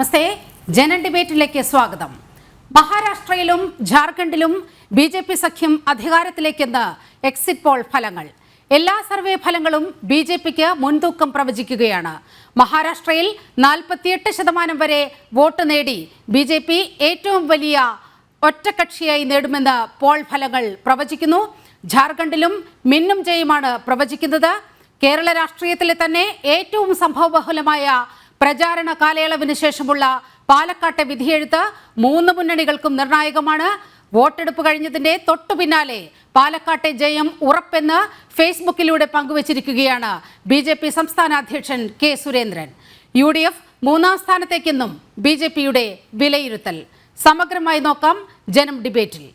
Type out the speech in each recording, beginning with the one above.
നമസ്തേ, ജനൻ ഡിബേറ്റിലേക്ക് സ്വാഗതം. മഹാരാഷ്ട്രയിലും ജാർഖണ്ഡിലും BJP സഖ്യം അധികാരത്തിലേക്കെന്ന് എക്സിറ്റ് പോൾ ഫലങ്ങൾ. എല്ലാ സർവേ ഫലങ്ങളും BJPക്ക് മുൻതൂക്കം പ്രവചിക്കുകയാണ്. മഹാരാഷ്ട്രയിൽ 48% വരെ വോട്ട് നേടി BJP ഏറ്റവും വലിയ ഒറ്റക്കക്ഷിയായി നേടുമെന്ന് പോൾ ഫലങ്ങൾ പ്രവചിക്കുന്നു. ജാർഖണ്ഡിലും മിന്നും ജയമാണ് പ്രവചിക്കുന്നത്. കേരള രാഷ്ട്രീയത്തിലെ തന്നെ ഏറ്റവും സംഭവബഹുലമായ പ്രചാരണ കാലയളവിന് ശേഷമുള്ള പാലക്കാട്ടെ വിധിയെഴുത്ത് 3 മുന്നണികൾക്കും നിർണായകമാണ്. വോട്ടെടുപ്പ് കഴിഞ്ഞതിന്റെ തൊട്ടു പിന്നാലെ പാലക്കാട്ടെ ജയം ഉറപ്പെന്ന് ഫേസ്ബുക്കിലൂടെ പങ്കുവച്ചിരിക്കുകയാണ് BJP സംസ്ഥാന അധ്യക്ഷൻ K. സുരേന്ദ്രൻ. UDF 3-ാം സ്ഥാനത്തേക്കെന്നും BJPയുടെ വിലയിരുത്തൽ. സമഗ്രമായി നോക്കാം ജനം ഡിബേറ്റിൽ.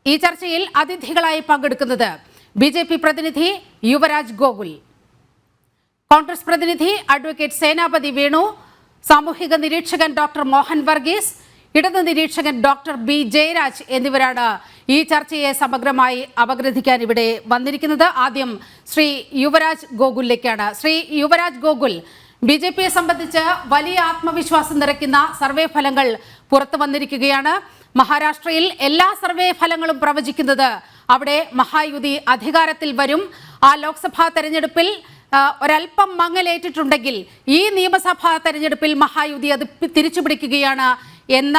ഈ ചർച്ചയിൽ അതിഥികളായി പങ്കെടുക്കുന്നത് BJP പ്രതിനിധി യുവരാജ് ഗോകുൽ, കോൺഗ്രസ് പ്രതിനിധി അഡ്വക്കേറ്റ് സേനാപതി വേണു, സാമൂഹിക നിരീക്ഷകൻ ഡോക്ടർ മോഹൻ വർഗീസ്, ഇടത് നിരീക്ഷകൻ ഡോക്ടർ B. ജയരാജ് എന്നിവരാണ് ഈ ചർച്ചയെ സമഗ്രമായി അപഗ്രഥിക്കാൻ ഇവിടെ വന്നിരിക്കുന്നത്. ആദ്യം ശ്രീ യുവരാജ് ഗോകുലിലേക്കാണ്. ശ്രീ യുവരാജ് ഗോകുൽ, BJPയെ സംബന്ധിച്ച് വലിയ ആത്മവിശ്വാസം നിറയ്ക്കുന്ന സർവേ ഫലങ്ങൾ പുറത്തു വന്നിരിക്കുകയാണ്. മഹാരാഷ്ട്രയിൽ എല്ലാ സർവേ ഫലങ്ങളും പ്രവചിക്കുന്നത് അവിടെ മഹായുതി അധികാരത്തിൽ വരും. ആ ലോക്സഭാ തെരഞ്ഞെടുപ്പിൽ ഒരൽപ്പം മങ്ങലേറ്റിട്ടുണ്ടെങ്കിൽ ഈ നിയമസഭാ തെരഞ്ഞെടുപ്പിൽ മഹായുതി അത് തിരിച്ചുപിടിക്കുകയാണ് എന്ന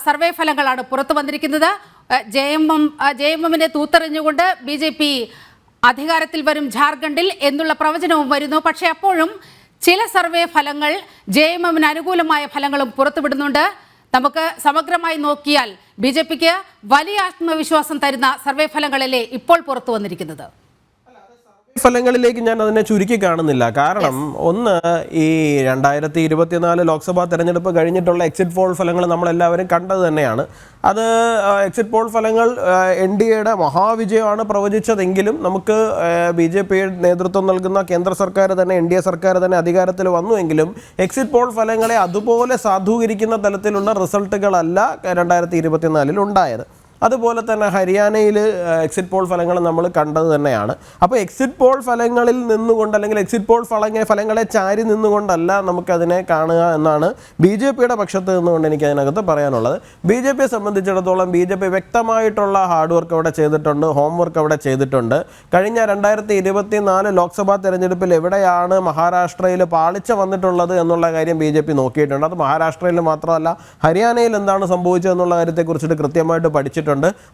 സർവേ ഫലങ്ങളാണ് പുറത്തു വന്നിരിക്കുന്നത്. JMMനെ തൂത്തെറിഞ്ഞുകൊണ്ട് BJP അധികാരത്തിൽ വരും ജാർഖണ്ഡിൽ എന്നുള്ള പ്രവചനവും വരുന്നു. പക്ഷേ അപ്പോഴും ചില സർവേ ഫലങ്ങൾ JMMന് അനുകൂലമായ ഫലങ്ങളും പുറത്തുവിടുന്നുണ്ട്. നമുക്ക് സമഗ്രമായി നോക്കിയാൽ BJPക്ക് വലിയ ആത്മവിശ്വാസം തരുന്ന സർവേ ഫലങ്ങളല്ലേ ഇപ്പോൾ പുറത്തു വന്നിരിക്കുന്നത്? ഫലങ്ങളിലേക്ക് ഞാൻ അതിനെ ചുരുക്കി കാണുന്നില്ല. കാരണം ഒന്ന്, ഈ 2024 ലോക്സഭാ തെരഞ്ഞെടുപ്പ് കഴിഞ്ഞിട്ടുള്ള എക്സിറ്റ് പോൾ ഫലങ്ങൾ നമ്മളെല്ലാവരും കണ്ടത് തന്നെയാണ്. അത് എക്സിറ്റ് പോൾ ഫലങ്ങൾ NDAയുടെ മഹാവിജയമാണ് പ്രവചിച്ചതെങ്കിലും നമുക്ക് BJP നേതൃത്വം നൽകുന്ന കേന്ദ്ര സർക്കാർ തന്നെ NDA സർക്കാർ തന്നെ അധികാരത്തിൽ വന്നുവെങ്കിലും എക്സിറ്റ് പോൾ ഫലങ്ങളെ അതുപോലെ സാധൂകരിക്കുന്ന തലത്തിലുള്ള റിസൾട്ടുകളല്ല 2024 ഉണ്ടായത്. അതുപോലെ തന്നെ ഹരിയാനയിൽ എക്സിറ്റ് പോൾ ഫലങ്ങൾ നമ്മൾ കണ്ടത് തന്നെയാണ്. അപ്പോൾ എക്സിറ്റ് പോൾ ഫലങ്ങളിൽ നിന്നുകൊണ്ട് അല്ലെങ്കിൽ എക്സിറ്റ് പോൾ ഫലങ്ങളെ ചാരി നിന്നുകൊണ്ടല്ല നമുക്കതിനെ കാണുക എന്നാണ് BJPയുടെ പക്ഷത്ത് നിന്നുകൊണ്ട് എനിക്ക് അതിനകത്ത് പറയാനുള്ളത്. BJPയെ സംബന്ധിച്ചിടത്തോളം BJP വ്യക്തമായിട്ടുള്ള ഹാർഡ് വർക്ക് അവിടെ ചെയ്തിട്ടുണ്ട്, ഹോംവർക്ക് അവിടെ ചെയ്തിട്ടുണ്ട്. കഴിഞ്ഞ 2024 ലോക്സഭാ തെരഞ്ഞെടുപ്പിൽ എവിടെയാണ് മഹാരാഷ്ട്രയിൽ പാളിച്ച വന്നിട്ടുള്ളത് എന്നുള്ള കാര്യം BJP നോക്കിയിട്ടുണ്ട്. അത് മഹാരാഷ്ട്രയിൽ മാത്രമല്ല, ഹരിയാനയിൽ എന്താണ് സംഭവിച്ചതെന്നുള്ള കാര്യത്തെക്കുറിച്ചിട്ട് കൃത്യമായിട്ട് പഠിച്ചിട്ടുണ്ട്.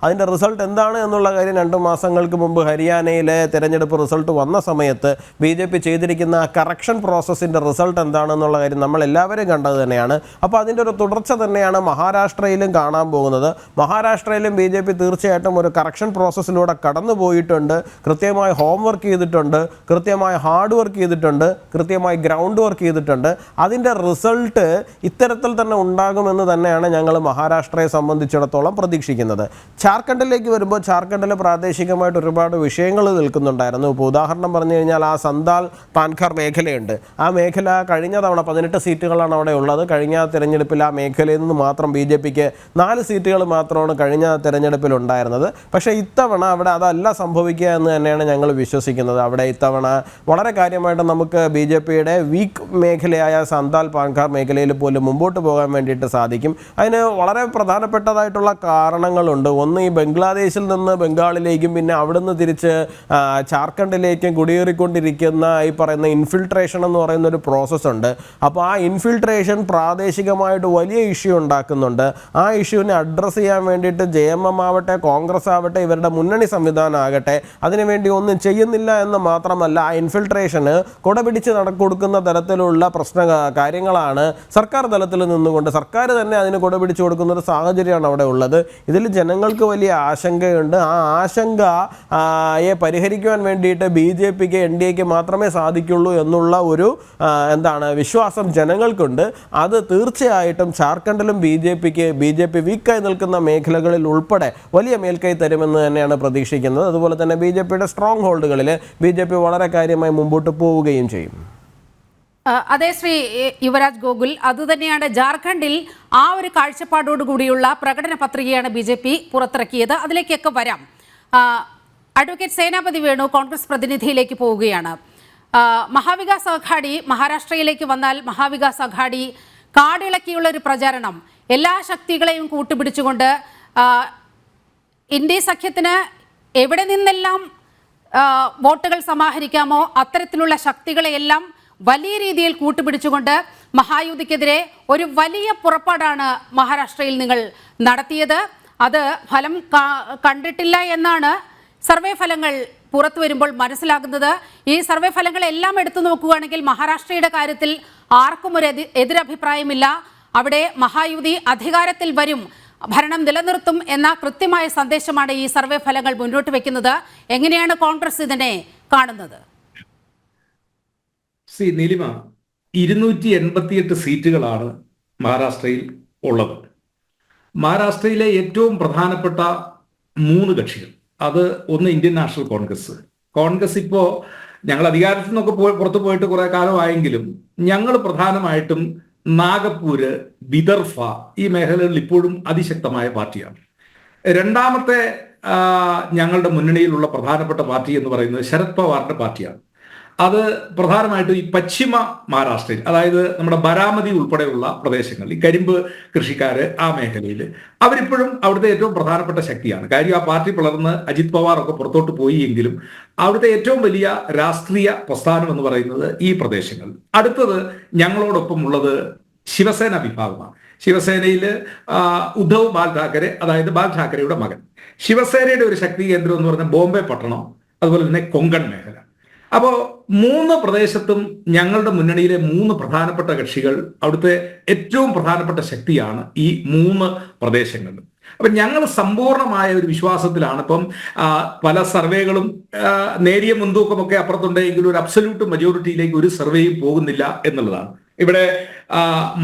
അതിൻ്റെ റിസൾട്ട് എന്താണ് എന്നുള്ള കാര്യം 2 മാസങ്ങൾക്ക് മുമ്പ് ഹരിയാനയിലെ തെരഞ്ഞെടുപ്പ് റിസൾട്ട് വന്ന സമയത്ത് BJP ചെയ്തിരിക്കുന്ന കറക്ഷൻ പ്രോസസ്സിൻ്റെ റിസൾട്ട് എന്താണെന്നുള്ള കാര്യം നമ്മൾ എല്ലാവരും കണ്ടത് തന്നെയാണ്. അപ്പോൾ അതിൻ്റെ ഒരു തുടർച്ച തന്നെയാണ് മഹാരാഷ്ട്രയിലും കാണാൻ പോകുന്നത്. മഹാരാഷ്ട്രയിലും BJP തീർച്ചയായിട്ടും ഒരു കറക്ഷൻ പ്രോസസ്സിലൂടെ കടന്നു പോയിട്ടുണ്ട്. കൃത്യമായി ഹോംവർക്ക് ചെയ്തിട്ടുണ്ട്, കൃത്യമായി ഹാർഡ് വർക്ക് ചെയ്തിട്ടുണ്ട്, കൃത്യമായി ഗ്രൗണ്ട് വർക്ക് ചെയ്തിട്ടുണ്ട്. അതിൻ്റെ റിസൾട്ട് ഇത്തരത്തിൽ തന്നെ ഉണ്ടാകുമെന്ന് തന്നെയാണ് ഞങ്ങൾ മഹാരാഷ്ട്രയെ സംബന്ധിച്ചിടത്തോളം പ്രതീക്ഷിക്കുന്നത്. ജാർഖണ്ഡിലേക്ക് വരുമ്പോൾ ജാർഖണ്ഡിൽ പ്രാദേശികമായിട്ട് ഒരുപാട് വിഷയങ്ങൾ നിൽക്കുന്നുണ്ടായിരുന്നു. ഇപ്പോൾ ഉദാഹരണം പറഞ്ഞു കഴിഞ്ഞാൽ ആ സന്താൽ പാൻഖർ മേഖലയുണ്ട്. ആ മേഖല കഴിഞ്ഞ തവണ 18 സീറ്റുകളാണ് അവിടെ ഉള്ളത്. കഴിഞ്ഞ തെരഞ്ഞെടുപ്പിൽ ആ മേഖലയിൽ നിന്ന് മാത്രം BJPക്ക് 4 സീറ്റുകൾ മാത്രമാണ് കഴിഞ്ഞ തെരഞ്ഞെടുപ്പിൽ ഉണ്ടായിരുന്നത്. പക്ഷേ ഇത്തവണ അവിടെ അതല്ല സംഭവിക്കുക എന്ന് തന്നെയാണ് ഞങ്ങൾ വിശ്വസിക്കുന്നത്. അവിടെ ഇത്തവണ വളരെ കാര്യമായിട്ട് നമുക്ക് BJPയുടെ വീക്ക് മേഖലയായ സന്താൽ പാൻഖർ മേഖലയിൽ പോലും മുമ്പോട്ട് പോകാൻ വേണ്ടിയിട്ട് സാധിക്കും. അതിന് വളരെ പ്രധാനപ്പെട്ടതായിട്ടുള്ള കാരണങ്ങളുണ്ട്. ഒന്ന്, ഈ ബംഗ്ലാദേശിൽ നിന്ന് ബംഗാളിലേക്കും പിന്നെ അവിടുന്ന് തിരിച്ച് ജാർഖണ്ഡിലേക്കും കുടിയേറിക്കൊണ്ടിരിക്കുന്ന ഈ പറയുന്ന ഇൻഫിൽട്രേഷൻ എന്ന് പറയുന്ന ഒരു പ്രോസസ്സുണ്ട്. അപ്പോൾ ആ ഇൻഫിൽട്രേഷൻ പ്രാദേശികമായിട്ട് വലിയ ഇഷ്യൂ ഉണ്ടാക്കുന്നുണ്ട്. ആ ഇഷ്യൂവിനെ അഡ്രസ്സ് ചെയ്യാൻ വേണ്ടിയിട്ട് JMM ആവട്ടെ, കോൺഗ്രസ് ആവട്ടെ, ഇവരുടെ മുന്നണി സംവിധാനം ആകട്ടെ അതിനുവേണ്ടി ഒന്നും ചെയ്യുന്നില്ല എന്ന് മാത്രമല്ല, ആ ഇൻഫിൽട്രേഷന് കൊടുപിടിച്ച് കൊടുക്കുന്ന തരത്തിലുള്ള കാര്യങ്ങളാണ് സർക്കാർ തലത്തിൽ നിന്നുകൊണ്ട് സർക്കാർ തന്നെ അതിന് കൊടുപിടിച്ച് കൊടുക്കുന്ന ഒരു സാഹചര്യമാണ് അവിടെ ഉള്ളത്. ഇതിൽ ജനങ്ങൾക്ക് വലിയ ആശങ്കയുണ്ട്. ആ ആശങ്കയെ പരിഹരിക്കുവാൻ വേണ്ടിയിട്ട് BJPക്ക് NDAക്ക് മാത്രമേ സാധിക്കുള്ളൂ എന്നുള്ള ഒരു വിശ്വാസം ജനങ്ങൾക്കുണ്ട്. അത് തീർച്ചയായിട്ടും ജാർഖണ്ഡിലും BJP വീക്കായി നിൽക്കുന്ന മേഖലകളിൽ ഉൾപ്പെടെ വലിയ മേൽക്കൈ തരുമെന്ന് തന്നെയാണ് പ്രതീക്ഷിക്കുന്നത്. അതുപോലെ തന്നെ BJPയുടെ സ്ട്രോങ് ഹോൾഡുകളിൽ BJP വളരെ കാര്യമായി മുമ്പോട്ട് പോവുകയും ചെയ്യും. അതെ ശ്രീ യുവരാജ് ഗോകുൽ, അതുതന്നെയാണ് ജാർഖണ്ഡിൽ ആ ഒരു കാഴ്ചപ്പാടോടുകൂടിയുള്ള പ്രകടന പത്രികയാണ് BJP പുറത്തിറക്കിയത്. അതിലേക്കൊക്കെ വരാം. അഡ്വക്കേറ്റ് സേനാപതി വേണു കോൺഗ്രസ് പ്രതിനിധിയിലേക്ക് പോവുകയാണ്. മഹാവികാസ് അഘാടി മഹാരാഷ്ട്രയിലേക്ക് വന്നാൽ മഹാവികാസ് അഘാടി കാടിളക്കിയുള്ള ഒരു പ്രചാരണം, എല്ലാ ശക്തികളെയും കൂട്ടുപിടിച്ചുകൊണ്ട് ഇന്ത്യ സഖ്യത്തിന് എവിടെ നിന്നെല്ലാം വോട്ടുകൾ സമാഹരിക്കാമോ അത്തരത്തിലുള്ള ശക്തികളെയെല്ലാം വലിയ രീതിയിൽ കൂട്ടുപിടിച്ചുകൊണ്ട് മഹായുതിക്കെതിരെ ഒരു വലിയ പുറപ്പാടാണ് മഹാരാഷ്ട്രയിൽ നിങ്ങൾ നടത്തിയത്. അത് ഫലം കണ്ടിട്ടില്ല എന്നാണ് സർവേ ഫലങ്ങൾ പുറത്തു വരുമ്പോൾ മനസ്സിലാകുന്നത്. ഈ സർവേ ഫലങ്ങളെല്ലാം എടുത്തു നോക്കുകയാണെങ്കിൽ മഹാരാഷ്ട്രയുടെ കാര്യത്തിൽ ആർക്കും ഒരു എതിരഭിപ്രായമില്ല. അവിടെ മഹായുതി അധികാരത്തിൽ വരും, ഭരണം നിലനിർത്തും എന്ന കൃത്യമായ സന്ദേശമാണ് ഈ സർവേ ഫലങ്ങൾ മുന്നോട്ട് വെക്കുന്നത്. എങ്ങനെയാണ് കോൺഗ്രസ് ഇതിനെ കാണുന്നത്? നീലിമ, 288 സീറ്റുകളാണ് മഹാരാഷ്ട്രയിൽ ഉള്ളത്. മഹാരാഷ്ട്രയിലെ ഏറ്റവും പ്രധാനപ്പെട്ട 3 കക്ഷികൾ, അത് ഒന്ന് ഇന്ത്യൻ നാഷണൽ കോൺഗ്രസ് ഇപ്പോൾ ഞങ്ങൾ അധികാരത്തിൽ നിന്നൊക്കെ പുറത്തു പോയിട്ട് കുറെ കാലമായെങ്കിലും ഞങ്ങൾ പ്രധാനമായിട്ടും നാഗപ്പൂര്, വിദർഭ ഈ മേഖലകളിൽ ഇപ്പോഴും അതിശക്തമായ പാർട്ടിയാണ്. രണ്ടാമത്തെ ഞങ്ങളുടെ മുന്നണിയിലുള്ള പ്രധാനപ്പെട്ട പാർട്ടി എന്ന് പറയുന്നത് ശരത് പവാറിന്റെ പാർട്ടിയാണ്. അത് പ്രധാനമായിട്ടും ഈ പശ്ചിമ മഹാരാഷ്ട്രയിൽ, അതായത് നമ്മുടെ ബരാമതി ഉൾപ്പെടെയുള്ള പ്രദേശങ്ങളിൽ ഈ കരിമ്പ് കൃഷിക്കാര് ആ മേഖലയിൽ അവരിപ്പോഴും അവിടുത്തെ ഏറ്റവും പ്രധാനപ്പെട്ട ശക്തിയാണ്. കാര്യം ആ പാർട്ടി പിളർന്ന് അജിത് പവാർ ഒക്കെ പുറത്തോട്ട് പോയി എങ്കിലും അവിടുത്തെ ഏറ്റവും വലിയ രാഷ്ട്രീയ പ്രസ്ഥാനം എന്ന് പറയുന്നത് ഈ പ്രദേശങ്ങൾ. അടുത്തത് ഞങ്ങളോടൊപ്പം ഉള്ളത് ശിവസേന വിഭാഗമാണ്. ശിവസേനയിൽ ഉദ്ധവ് ബാൽ ഠാക്കറെ, അതായത് ബാൽ ഠാക്കറെയുടെ മകൻ. ശിവസേനയുടെ ഒരു ശക്തി കേന്ദ്രം എന്ന് പറഞ്ഞാൽ ബോംബെ പട്ടണം, അതുപോലെ തന്നെ കൊങ്കൺ മേഖല. അപ്പോൾ 3 പ്രദേശത്തും ഞങ്ങളുടെ മുന്നണിയിലെ 3 പ്രധാനപ്പെട്ട കക്ഷികൾ, അവിടുത്തെ ഏറ്റവും പ്രധാനപ്പെട്ട ശക്തിയാണ് ഈ 3 പ്രദേശങ്ങളിൽ. അപ്പൊ ഞങ്ങൾ സമ്പൂർണമായ ഒരു വിശ്വാസത്തിലാണ്. ഇപ്പം പല സർവേകളും നേരിയ മുൻതൂക്കമൊക്കെ അപ്പുറത്തുണ്ടെങ്കിലും ഒരു അബ്സല്യൂട്ട് മെജോറിറ്റിയിലേക്ക് ഒരു സർവേയും പോകുന്നില്ല എന്നുള്ളതാണ്. ഇവിടെ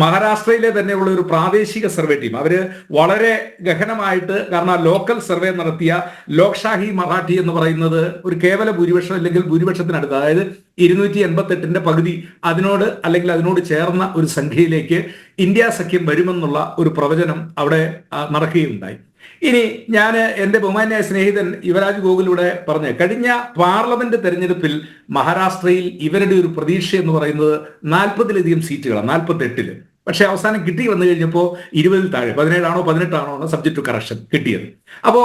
മഹാരാഷ്ട്രയിലെ തന്നെയുള്ള ഒരു പ്രാദേശിക സർവേ ടീം അവര് വളരെ ഗഹനമായിട്ട്, കാരണം ലോക്കൽ സർവേ നടത്തിയ ലോക്ഷാഹി മറാഠി എന്ന് പറയുന്നത് ഒരു കേവല ഭൂരിപക്ഷം അല്ലെങ്കിൽ ഭൂരിപക്ഷത്തിനടുത്ത്, അതായത് 288ന്റെ പകുതി അതിനോട് ചേർന്ന ഒരു സംഖ്യയിലേക്ക് ഇന്ത്യ സഖ്യം വരുമെന്നുള്ള ഒരു പ്രവചനം അവിടെ നടക്കുകയുണ്ടായി. ഇനി ഞാൻ എൻ്റെ ബഹുമാന്യ സ്നേഹിതൻ യുവരാജ് ഗോകുലൂടെ പറഞ്ഞ്, കഴിഞ്ഞ പാർലമെന്റ് തെരഞ്ഞെടുപ്പിൽ മഹാരാഷ്ട്രയിൽ ഇവരുടെ ഒരു പ്രതീക്ഷ എന്ന് പറയുന്നത് 40-ലധികം സീറ്റുകളാണ്, 48-ല്. പക്ഷെ അവസാനം കിട്ടി വന്നു കഴിഞ്ഞപ്പോൾ 20-ൽ താഴെ, 17ആണോ 18ആണോ സബ്ജക്ട് ടു കറക്ഷൻ കിട്ടിയത്. അപ്പോ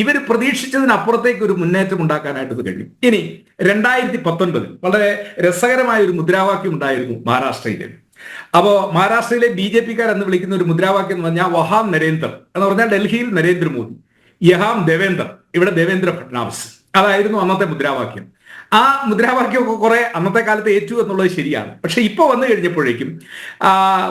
ഇവർ പ്രതീക്ഷിച്ചതിനപ്പുറത്തേക്ക് ഒരു മുന്നേറ്റം ഉണ്ടാക്കാനായിട്ട് ഇത് കഴിഞ്ഞു. ഇനി 2019 വളരെ രസകരമായ ഒരു മുദ്രാവാക്യം ഉണ്ടായിരുന്നു മഹാരാഷ്ട്രയിൽ. അപ്പോ മഹാരാഷ്ട്രയിലെ BJP-കാർ എന്ന് വിളിക്കുന്ന ഒരു മുദ്രാവാക്യം എന്ന് പറഞ്ഞാൽ വഹാം നരേന്ദർ എന്ന് പറഞ്ഞാൽ ഡൽഹിയിൽ നരേന്ദ്രമോദി, യഹാം ദേവേന്ദർ ഇവിടെ ദേവേന്ദ്ര ഫഡ്നാവിസ്, അതായിരുന്നു അന്നത്തെ മുദ്രാവാക്യം. ആ മുദ്രാവാക്യമൊക്കെ കുറെ അന്നത്തെ കാലത്ത് ഏറ്റു എന്നുള്ളത് ശരിയാണ്. പക്ഷെ ഇപ്പൊ വന്നു കഴിഞ്ഞപ്പോഴേക്കും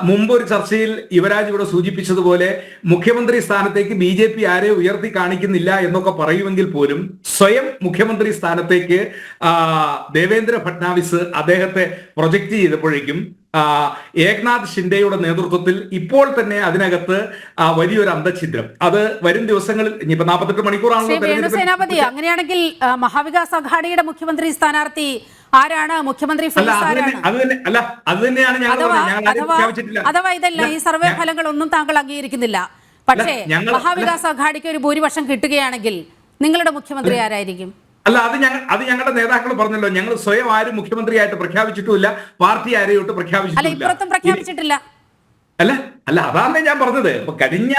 മുമ്പ് ഒരു ചർച്ചയിൽ യുവരാജ് ഇവിടെ സൂചിപ്പിച്ചതുപോലെ മുഖ്യമന്ത്രി സ്ഥാനത്തേക്ക് BJP ആരെ ഉയർത്തി കാണിക്കുന്നില്ല എന്നൊക്കെ പറയുമെങ്കിൽ പോലും സ്വയം മുഖ്യമന്ത്രി സ്ഥാനത്തേക്ക് ദേവേന്ദ്ര ഫഡ്നാവിസ് അദ്ദേഹത്തെ പ്രൊജക്ട് ചെയ്തപ്പോഴേക്കും ഏക്നാഥ് ഷിൻഡെയുടെ നേതൃത്വത്തിൽ ഇപ്പോൾ തന്നെ അതിനകത്ത് വലിയൊരു അന്തഛിദ്രം, അത് വരും ദിവസങ്ങളിൽ ഇനിയിപ്പോ 48 മണിക്കൂറാണല്ലോ. അങ്ങനെയാണെങ്കിൽ മഹാവികാസ് അഘാഡിയുടെ മുഖ്യമന്ത്രി സ്ഥാനാർത്ഥി ആരാണ്? മുഖ്യമന്ത്രി അത് തന്നെയാണ് അഥവാ ഇതല്ല, ഈ സർവേ ഫലങ്ങൾ ഒന്നും താങ്കൾ അംഗീകരിക്കുന്നില്ല. പക്ഷേ മഹാവികാസ് അഘാഡിക്ക് ഒരു ഭൂരിപക്ഷം കിട്ടുകയാണെങ്കിൽ നിങ്ങളുടെ മുഖ്യമന്ത്രി ആരായിരിക്കും? അല്ല, അത് ഞങ്ങളുടെ നേതാക്കൾ പറഞ്ഞല്ലോ, ഞങ്ങൾ സ്വയം ആരും മുഖ്യമന്ത്രിയായിട്ട് പ്രഖ്യാപിച്ചിട്ടുമില്ല, പാർട്ടി ആരെയോട്ട് പ്രഖ്യാപിച്ചിട്ടില്ല. അല്ല അതാണ് ഞാൻ പറഞ്ഞത്. ഇപ്പൊ കഴിഞ്ഞ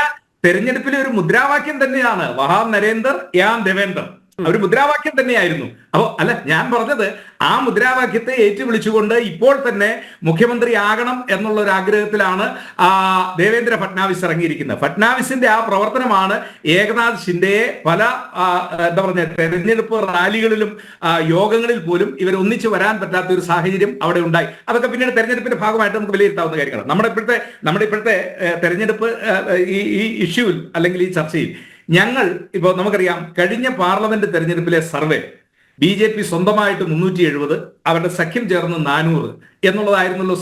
തെരഞ്ഞെടുപ്പിലെ ഒരു മുദ്രാവാക്യം തന്നെയാണ് വഹാം നരേന്ദർ യാം ദേവേന്ദർ, ഒരു മുദ്രാവാക്യം തന്നെയായിരുന്നു. അപ്പോ ഞാൻ പറഞ്ഞത് ആ മുദ്രാവാക്യത്തെ ഏറ്റുവിളിച്ചുകൊണ്ട് ഇപ്പോൾ തന്നെ മുഖ്യമന്ത്രി ആകണം എന്നുള്ള ഒരു ആഗ്രഹത്തിലാണ് ദേവേന്ദ്ര ഫഡ്നാവിസ് ഇറങ്ങിയിരിക്കുന്നത്. ഫഡ്നാവിസിന്റെ ആ പ്രവർത്തനമാണ് ഏകനാഥ് ഷിൻഡെയെ പല തെരഞ്ഞെടുപ്പ് റാലികളിലും യോഗങ്ങളിൽ പോലും ഇവർ ഒന്നിച്ചു വരാൻ പറ്റാത്ത ഒരു സാഹചര്യം അവിടെ ഉണ്ടായി. അതൊക്കെ പിന്നീട് തെരഞ്ഞെടുപ്പിന്റെ ഭാഗമായിട്ട് നമുക്ക് വിലയിരുത്താവുന്ന കാര്യങ്ങളാണ്. നമ്മുടെ ഇപ്പോഴത്തെ തെരഞ്ഞെടുപ്പ് ഈ ഇഷ്യൂവിൽ അല്ലെങ്കിൽ ഈ ചർച്ചയിൽ ഞങ്ങൾ ഇപ്പോൾ നമുക്കറിയാം, കഴിഞ്ഞ പാർലമെന്റ് തെരഞ്ഞെടുപ്പിലെ സർവേ BJP സ്വന്തമായിട്ട് 370, അവരുടെ സഖ്യം ചേർന്ന് 400 എന്നുള്ളതായിരുന്നല്ലോ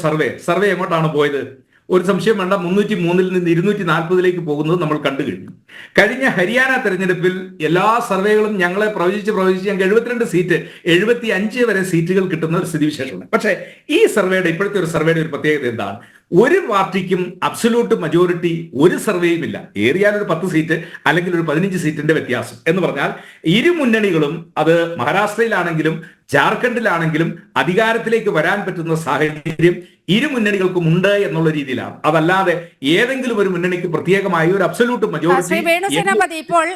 സർവേ എങ്ങോട്ടാണ് പോയത്? ഒരു സംശയം വേണ്ട, 303-ൽ നിന്ന് 240-ലേക്ക് പോകുന്നത് നമ്മൾ കണ്ടു കഴിഞ്ഞു. കഴിഞ്ഞ ഹരിയാന തെരഞ്ഞെടുപ്പിൽ എല്ലാ സർവേകളും ഞങ്ങളെ പ്രവചിച്ച് ഞങ്ങൾക്ക് 72 സീറ്റ്, 75 വരെ സീറ്റുകൾ കിട്ടുന്ന ഒരു സ്ഥിതിവിശേഷമുണ്ട്. പക്ഷേ ഈ ഇപ്പോഴത്തെ ഒരു സർവേയുടെ ഒരു പ്രത്യേകത എന്താണ്? ഒരു പാർട്ടിക്കും അബ്സല്യൂട്ട് മജോറിറ്റി ഒരു സർവേയും ഇല്ല. ഏറിയാൽ ഒരു 10 സീറ്റ് അല്ലെങ്കിൽ ഒരു 15 സീറ്റിന്റെ വ്യത്യാസം എന്ന് പറഞ്ഞാൽ ഇരു മുന്നണികളും, അത് മഹാരാഷ്ട്രയിലാണെങ്കിലും ജാർഖണ്ഡിലാണെങ്കിലും അധികാരത്തിലേക്ക് വരാൻ പറ്റുന്ന സാഹചര്യം ഇരു മുന്നണികൾക്കും ഉണ്ട് എന്നുള്ള രീതിയിലാണ്. അതല്ലാതെ ഏതെങ്കിലും ഒരു മുന്നണിക്ക് പ്രത്യേകമായി ഒരു അബ്സല്യൂട്ട് മജോറിറ്റി. വേണുസേനാപതി, ഇപ്പോൾ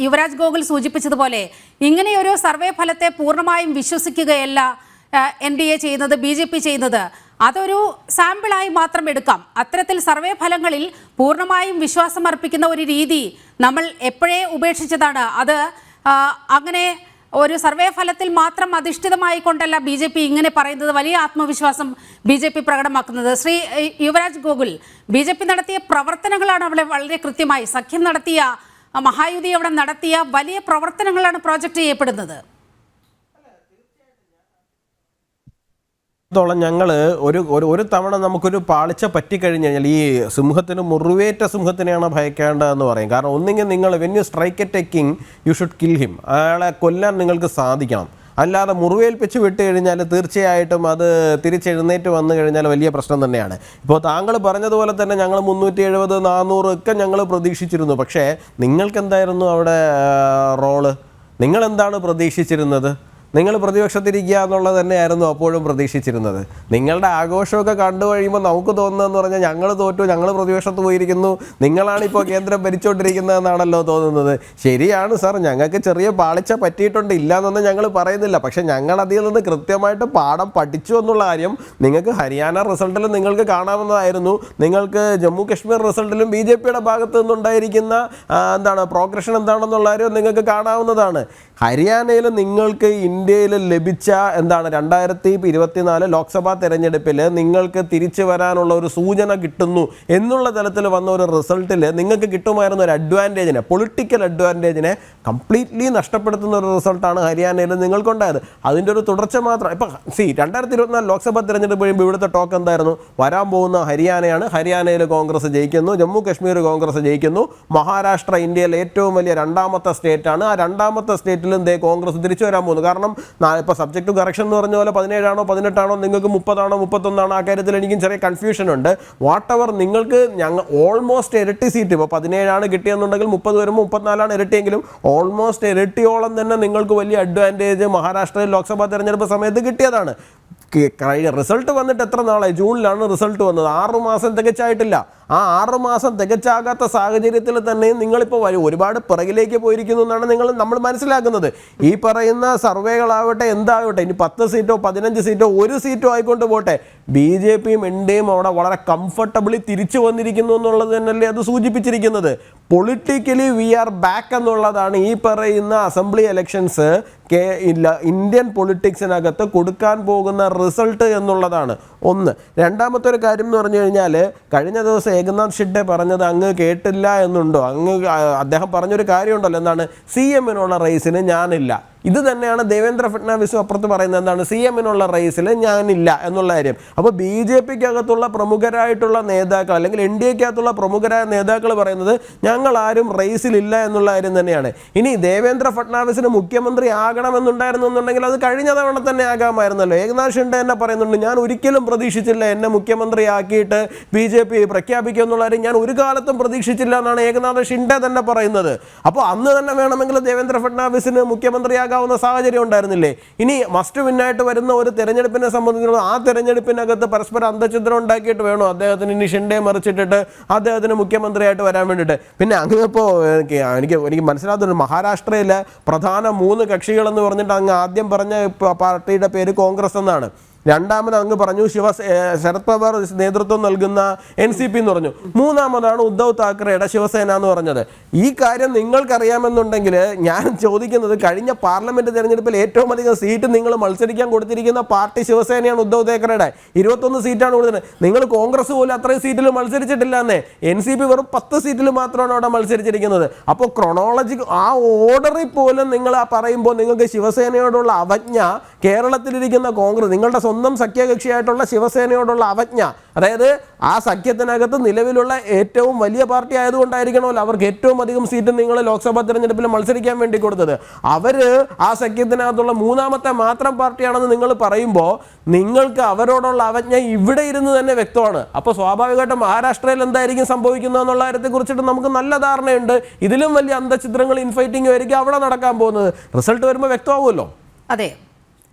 യുവരാജ് ഗോകുൽ സൂചിപ്പിച്ചതുപോലെ ഇങ്ങനെയൊരു സർവേ ഫലത്തെ പൂർണ്ണമായും വിശ്വസിക്കുകയല്ല NDA ചെയ്യുന്നത്, BJP ചെയ്യുന്നത്. അതൊരു സാമ്പിളായി മാത്രം എടുക്കാം. അത്തരത്തിൽ സർവേ ഫലങ്ങളിൽ പൂർണ്ണമായും വിശ്വാസം അർപ്പിക്കുന്ന ഒരു രീതി നമ്മൾ എപ്പോഴേ ഉപേക്ഷിച്ചതാണ്. അത് അങ്ങനെ ഒരു സർവേ ഫലത്തിൽ മാത്രം അധിഷ്ഠിതമായി കൊണ്ടല്ല BJP ഇങ്ങനെ പറയുന്നത്, വലിയ ആത്മവിശ്വാസം BJP പ്രകടമാക്കുന്നത്. ശ്രീ യുവരാജ് ഗോകുൽ, BJP നടത്തിയ പ്രവർത്തനങ്ങളാണ് അവിടെ വളരെ കൃത്യമായി, സഖ്യം നടത്തിയ, മഹായുതി അവിടെ നടത്തിയ വലിയ പ്രവർത്തനങ്ങളാണ് പ്രോജക്റ്റ് ചെയ്യപ്പെടുന്നത്. ത്തോളം ഞങ്ങൾ ഒരു തവണ നമുക്കൊരു പാളിച്ച പറ്റിക്കഴിഞ്ഞ് കഴിഞ്ഞാൽ ഈ സിംഹത്തിന്, മുറിവേറ്റ സിംഹത്തിനെയാണ് ഭയക്കേണ്ടതെന്ന് പറയും. കാരണം ഒന്നെങ്കിൽ നിങ്ങൾ when you strike at a king you should kill him, അയാളെ കൊല്ലാൻ നിങ്ങൾക്ക് സാധിക്കണം. അല്ലാതെ മുറിവേൽപ്പിച്ച് വിട്ട് കഴിഞ്ഞാൽ തീർച്ചയായിട്ടും അത് തിരിച്ചെഴുന്നേറ്റ് വന്നു കഴിഞ്ഞാൽ വലിയ പ്രശ്നം തന്നെയാണ്. ഇപ്പോൾ താങ്കൾ പറഞ്ഞതുപോലെ തന്നെ ഞങ്ങൾ 370, 400 ഒക്കെ ഞങ്ങൾ പ്രതീക്ഷിച്ചിരുന്നു. പക്ഷേ നിങ്ങൾക്കെന്തായിരുന്നു അവിടെ റോള്? നിങ്ങളെന്താണ് പ്രതീക്ഷിച്ചിരുന്നത്? നിങ്ങൾ പ്രതിപക്ഷത്തിരിക്കുക എന്നുള്ളത് തന്നെയായിരുന്നു അപ്പോഴും പ്രതീക്ഷിച്ചിരുന്നത്. നിങ്ങളുടെ ആഘോഷമൊക്കെ കണ്ടു കഴിയുമ്പോൾ നമുക്ക് തോന്നുന്നതെന്ന് പറഞ്ഞാൽ ഞങ്ങൾ തോറ്റു, ഞങ്ങൾ പ്രതിപക്ഷത്ത് പോയിരിക്കുന്നു, നിങ്ങളാണിപ്പോൾ കേന്ദ്രം ഭരിച്ചുകൊണ്ടിരിക്കുന്നതെന്നാണല്ലോ തോന്നുന്നത്. ശരിയാണ് സാർ, ഞങ്ങൾക്ക് ചെറിയ പാളിച്ച പറ്റിയിട്ടുണ്ട്, ഇല്ലയെന്നൊന്നും ഞങ്ങൾ പറയുന്നില്ല. പക്ഷേ ഞങ്ങൾ അതിൽ നിന്ന് കൃത്യമായിട്ട് പാഠം പഠിച്ചു എന്നുള്ള കാര്യം നിങ്ങൾക്ക് ഹരിയാന റിസൾട്ടിൽ നിങ്ങൾക്ക് കാണാവുന്നതായിരുന്നു. നിങ്ങൾക്ക് ജമ്മു കാശ്മീർ റിസൾട്ടിലും BJPയുടെ ഭാഗത്ത് നിന്നുണ്ടായിരിക്കുന്ന പ്രോഗ്രഷൻ എന്താണെന്നുള്ള കാര്യം നിങ്ങൾക്ക് കാണാവുന്നതാണ്. ഹരിയാനയിൽ നിങ്ങൾക്ക് ഇന്ത്യയിൽ ലഭിച്ച 2024 ലോക്സഭാ തെരഞ്ഞെടുപ്പിൽ നിങ്ങൾക്ക് തിരിച്ചു വരാനുള്ള ഒരു സൂചന കിട്ടുന്നു എന്നുള്ള തലത്തിൽ വന്ന ഒരു റിസൾട്ടിൽ നിങ്ങൾക്ക് കിട്ടുമായിരുന്ന ഒരു അഡ്വാൻറ്റേജിനെ, പൊളിറ്റിക്കൽ അഡ്വാൻറ്റേജിനെ കംപ്ലീറ്റ്ലി നഷ്ടപ്പെടുത്തുന്ന ഒരു റിസൾട്ടാണ് ഹരിയാനയിൽ നിങ്ങൾക്കുണ്ടായത്. അതിൻ്റെ ഒരു തുടർച്ച മാത്രം. ഇപ്പം 2024 ലോക്സഭാ തെരഞ്ഞെടുപ്പ് കഴിയുമ്പോൾ ഇവിടുത്തെ ടോക്ക് എന്തായിരുന്നു? വരാൻ പോകുന്ന ഹരിയാനയാണ്, ഹരിയാനയിൽ കോൺഗ്രസ് ജയിക്കുന്നു, ജമ്മു കാശ്മീർ കോൺഗ്രസ് ജയിക്കുന്നു, മഹാരാഷ്ട്ര ഇന്ത്യയിലെ ഏറ്റവും വലിയ 2ാമത്തെ സ്റ്റേറ്റാണ്, ആ 2ാമത്തെ സ്റ്റേറ്റിലും കോൺഗ്രസ് തിരിച്ചു വരാൻ പോകുന്നു. കാരണം ഇപ്പോൾ സബ്ജക്ട് ടു കറക്ഷൻ എന്ന് പറഞ്ഞ പോലെ 17 ആണോ 18 ആണോ, നിങ്ങൾക്ക് 30 ആണോ 31 ആണോ, ആ കാര്യത്തിൽ എനിക്കും ചെറിയ കൺഫ്യൂഷൻ ഉണ്ട്. വാട്ട് എവർ, നിങ്ങൾക്ക് ഓൾമോസ്റ്റ് ഇരട്ടി സീറ്റ്, ഇപ്പോൾ 17 കിട്ടിയെന്നുണ്ടെങ്കിൽ 30 വരുമ്പോൾ 34 ഇരട്ടിയെങ്കിലും ഓൾമോസ്റ്റ് ഇരട്ടിയോളം തന്നെ നിങ്ങൾക്ക് വലിയ അഡ്വാൻറ്റേജ് മഹാരാഷ്ട്രയിൽ ലോക്സഭാ തെരഞ്ഞെടുപ്പ് സമയത്ത് കിട്ടിയതാണ്. റിസൾട്ട് വന്നിട്ട് എത്ര നാളായി? ജൂണിലാണ് റിസൾട്ട് വന്നത്. 6 മാസം തികച്ചായിട്ടില്ല. ആ 6 മാസം തികച്ചാകാത്ത സാഹചര്യത്തിൽ തന്നെ നിങ്ങളിപ്പോൾ ഒരുപാട് പിറകിലേക്ക് പോയിരിക്കുന്നു എന്നാണ് നമ്മൾ മനസ്സിലാക്കുന്നത്. ഈ പറയുന്ന സർവേകളാവട്ടെ എന്താവട്ടെ, ഇനി 10 സീറ്റോ 15 സീറ്റോ 1 സീറ്റോ ആയിക്കൊണ്ട് പോട്ടെ, BJPയും NDAയും അവിടെ വളരെ കംഫർട്ടബിളി തിരിച്ചു വന്നിരിക്കുന്നു എന്നുള്ളത് തന്നെയല്ലേ അത് സൂചിപ്പിച്ചിരിക്കുന്നത്. പൊളിറ്റിക്കലി വി ആർ ബാക്ക് എന്നുള്ളതാണ് ഈ പറയുന്ന അസംബ്ലി ഇലക്ഷൻസ് ഇന്ത്യൻ പൊളിറ്റിക്സിനകത്ത് കൊടുക്കാൻ പോകുന്ന റിസൾട്ട് എന്നുള്ളതാണ് ഒന്ന്. രണ്ടാമത്തെ ഒരു കാര്യം എന്ന് പറഞ്ഞു കഴിഞ്ഞാൽ, കഴിഞ്ഞ ദിവസം ഏകനാഥ് ഷിൻഡെ പറഞ്ഞത് അങ്ങ് കേട്ടില്ല എന്നുണ്ടോ? അദ്ദേഹം പറഞ്ഞൊരു കാര്യമുണ്ടല്ലോ, എന്താണ്? CM-നുള്ള റേസിന് ഞാനില്ല. ഇത് തന്നെയാണ് ദേവേന്ദ്ര ഫഡ്നാവിസും അപ്പുറത്ത് പറയുന്നത്, എന്താണ്? CM-നുള്ള റേസിൽ ഞാനില്ല എന്നുള്ള കാര്യം. അപ്പോൾ BJPക്കകത്തുള്ള പ്രമുഖരായിട്ടുള്ള നേതാക്കൾ അല്ലെങ്കിൽ NDAക്കകത്തുള്ള പ്രമുഖരായ നേതാക്കൾ പറയുന്നത് ഞങ്ങൾ ആരും റേസിലില്ല എന്നുള്ള കാര്യം തന്നെയാണ്. ഇനി ദേവേന്ദ്ര ഫഡ്നാവിസിന് മുഖ്യമന്ത്രി ആകണമെന്നുണ്ടായിരുന്നുണ്ടെങ്കിൽ അത് കഴിഞ്ഞ തവണ തന്നെ ആകാമായിരുന്നല്ലോ. ഏകനാഥ് ഷിൻഡെ തന്നെ പറയുന്നുണ്ട്, ഞാൻ ഒരിക്കലും പ്രതീക്ഷിച്ചില്ല എന്നെ മുഖ്യമന്ത്രി ആക്കിയിട്ട് BJP പ്രഖ്യാപിക്കുക എന്നുള്ള കാര്യം ഞാൻ ഒരു കാലത്തും പ്രതീക്ഷിച്ചില്ല എന്നാണ് ഏകനാഥ് ഷിൻഡെ തന്നെ പറയുന്നത്. അപ്പോൾ അന്ന് തന്നെ വേണമെങ്കിൽ ദേവേന്ദ്ര ഫഡ്നാവിസിന് മുഖ്യമന്ത്രിയാകാവുന്ന സാഹചര്യം ഉണ്ടായിരുന്നില്ലേ? ഇനി മസ്റ്റ് വിന്നായിട്ട് വരുന്ന ഒരു തെരഞ്ഞെടുപ്പിനെ സംബന്ധിച്ചിടത്തോളം ആ തെരഞ്ഞെടുപ്പിനകത്ത് പരസ്പരം അന്തഛിദ്രം ഉണ്ടാക്കിയിട്ട് വേണോ അദ്ദേഹത്തിന് ഇനി ഷിൻഡെ മറിച്ചിട്ടിട്ട് അദ്ദേഹത്തിന് മുഖ്യമന്ത്രിയായിട്ട് വരാൻ വേണ്ടിയിട്ട്? പിന്നെ അങ്ങ് ഇപ്പോൾ എനിക്ക് മനസ്സിലാകുന്നുണ്ട്, മഹാരാഷ്ട്രയിലെ പ്രധാന 3 കക്ഷികളെന്ന് പറഞ്ഞിട്ട് അങ്ങ് ആദ്യം പറഞ്ഞ പാർട്ടിയുടെ പേര് കോൺഗ്രസ് എന്നാണ്. രണ്ടാമത് അങ്ങ് പറഞ്ഞു ശരത് പവാർ നേതൃത്വം നൽകുന്ന NCP എന്ന് പറഞ്ഞു. മൂന്നാമതാണ് ഉദ്ധവ് താക്കറെയുടെ ശിവസേന എന്ന് പറഞ്ഞത്. ഈ കാര്യം നിങ്ങൾക്കറിയാമെന്നുണ്ടെങ്കിൽ ഞാൻ ചോദിക്കുന്നത്, കഴിഞ്ഞ പാർലമെന്റ് തെരഞ്ഞെടുപ്പിൽ ഏറ്റവും അധികം സീറ്റ് നിങ്ങൾ മത്സരിക്കാൻ കൊടുത്തിരിക്കുന്ന പാർട്ടി ശിവസേനയാണ്. ഉദ്ധവ് താക്കറെയുടെ 21 സീറ്റാണ് കൊടുത്തത്. നിങ്ങൾ കോൺഗ്രസ് പോലും അത്രയും സീറ്റിൽ മത്സരിച്ചിട്ടില്ല എന്നേ. NCP വെറും 10 സീറ്റിൽ മാത്രമാണ് അവിടെ മത്സരിച്ചിരിക്കുന്നത്. അപ്പോൾ ക്രൊണോളജി ആ ഓർഡറിൽ പോലും നിങ്ങൾ പറയുമ്പോൾ നിങ്ങൾക്ക് ശിവസേനയോടുള്ള അവജ്ഞ കേരളത്തിലിരിക്കുന്ന കോൺഗ്രസ്, നിങ്ങളുടെ സ്വന്തം സഖ്യകക്ഷിയായിട്ടുള്ള ശിവസേനയോടുള്ള അവജ്ഞ, അതായത് ആ സഖ്യത്തിനകത്ത് നിലവിലുള്ള ഏറ്റവും വലിയ പാർട്ടി ആയതുകൊണ്ടായിരിക്കണമല്ലോ അവർക്ക് ഏറ്റവും അധികം സീറ്റ് നിങ്ങൾ ലോക്സഭാ തെരഞ്ഞെടുപ്പിൽ മത്സരിക്കാൻ വേണ്ടി കൊടുത്തത്. അവര് ആ സഖ്യത്തിനകത്തുള്ള മൂന്നാമത്തെ മാത്രം പാർട്ടിയാണെന്ന് നിങ്ങൾ പറയുമ്പോൾ നിങ്ങൾക്ക് അവരോടുള്ള അവജ്ഞ ഇവിടെ ഇരുന്ന് തന്നെ വ്യക്തമാണ്. അപ്പോൾ സ്വാഭാവികമായിട്ടും മഹാരാഷ്ട്രയിൽ എന്തായിരിക്കും സംഭവിക്കുന്നത് എന്നുള്ള കാര്യത്തെ കുറിച്ചിട്ട് നമുക്ക് നല്ല ധാരണയുണ്ട്. ഇതിലും വലിയ അന്തചിത്രങ്ങൾ ഇൻഫൈറ്റിംഗ് ആയിരിക്കും അവിടെ നടക്കാൻ പോകുന്നത്. റിസൾട്ട് വരുമ്പോൾ വ്യക്തമാവുമല്ലോ. അതെ,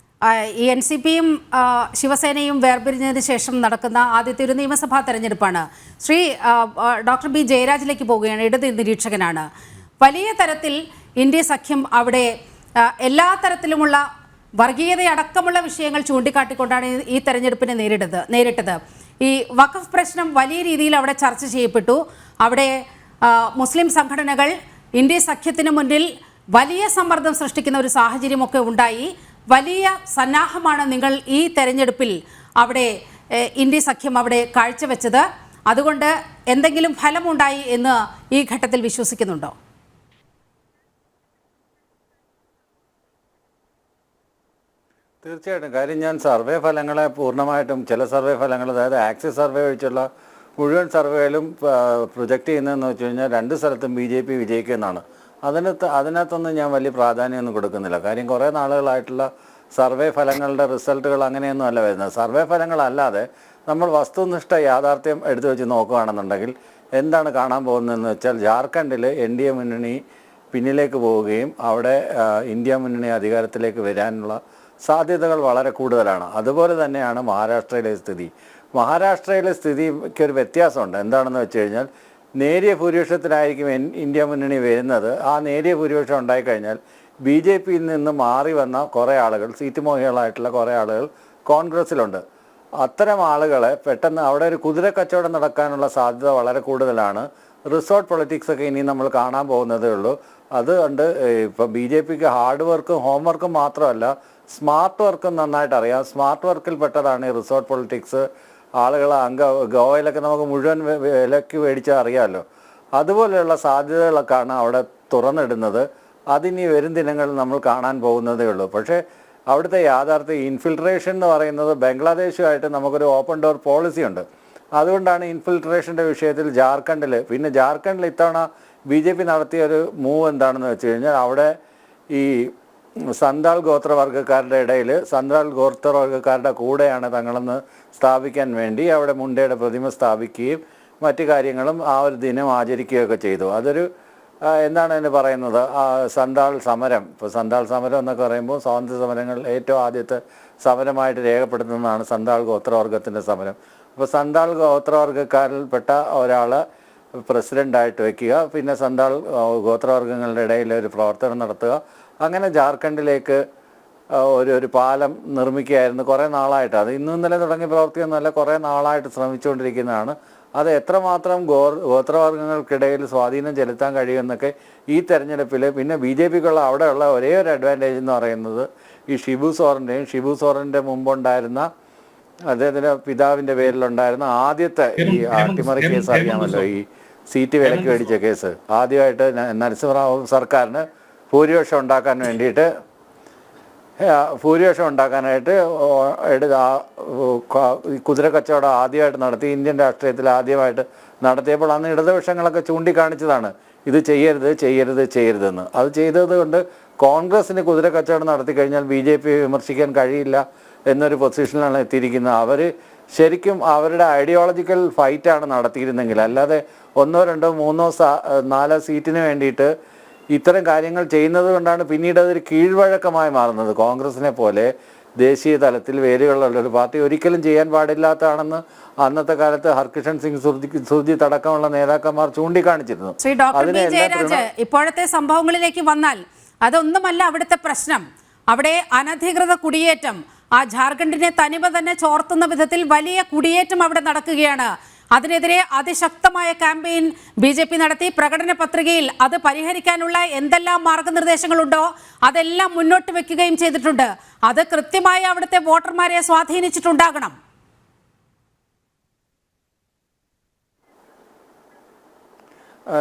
ഈ NCPയും ശിവസേനയും വേർപിരിഞ്ഞതിന് ശേഷം നടക്കുന്ന ആദ്യത്തെ ഒരു നിയമസഭാ തെരഞ്ഞെടുപ്പാണ്. ശ്രീ ഡോക്ടർ ബി ജയരാജിലേക്ക് പോവുകയാണ്. ഇടത് നിരീക്ഷകനാണ്. വലിയ തരത്തിൽ ഇന്ത്യ സഖ്യം അവിടെ എല്ലാ തരത്തിലുമുള്ള വർഗീയതയടക്കമുള്ള വിഷയങ്ങൾ ചൂണ്ടിക്കാട്ടിക്കൊണ്ടാണ് ഈ തെരഞ്ഞെടുപ്പിനെ നേരിട്ടത്. ഈ വഖഫ് പ്രശ്നം വലിയ രീതിയിൽ അവിടെ ചർച്ച ചെയ്യപ്പെട്ടു. അവിടെ മുസ്ലിം സംഘടനകൾ ഇന്ത്യ സഖ്യത്തിന് മുന്നിൽ വലിയ സമ്മർദ്ദം സൃഷ്ടിക്കുന്ന ഒരു സാഹചര്യമൊക്കെ ഉണ്ടായി. വലിയ സന്നാഹമാണ് നിങ്ങൾ ഈ തെരഞ്ഞെടുപ്പിൽ അവിടെ ഇന്ത്യ സഖ്യം അവിടെ കാഴ്ചവെച്ചത്. അതുകൊണ്ട് എന്തെങ്കിലും ഫലമുണ്ടായി എന്ന് ഈ ഘട്ടത്തിൽ വിശ്വസിക്കുന്നുണ്ടോ? തീർച്ചയായിട്ടും. കാര്യം ഞാൻ സർവേ ഫലങ്ങളെ പൂർണ്ണമായിട്ടും ചില സർവേ ഫലങ്ങൾ, അതായത് ആക്സിസ് സർവേ ഒഴിച്ചുള്ള മുഴുവൻ സർവേയിലും പ്രൊജക്റ്റ് ചെയ്യുന്നതെന്ന് വെച്ച് കഴിഞ്ഞാൽ 2 സ്ഥലത്തും BJP വിജയിക്കുമെന്നാണ്. അതിനകത്തൊന്നും ഞാൻ വലിയ പ്രാധാന്യമൊന്നും കൊടുക്കുന്നില്ല. കാര്യം കുറേ നാളുകളായിട്ടുള്ള സർവേ ഫലങ്ങളുടെ റിസൾട്ടുകൾ അങ്ങനെയൊന്നും അല്ല വരുന്നത്. സർവേ ഫലങ്ങളല്ലാതെ നമ്മൾ വസ്തുനിഷ്ഠ യാഥാർത്ഥ്യം എടുത്തു വെച്ച് നോക്കുകയാണെന്നുണ്ടെങ്കിൽ എന്താണ് കാണാൻ പോകുന്നതെന്ന് വെച്ചാൽ ജാർഖണ്ഡിൽ NDA മുന്നണി പിന്നിലേക്ക് പോവുകയും അവിടെ ഇന്ത്യ മുന്നണി അധികാരത്തിലേക്ക് വരാനുള്ള സാധ്യതകൾ വളരെ കൂടുതലാണ്. അതുപോലെ തന്നെയാണ് മഹാരാഷ്ട്രയിലെ സ്ഥിതി. മഹാരാഷ്ട്രയിലെ സ്ഥിതിക്ക് ഒരു വ്യത്യാസമുണ്ട്. എന്താണെന്ന് വെച്ച് കഴിഞ്ഞാൽ നേരിയ ഭൂരിപക്ഷത്തിലായിരിക്കും ഇന്ത്യ മുന്നണി വരുന്നത്. ആ നേരിയ ഭൂരിപക്ഷം ഉണ്ടായിക്കഴിഞ്ഞാൽ BJPയിൽ നിന്ന് മാറി വന്ന കുറേ ആളുകൾ, സീറ്റ് മോഹികളായിട്ടുള്ള കുറേ ആളുകൾ കോൺഗ്രസ്സിലുണ്ട്. അത്തരം ആളുകളെ പെട്ടെന്ന് അവിടെ ഒരു കുതിര കച്ചവടം നടക്കാനുള്ള സാധ്യത വളരെ കൂടുതലാണ്. റിസോർട്ട് പൊളിറ്റിക്സൊക്കെ ഇനി നമ്മൾ കാണാൻ പോകുന്നതേ ഉള്ളൂ. അതുകൊണ്ട് ഇപ്പോൾ BJPക്ക് ഹാർഡ് വർക്കും ഹോംവർക്കും മാത്രമല്ല സ്മാർട്ട് വർക്കും നന്നായിട്ട് അറിയാം. സ്മാർട്ട് വർക്കിൽ പെട്ടതാണ് ഈ റിസോർട്ട് പൊളിറ്റിക്സ്. ആളുകൾ ഗോവയിലൊക്കെ നമുക്ക് മുഴുവൻ വിലക്ക് മേടിച്ചാൽ അറിയാമല്ലോ. അതുപോലെയുള്ള സാധ്യതകളൊക്കെയാണ് അവിടെ തുറന്നിടുന്നത്. അതിനി വരും ദിനങ്ങളിൽ നമ്മൾ കാണാൻ പോകുന്നതേ ഉള്ളൂ. പക്ഷേ അവിടുത്തെ യാഥാർത്ഥ്യ ഇൻഫിൽട്രേഷൻ എന്ന് പറയുന്നത് ബംഗ്ലാദേശുമായിട്ട് നമുക്കൊരു ഓപ്പൺ ഡോർ പോളിസി ഉണ്ട്. അതുകൊണ്ടാണ് ഇൻഫിൽട്രേഷൻ്റെ വിഷയത്തിൽ ജാർഖണ്ഡിൽ ഇത്തവണ BJP നടത്തിയൊരു മൂവ് എന്താണെന്ന് വെച്ച് കഴിഞ്ഞാൽ അവിടെ ഈ സന്താൾ ഗോത്രവർഗ്ഗക്കാരുടെ ഇടയിൽ സന്താൾ ഗോത്രവർഗ്ഗക്കാരുടെ കൂടെയാണ് തങ്ങളെന്ന് സ്ഥാപിക്കാൻ വേണ്ടി അവിടെ മുണ്ടയുടെ പ്രതിമ സ്ഥാപിക്കുകയും മറ്റു കാര്യങ്ങളും ആ ഒരു ദിനം ആചരിക്കുകയൊക്കെ ചെയ്തു. അതൊരു എന്താണ് അതിന് പറയുന്നത്, സന്താൾ സമരം. ഇപ്പോൾ സന്താൾ സമരം എന്നൊക്കെ പറയുമ്പോൾ സ്വാതന്ത്ര്യ സമരങ്ങൾ ഏറ്റവും ആദ്യത്തെ സമരമായിട്ട് രേഖപ്പെടുത്തുന്നതാണ് സന്താൾ ഗോത്രവർഗത്തിൻ്റെ സമരം. അപ്പോൾ സന്താൾ ഗോത്രവർഗ്ഗക്കാരിൽപ്പെട്ട ഒരാൾ പ്രസിഡൻ്റായിട്ട് വയ്ക്കുക, പിന്നെ സന്താൾ ഗോത്രവർഗ്ഗങ്ങളുടെ ഇടയിൽ ഒരു പ്രവർത്തനം നടത്തുക. അങ്ങനെ ജാർഖണ്ഡിലേക്ക് ഒരു പാലം നിർമ്മിക്കുകയായിരുന്നു കുറേ നാളായിട്ട്. അത് ഇന്നും ഇന്നലെ തുടങ്ങിയ പ്രവർത്തിയൊന്നുമല്ല, കുറേ നാളായിട്ട് ശ്രമിച്ചുകൊണ്ടിരിക്കുന്നതാണ്. അത് എത്രമാത്രം ഗോത്രവർഗ്ഗങ്ങൾക്കിടയിൽ സ്വാധീനം ചെലുത്താൻ കഴിയുമെന്നൊക്കെ ഈ തെരഞ്ഞെടുപ്പിൽ. പിന്നെ BJPക്കുള്ള അവിടെയുള്ള ഒരേ ഒരു അഡ്വാൻറ്റേജ് എന്ന് പറയുന്നത് ഈ ഷിബു സോറൻ്റെ മുമ്പുണ്ടായിരുന്ന അദ്ദേഹത്തിൻ്റെ പിതാവിൻ്റെ പേരിലുണ്ടായിരുന്ന ആദ്യത്തെ ഈ അട്ടിമറി കേസ് അറിയാമല്ലോ, ഈ സീറ്റ് വിലക്ക് മേടിച്ച കേസ്. ആദ്യമായിട്ട് നരസിംഹറാവു സർക്കാരിന് ഭൂരിപക്ഷം ഉണ്ടാക്കാനായിട്ട് കുതിര കച്ചവടം ആദ്യമായിട്ട് നടത്തി, ഇന്ത്യൻ രാഷ്ട്രീയത്തിൽ ആദ്യമായിട്ട് നടത്തിയപ്പോൾ അന്ന് ഇടതുപക്ഷങ്ങളൊക്കെ ചൂണ്ടിക്കാണിച്ചതാണ് ഇത് ചെയ്യരുതെന്ന്. അത് ചെയ്തത് കൊണ്ട് കോൺഗ്രസിന് കുതിര കച്ചവടം നടത്തി കഴിഞ്ഞാൽ BJP വിമർശിക്കാൻ കഴിയില്ല എന്നൊരു പൊസിഷനിലാണ് എത്തിയിരിക്കുന്നത്. അവർ ശരിക്കും അവരുടെ ഐഡിയോളജിക്കൽ ഫൈറ്റാണ് നടത്തിയിരുന്നെങ്കിൽ, അല്ലാതെ 1, 2, 3, 4 സീറ്റിന് വേണ്ടിയിട്ട് ഇത്തരം കാര്യങ്ങൾ ചെയ്യുന്നത് കൊണ്ടാണ് പിന്നീട് അതൊരു കീഴ്വഴക്കമായി മാറുന്നത്. കോൺഗ്രസിനെ പോലെ ദേശീയ തലത്തിൽ വേരുകളുള്ള ഒരു പാർട്ടി ഒരിക്കലും ചെയ്യാൻ പാടില്ലാത്തതാണെന്ന് അന്നത്തെ കാലത്ത് ഹർകിഷൻ സിംഗ് സുർജിത്ത് അടക്കമുള്ള നേതാക്കന്മാർ ചൂണ്ടിക്കാണിച്ചിരുന്നു. ശ്രീ ഡോക്ടർ ബി ജയരാജ്, ഇപ്പോഴത്തെ സംഭവങ്ങളിലേക്ക് വന്നാൽ അതൊന്നുമല്ല അവിടുത്തെ പ്രശ്നം. അവിടെ അനധികൃത കുടിയേറ്റം, ആ ജാർഖണ്ഡിനെ തനിമ തന്നെ ചോർത്തുന്ന വിധത്തിൽ വലിയ കുടിയേറ്റം അവിടെ നടക്കുകയാണ്. അതിനെതിരെ അതിശക്തമായ ക്യാമ്പയിൻ BJP നടത്തി. പ്രകടന പത്രികയിൽ അത് പരിഹരിക്കാനുള്ള എന്തെല്ലാം മാർഗനിർദ്ദേശങ്ങളുണ്ടോ അതെല്ലാം മുന്നോട്ട് വെക്കുകയും ചെയ്തിട്ടുണ്ട്. അത് കൃത്യമായി അവിടുത്തെ വോട്ടർമാരെ സ്വാധീനിച്ചിട്ടുണ്ടാകണം.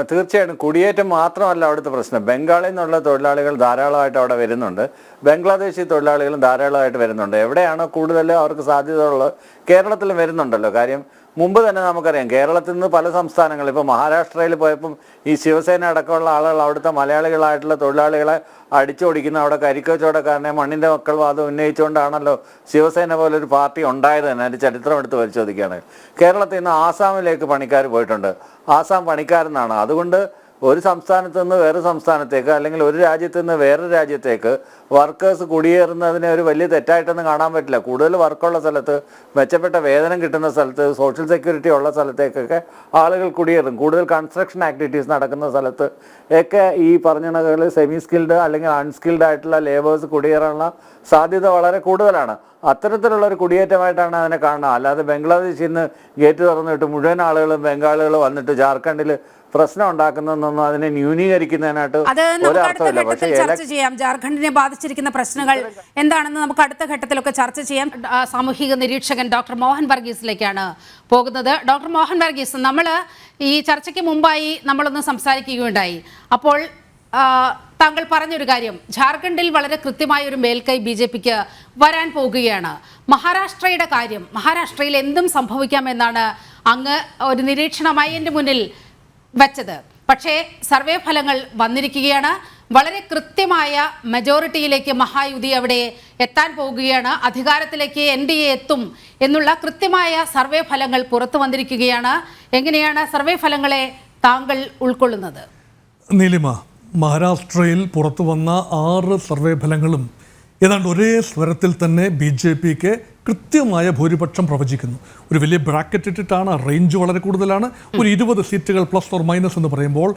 തീർച്ചയായിട്ടും കുടിയേറ്റം മാത്രമല്ല അവിടുത്തെ പ്രശ്നം. ബംഗാളിൽ നിന്നുള്ള തൊഴിലാളികൾ ധാരാളമായിട്ട് അവിടെ വരുന്നുണ്ട്, ബംഗ്ലാദേശി തൊഴിലാളികളും ധാരാളമായിട്ട് വരുന്നുണ്ട്. എവിടെയാണോ കൂടുതൽ അവർക്ക് സാധ്യതയുള്ളത് കേരളത്തിലും വരുന്നുണ്ടല്ലോ. കാര്യം മുമ്പ് തന്നെ നമുക്കറിയാം കേരളത്തിൽ നിന്ന് പല സംസ്ഥാനങ്ങൾ, ഇപ്പോൾ മഹാരാഷ്ട്രയിൽ പോയപ്പം ഈ ശിവസേന അടക്കമുള്ള ആളുകൾ അവിടുത്തെ മലയാളികളായിട്ടുള്ള തൊഴിലാളികളെ അടിച്ചോടിക്കുന്ന, അവിടെ കരിക്കച്ചവടക്കാരനെ മണ്ണിൻ്റെ മക്കൾ വാദം ഉന്നയിച്ചുകൊണ്ടാണല്ലോ ശിവസേന പോലൊരു പാർട്ടി ഉണ്ടായത് തന്നെ. അതിൻ്റെ ചരിത്രം എടുത്ത് പരിശോധിക്കുകയാണെങ്കിൽ കേരളത്തിൽ നിന്ന് ആസാമിലേക്ക് പണിക്കാർ പോയിട്ടുണ്ട്. ആസാം പണിക്കാരെന്നാണ്. അതുകൊണ്ട് ഒരു സംസ്ഥാനത്ത് നിന്ന് വേറെ സംസ്ഥാനത്തേക്ക് അല്ലെങ്കിൽ ഒരു രാജ്യത്ത് നിന്ന് വേറൊരു രാജ്യത്തേക്ക് വർക്കേഴ്സ് കുടിയേറുന്നതിനെ ഒരു വലിയ തെറ്റായിട്ടൊന്നും കാണാൻ പറ്റില്ല. കൂടുതൽ വർക്കുള്ള സ്ഥലത്ത്, മെച്ചപ്പെട്ട വേതനം കിട്ടുന്ന സ്ഥലത്ത്, സോഷ്യൽ സെക്യൂരിറ്റി ഉള്ള സ്ഥലത്തേക്കൊക്കെ ആളുകൾ കുടിയേറും. കൂടുതൽ കൺസ്ട്രക്ഷൻ ആക്ടിവിറ്റീസ് നടക്കുന്ന സ്ഥലത്ത് ഒക്കെ ഈ പറഞ്ഞ കണക്കുകൾ സെമി സ്കിൽഡ് അല്ലെങ്കിൽ അൺസ്കിൽഡ് ആയിട്ടുള്ള ലേബേഴ്സ് കുടിയേറാനുള്ള സാധ്യത വളരെ കൂടുതലാണ്. അത്തരത്തിലുള്ള ഒരു കുടിയേറ്റമായിട്ടാണ് അതിനെ കാണുന്നത്. അല്ലാതെ ബംഗ്ലാദേശിൽ നിന്ന് ഗേറ്റ് തുറന്നിട്ട് മുഴുവൻ ആളുകളും ബംഗാളികൾ വന്നിട്ട് ജാർഖണ്ഡിൽ പ്രശ്നം ഉണ്ടാക്കുന്നതെന്നൊന്നും അതിനെ ന്യൂനീകരിക്കുന്നതിനായിട്ട് ഒരർത്ഥമില്ല. പക്ഷേ ചർച്ച ചെയ്യാം. ജാർഖണ്ഡിനെ ബാധിച്ചിരിക്കുന്ന പ്രശ്നങ്ങൾ എന്താണെന്ന് നമുക്ക് അടുത്ത ഘട്ടത്തിലൊക്കെ ചർച്ച ചെയ്യാം. സാമൂഹിക നിരീക്ഷകൻ ഡോക്ടർ മോഹൻ വർഗീസിലേക്കാണ് പോകുന്നത്. ഡോക്ടർ മോഹൻ വർഗീസ്, നമ്മൾ ഈ ചർച്ചയ്ക്ക് മുമ്പായി നമ്മളൊന്ന് സംസാരിക്കുകയുണ്ടായി. അപ്പോൾ താങ്കൾ പറഞ്ഞൊരു കാര്യം, ജാർഖണ്ഡിൽ വളരെ കൃത്യമായ ഒരു മേൽക്കൈ BJPക്ക് വരാൻ പോകുകയാണ്. മഹാരാഷ്ട്രയുടെ കാര്യം, മഹാരാഷ്ട്രയിൽ എന്തും സംഭവിക്കാമെന്നാണ് അങ്ങ് ഒരു നിരീക്ഷണമായി എൻ്റെ മുന്നിൽ വെച്ചത്. പക്ഷേ സർവേ ഫലങ്ങൾ വന്നിരിക്കുകയാണ്. വളരെ കൃത്യമായ മെജോറിറ്റിയിലേക്ക് മഹായുതി അവിടെ എത്താൻ പോകുകയാണ്. അധികാരത്തിലേക്ക് NDA എത്തും എന്നുള്ള കൃത്യമായ സർവേ ഫലങ്ങൾ പുറത്തു വന്നിരിക്കുകയാണ്. എങ്ങനെയാണ് സർവേ ഫലങ്ങളെ താങ്കൾ ഉൾക്കൊള്ളുന്നത്? നീലിമ, മഹാരാഷ്ട്രയിൽ പുറത്തു വന്ന 6 സർവേ ഫലങ്ങളും ഏതാണ്ട് ഒരേ സ്വരത്തിൽ തന്നെ BJPക്ക് കൃത്യമായ ഭൂരിപക്ഷം പ്രവചിക്കുന്നു. ഒരു വലിയ ബ്രാക്കറ്റ് ഇട്ടിട്ടാണ്, റേഞ്ച് വളരെ കൂടുതലാണ്. ഒരു 20 സീറ്റുകൾ പ്ലസ് ഓർ മൈനസ് എന്ന് പറയുമ്പോൾ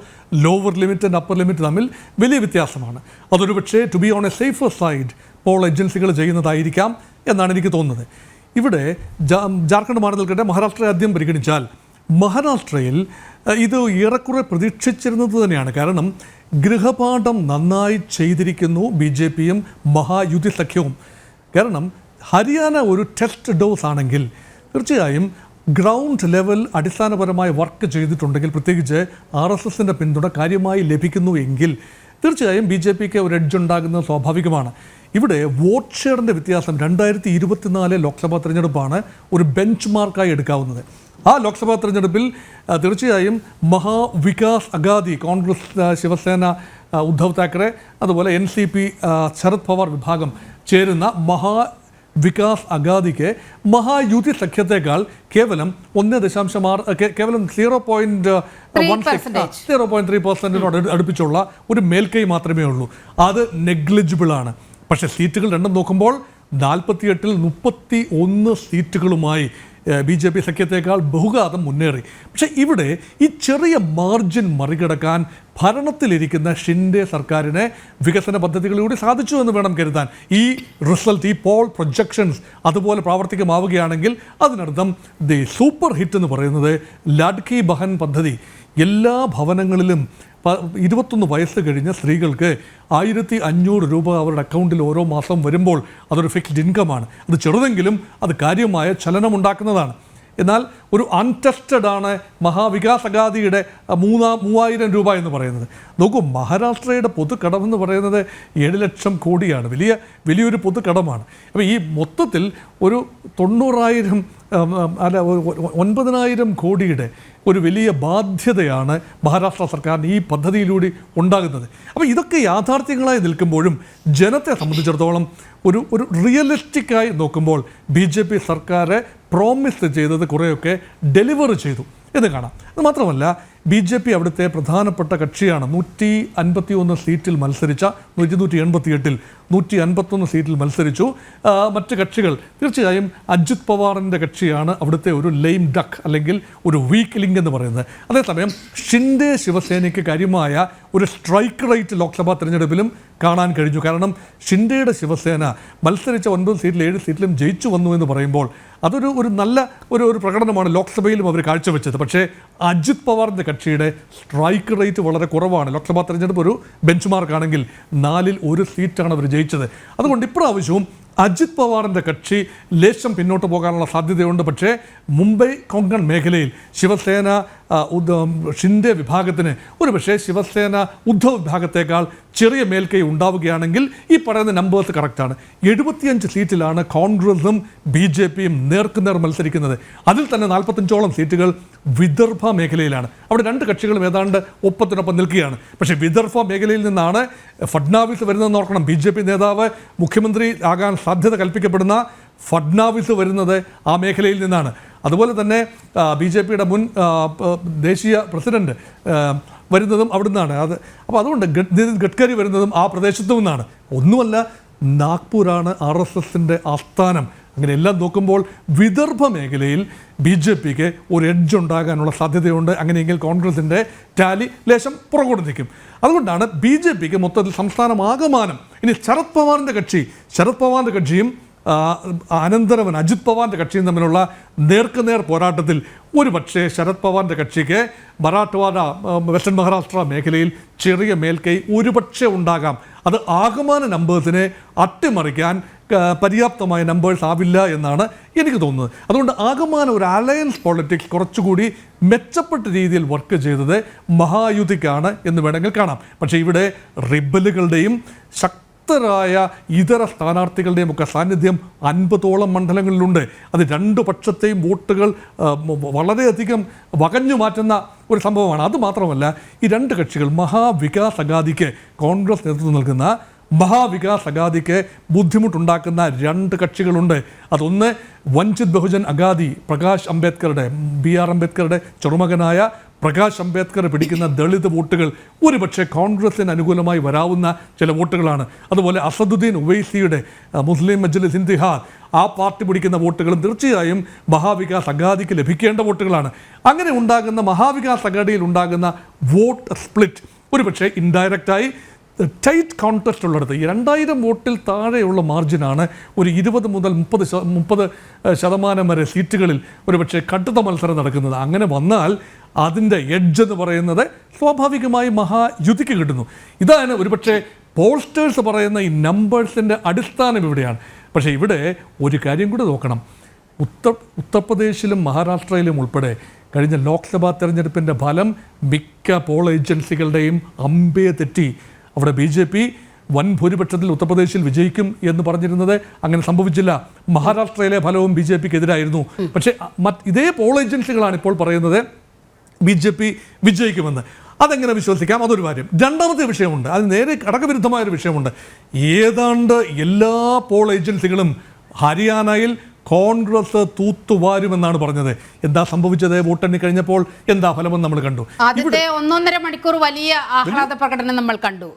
lower limit and upper limit തമ്മിൽ വലിയ വ്യത്യാസമാണ്. അതൊരു പക്ഷേ to be on a safer side poll ഏജൻസികൾ ചെയ്യുന്നതായിരിക്കാം എന്നാണ് എനിക്ക് തോന്നുന്നത്. ഇവിടെ ജാർഖണ്ഡ് മാറി നിൽക്കട്ടെ, മഹാരാഷ്ട്ര ആദ്യം പരിഗണിച്ചാൽ മഹാരാഷ്ട്രയിൽ ഇത് ഏറെക്കുറെ പ്രതീക്ഷിച്ചിരുന്നത് തന്നെയാണ്. കാരണം ഗൃഹപാഠം നന്നായി ചെയ്തിരിക്കുന്നു BJPയും മഹായുതി സഖ്യവും. കാരണം ഹരിയാന ഒരു ടെസ്റ്റ് ഡോസ് ആണെങ്കിൽ തീർച്ചയായും ഗ്രൗണ്ട് ലെവൽ അടിസ്ഥാനപരമായ വർക്ക് ചെയ്തിട്ടുണ്ടെങ്കിൽ, പ്രത്യേകിച്ച് RSSൻ്റെ പിന്തുണ കാര്യമായി ലഭിക്കുന്നു എങ്കിൽ തീർച്ചയായും BJPക്ക് ഒരു എഡ്ജ് ഉണ്ടാകുന്നത് സ്വാഭാവികമാണ്. ഇവിടെ വോട്ട് ഷെയറിൻ്റെ വ്യത്യാസം 2024 ലോക്സഭാ തെരഞ്ഞെടുപ്പാണ് ഒരു ബെഞ്ച് മാർക്കായി എടുക്കാവുന്നത്. ആ ലോക്സഭാ തെരഞ്ഞെടുപ്പിൽ തീർച്ചയായും മഹാവികാസ് അഗാദി, കോൺഗ്രസ്, ശിവസേന, ഉദ്ധവ് താക്കറെ, അതുപോലെ NCP ശരത് പവാർ വിഭാഗം ചേരുന്ന മഹാവികാസ് അഗാദിക്ക് മഹായുതി സഖ്യത്തേക്കാൾ കേവലം 1.6 കേവലം 0.3% അടുപ്പിച്ചുള്ള ഒരു മേൽക്കൈ മാത്രമേ ഉള്ളൂ. അത് നെഗ്ലിജിബിൾ ആണ്. പക്ഷേ സീറ്റുകൾ രണ്ടും നോക്കുമ്പോൾ 48-ൽ 31 സീറ്റുകളുമായി BJP സഖ്യത്തേക്കാൾ ബഹുഘാതം മുന്നേറി. പക്ഷേ ഇവിടെ ഈ ചെറിയ മാർജിൻ മറികടക്കാൻ ഭരണത്തിലിരിക്കുന്ന ഷിൻഡെ സർക്കാരിനെ വികസന പദ്ധതികളിലൂടെ സാധിച്ചു എന്ന് വേണം കരുതാൻ. ഈ റിസൾട്ട്, ഈ പോൾ പ്രൊജക്ഷൻസ് അതുപോലെ പ്രാവർത്തികമാവുകയാണെങ്കിൽ അതിനർത്ഥം ദി സൂപ്പർ ഹിറ്റ് എന്ന് പറയുന്നത് ലാഡ്കി ബഹൻ പദ്ധതി. എല്ലാ ഭവനങ്ങളിലും 21 വയസ്സ് കഴിഞ്ഞ സ്ത്രീകൾക്ക് 1500 രൂപ അവരുടെ അക്കൗണ്ടിൽ ഓരോ മാസം വരുമ്പോൾ അതൊരു ഫിക്സ്ഡ് ഇൻകമാണ്. അത് ചെറുതെങ്കിലും അത് കാര്യമായ ചലനമുണ്ടാക്കുന്നതാണ്. എന്നാൽ ഒരു അൺടെസ്റ്റഡ് ആണ് മഹാവികാസ് അഗാദിയുടെ 3000 രൂപ എന്ന് പറയുന്നത്. നോക്കൂ, മഹാരാഷ്ട്രയുടെ പൊതുക്കടമെന്ന് പറയുന്നത് 7 ലക്ഷം കോടിയാണ്. വലിയൊരു പൊതുക്കടമാണ്. അപ്പോൾ ഈ മൊത്തത്തിൽ ഒരു 9,000 കോടിയുടെ ഒരു വലിയ ബാധ്യതയാണ് മഹാരാഷ്ട്ര സർക്കാരിന് ഈ പദ്ധതിയിലൂടെ ഉണ്ടാകുന്നത്. അപ്പോൾ ഇതൊക്കെ യാഥാർത്ഥ്യങ്ങളായി നിൽക്കുമ്പോഴും ജനത്തെ സംബന്ധിച്ചിടത്തോളം ഒരു റിയലിസ്റ്റിക്കായി നോക്കുമ്പോൾ BJP സർക്കാർ പ്രോമിസ് ചെയ്തത് കുറേയൊക്കെ ഡെലിവർ ചെയ്തു എന്ന് കാണാം. അത് മാത്രമല്ല BJP അവിടുത്തെ പ്രധാനപ്പെട്ട കക്ഷിയാണ്. 151 സീറ്റിൽ മത്സരിച്ച 188-ൽ 151 സീറ്റിൽ മത്സരിച്ചു. മറ്റ് കക്ഷികൾ തീർച്ചയായും അജിത് പവാറിൻ്റെ കക്ഷിയാണ് അവിടുത്തെ ഒരു ലെയിം ഡക്ക് അല്ലെങ്കിൽ ഒരു വീക്ക് ലിങ്ക് എന്ന് പറയുന്നത്. അതേസമയം ഷിൻഡെ ശിവസേനയ്ക്ക് കാര്യമായ ഒരു സ്ട്രൈക്ക് റേറ്റ് ലോക്സഭാ തെരഞ്ഞെടുപ്പിലും കാണാൻ കഴിഞ്ഞു. കാരണം ഷിൻഡെയുടെ ശിവസേന മത്സരിച്ച 9 സീറ്റിൽ 7 സീറ്റിലും ജയിച്ചു വന്നു എന്ന് പറയുമ്പോൾ അതൊരു നല്ല ഒരു പ്രകടനമാണ് ലോക്സഭയിലും അവർ കാഴ്ചവെച്ചത്. പക്ഷേ അജിത് പവാറിൻ്റെ കക്ഷിയുടെ സ്ട്രൈക്ക് റേറ്റ് വളരെ കുറവാണ്. ലോക്സഭാ തെരഞ്ഞെടുപ്പ് ഒരു ബെഞ്ച് മാർക്കാണെങ്കിൽ 4-ൽ 1 സീറ്റാണ് അവർ ജയിച്ചത്. അതുകൊണ്ട് ഇപ്രാവശ്യവും അജിത് പവാറിൻ്റെ കക്ഷി ലേശം പിന്നോട്ട് പോകാനുള്ള സാധ്യതയുണ്ട്. പക്ഷേ മുംബൈ കൊങ്കൺ മേഖലയിൽ ശിവസേന ഷിൻഡെ വിഭാഗത്തിന് ഒരുപക്ഷെ ശിവസേന ഉദ്ധവ് വിഭാഗത്തേക്കാൾ ചെറിയ മേൽക്കൈ ഉണ്ടാവുകയാണെങ്കിൽ ഈ പറയുന്ന നമ്പേഴ്സ് കറക്റ്റാണ്. 75 സീറ്റിലാണ് കോൺഗ്രസും BJPയും നേർക്കുനേർ മത്സരിക്കുന്നത്. അതിൽ തന്നെ 45ഓളം സീറ്റുകൾ വിദർഭ മേഖലയിലാണ്. അവിടെ രണ്ട് കക്ഷികളും ഏതാണ്ട് ഒപ്പത്തിനൊപ്പം നിൽക്കുകയാണ്. പക്ഷേ വിദർഭ മേഖലയിൽ നിന്നാണ് ഫഡ്നാവിസ് വരുന്നതെന്ന് ഓർക്കണം. BJP നേതാവ് മുഖ്യമന്ത്രി ആകാൻ സാധ്യത കൽപ്പിക്കപ്പെടുന്ന ഫഡ്നാവിസ് വരുന്നത് ആ മേഖലയിൽ നിന്നാണ്. അതുപോലെ തന്നെ BJPയുടെ മുൻ ദേശീയ പ്രസിഡന്റ് വരുന്നതും അവിടെ നിന്നാണ്. അപ്പോൾ അതുകൊണ്ട് നിതിൻ ഗഡ്കരി വരുന്നതും ആ പ്രദേശത്തു നിന്നാണ്. ഒന്നുമല്ല, നാഗ്പൂരാണ് RSSന്റെ ആസ്ഥാനം. അങ്ങനെ എല്ലാം നോക്കുമ്പോൾ വിദർഭ മേഖലയിൽ BJPക്ക് ഒരു എഡ്ജ് ഉണ്ടാകാനുള്ള സാധ്യതയുണ്ട്. അങ്ങനെയെങ്കിൽ കോൺഗ്രസിൻ്റെ ടാലി ലേശം പുറകോട്ട് നിൽക്കും. അതുകൊണ്ടാണ് BJPക്ക് മൊത്തത്തിൽ സംസ്ഥാനമാകമാനം ഇനി ശരത് പവാറിൻ്റെ കക്ഷിയും അനന്തരവൻ അജിത് പവാറിൻ്റെ കക്ഷിയും തമ്മിലുള്ള നേർക്കുനേർ പോരാട്ടത്തിൽ ഒരു പക്ഷേ ശരത് പവാറിൻ്റെ കക്ഷിക്ക് മറാഠ്വാഡ വെസ്റ്റേൺ മഹാരാഷ്ട്ര മേഖലയിൽ ചെറിയ മേൽക്കൈ ഒരുപക്ഷെ ഉണ്ടാകാം. അത് ആകമാന നമ്പേഴ്സിനെ അട്ടിമറിക്കാൻ പര്യാപ്തമായ നമ്പേഴ്സ് ആവില്ല എന്നാണ് എനിക്ക് തോന്നുന്നത്. അതുകൊണ്ട് ആകമാന ഒരു അലയൻസ് പോളിറ്റിക്സ് കുറച്ചുകൂടി മെച്ചപ്പെട്ട രീതിയിൽ വർക്ക് ചെയ്തത് മഹായുതിക്കാണ് എന്ന് വേണമെങ്കിൽ കാണാം. പക്ഷേ ഇവിടെ റിബലുകളുടെയും ശക്തരായ ഇതര സ്ഥാനാർത്ഥികളുടെയും ഒക്കെ സാന്നിധ്യം 50ഓളം മണ്ഡലങ്ങളിലുണ്ട്. അത് രണ്ടു പക്ഷത്തെയും വോട്ടുകൾ വളരെയധികം വകഞ്ഞു മാറ്റുന്ന ഒരു സംഭവമാണ്. അതുമാത്രമല്ല, ഈ രണ്ട് കക്ഷികൾ മഹാവികാസ് അഗാദിക്ക് കോൺഗ്രസ് നേതൃത്വം നൽകുന്ന മഹാവികാസ് അഗാദിക്ക് ബുദ്ധിമുട്ടുണ്ടാക്കുന്ന രണ്ട് കക്ഷികളുണ്ട്. അതൊന്ന് വഞ്ചിത് ബഹുജൻ അഗാദി, പ്രകാശ് അംബേദ്കറുടെ BR അംബേദ്കറുടെ ചെറുമകനായ പ്രകാശ് അംബേദ്കർ പിടിക്കുന്ന ദളിത് വോട്ടുകൾ ഒരുപക്ഷെ കോൺഗ്രസിന് അനുകൂലമായി വരാവുന്ന ചില വോട്ടുകളാണ്. അതുപോലെ അസദുദ്ദീൻ ഉവൈസിയുടെ മുസ്ലിം മജ്ലിസ് ഇത്തിഹാദ്, ആ പാർട്ടി പിടിക്കുന്ന വോട്ടുകളും തീർച്ചയായും മഹാവികാസ് അഗാദിക്ക് ലഭിക്കേണ്ട വോട്ടുകളാണ്. അങ്ങനെ ഉണ്ടാകുന്ന മഹാവികാസ് അഗാഡിയിൽ ഉണ്ടാകുന്ന വോട്ട് സ്പ്ലിറ്റ് ഒരുപക്ഷെ ഇൻഡയറക്റ്റായി ടൈറ്റ് കോൺടെസ്റ്റ് ഉള്ളിടത്ത് 2000 വോട്ടിൽ താഴെയുള്ള മാർജിനാണ് ഒരു 20 മുതൽ 30% വരെ സീറ്റുകളിൽ ഒരുപക്ഷെ കടുത്ത മത്സരം നടക്കുന്നത്. അങ്ങനെ വന്നാൽ അതിൻ്റെ എഡ്ജ് എന്ന് പറയുന്നത് സ്വാഭാവികമായി മഹായുതിക്ക് കിട്ടുന്നു. ഇതാണ് ഒരുപക്ഷെ പോൾസ്റ്റേഴ്സ് പറയുന്ന ഈ നമ്പേഴ്സിൻ്റെ അടിസ്ഥാനം ഇവിടെയാണ്. പക്ഷേ ഇവിടെ ഒരു കാര്യം കൂടി നോക്കണം. ഉത്തർപ്രദേശിലും മഹാരാഷ്ട്രയിലും ഉൾപ്പെടെ കഴിഞ്ഞ ലോക്സഭാ തെരഞ്ഞെടുപ്പിൻ്റെ ഫലം മിക്ക പോൾ ഏജൻസികളുടെയും അമ്പേ തെറ്റി. അവിടെ BJP വൻ ഭൂരിപക്ഷത്തിൽ ഉത്തർപ്രദേശിൽ വിജയിക്കും എന്ന് പറഞ്ഞിരുന്നത് അങ്ങനെ സംഭവിച്ചില്ല. മഹാരാഷ്ട്രയിലെ ഫലവും BJPക്ക് എതിരായിരുന്നു. പക്ഷേ ഇതേ പോൾ ഏജൻസികളാണ് ഇപ്പോൾ പറയുന്നത് BJP വിജയിക്കുമെന്ന്. അതെങ്ങനെ വിശ്വസിക്കാം? അതൊരു കാര്യം. രണ്ടാമത്തെ വിഷയമുണ്ട്, അത് നേരെ ഘടകവിരുദ്ധമായൊരു വിഷയമുണ്ട്. ഏതാണ്ട് എല്ലാ പോൾ ഏജൻസികളും ഹരിയാനയിൽ കോൺഗ്രസ് തൂത്തുവാരുമെന്നാണ് പറഞ്ഞത്. എന്താ സംഭവിച്ചത്? വോട്ടെണ്ണി കഴിഞ്ഞപ്പോൾ എന്താ ഫലമെന്ന് നമ്മൾ കണ്ടു. ആദ്യത്തെ 1.5 മണിക്കൂർ വലിയ ആഹ്ലാദ പ്രകടനം നമ്മൾ കണ്ടു.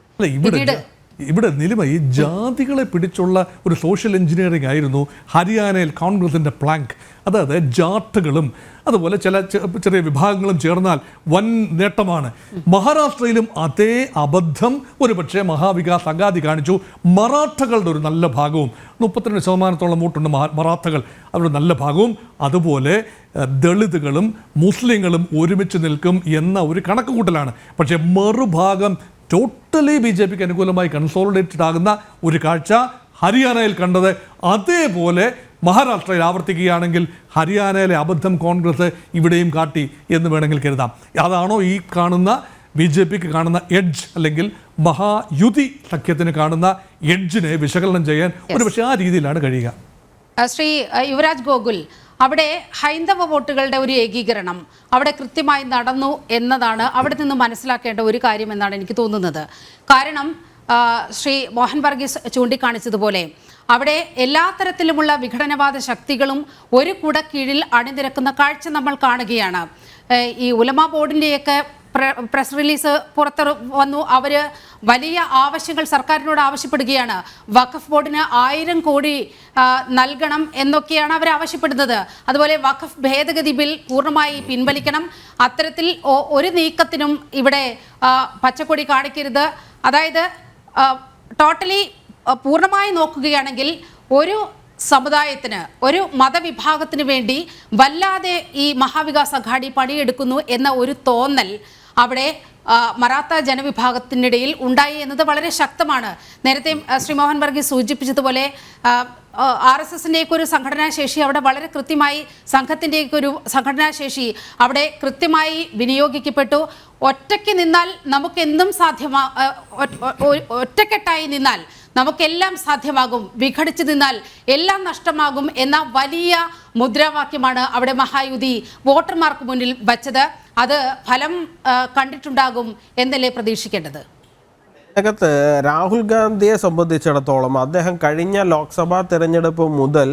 ഇവിടെ നിലമ ഈ ജാതികളെ പിടിച്ചുള്ള ഒരു സോഷ്യൽ എഞ്ചിനീയറിംഗ് ആയിരുന്നു ഹരിയാനയിൽ കോൺഗ്രസിൻ്റെ പ്ലാങ്ക്. അതായത് ജാട്ടുകളും അതുപോലെ ചില ചെറിയ വിഭാഗങ്ങളും ചേർന്നാൽ വൻ നേട്ടമാണ്. മഹാരാഷ്ട്രയിലും അതേ അബദ്ധം ഒരുപക്ഷെ മഹാവികാസ് അഗാദി കാണിച്ചു. മറാഠകളുടെ ഒരു നല്ല ഭാഗവും 32% വോട്ടുണ്ട് മറാഠകൾ, അവരുടെ നല്ല ഭാഗവും അതുപോലെ ദളിതുകളും മുസ്ലിങ്ങളും ഒരുമിച്ച് നിൽക്കും എന്ന ഒരു കണക്കുകൂട്ടലാണ്. പക്ഷേ മറുഭാഗം ടോട്ടലി BJPക്ക് അനുകൂലമായി കൺസോളിഡേറ്റഡ് ആകുന്ന ഒരു കാഴ്ച ഹരിയാനയിൽ കണ്ടത് അതേപോലെ മഹാരാഷ്ട്രയിൽ ആവർത്തിക്കുകയാണെങ്കിൽ ഹരിയാനയിലെ അബദ്ധം കോൺഗ്രസ് ഇവിടെയും കാട്ടി എന്ന് വേണമെങ്കിൽ കരുതാം. അതാണോ ഈ കാണുന്ന BJPക്ക് കാണുന്ന എഡ്ജ്, അല്ലെങ്കിൽ മഹായുതി സഖ്യത്തിന് കാണുന്ന എഡ്ജിനെ വിശകലനം ചെയ്യാൻ ഒരുപക്ഷെ ആ രീതിയിലാണ് കഴിയുക. ശ്രീ യുവരാജ് ഗോകുൽ, അവിടെ ഹൈന്ദവ വോട്ടുകളുടെ ഒരു ഏകീകരണം അവിടെ കൃത്യമായി നടന്നു എന്നതാണ് അവിടെ നിന്ന് മനസ്സിലാക്കേണ്ട ഒരു കാര്യം എന്നാണ് എനിക്ക് തോന്നുന്നത്. കാരണം ശ്രീ മോഹൻ വർഗീസ് ചൂണ്ടിക്കാണിച്ചതുപോലെ അവിടെ എല്ലാ തരത്തിലുമുള്ള വിഘടനവാദ ശക്തികളും ഒരു കുടക്കീഴിൽ അണിനിരക്കുന്ന കാഴ്ച നമ്മൾ കാണുകയാണ്. ഈ ഉലമ ബോർഡിൻ്റെയൊക്കെ പ്രസ് റിലീസ് പുറത്ത് വന്നു. അവർ വലിയ ആവശ്യങ്ങൾ സർക്കാരിനോട് ആവശ്യപ്പെടുകയാണ്. വഖഫ് ബോർഡിന് 1000 കോടി നൽകണം എന്നൊക്കെയാണ് അവർ ആവശ്യപ്പെടുന്നത്. അതുപോലെ വഖഫ് ഭേദഗതി ബിൽ പൂർണ്ണമായി പിൻവലിക്കണം. അത്തരത്തിൽ ഒരു നീക്കത്തിനും ഇവിടെ പച്ചക്കൊടി കാണിക്കരുത്. അതായത് ടോട്ടലി പൂർണ്ണമായി നോക്കുകയാണെങ്കിൽ ഒരു സമുദായത്തിന്, ഒരു മതവിഭാഗത്തിന് വേണ്ടി വല്ലാതെ ഈ മഹാവികാസ് അഘാടി പണിയെടുക്കുന്നു എന്ന ഒരു തോന്നൽ അവിടെ മറാത്ത ജനവിഭാഗത്തിനിടയിൽ ഉണ്ടായി എന്നത് വളരെ ശക്തമാണ്. നേരത്തെ ശ്രീ മോഹൻ വർഗീസ് സൂചിപ്പിച്ചതുപോലെ RSSൻ്റെയൊക്കെ ഒരു സംഘടനാശേഷി അവിടെ വളരെ കൃത്യമായി, സംഘത്തിൻ്റെയൊക്കെ ഒരു സംഘടനാശേഷി അവിടെ കൃത്യമായി വിനിയോഗിക്കപ്പെട്ടു. ഒറ്റയ്ക്ക് നിന്നാൽ നമുക്കെന്തും ഒറ്റക്കെട്ടായി നിന്നാൽ നമുക്കെല്ലാം സാധ്യമാകും, വിഘടിച്ചു നിന്നാൽ എല്ലാം നഷ്ടമാകും എന്ന വലിയ മുദ്രാവാക്യമാണ് അവിടെ മഹായുതി വോട്ടർമാർക്ക് മുന്നിൽ വച്ചത്. അത് ഫലം കണ്ടിട്ടുണ്ടാകും എന്നല്ലേ പ്രതീക്ഷിക്കേണ്ടത്? ഇതിനകത്ത് രാഹുൽ ഗാന്ധിയെ സംബന്ധിച്ചിടത്തോളം അദ്ദേഹം കഴിഞ്ഞ ലോക്സഭാ തെരഞ്ഞെടുപ്പ് മുതൽ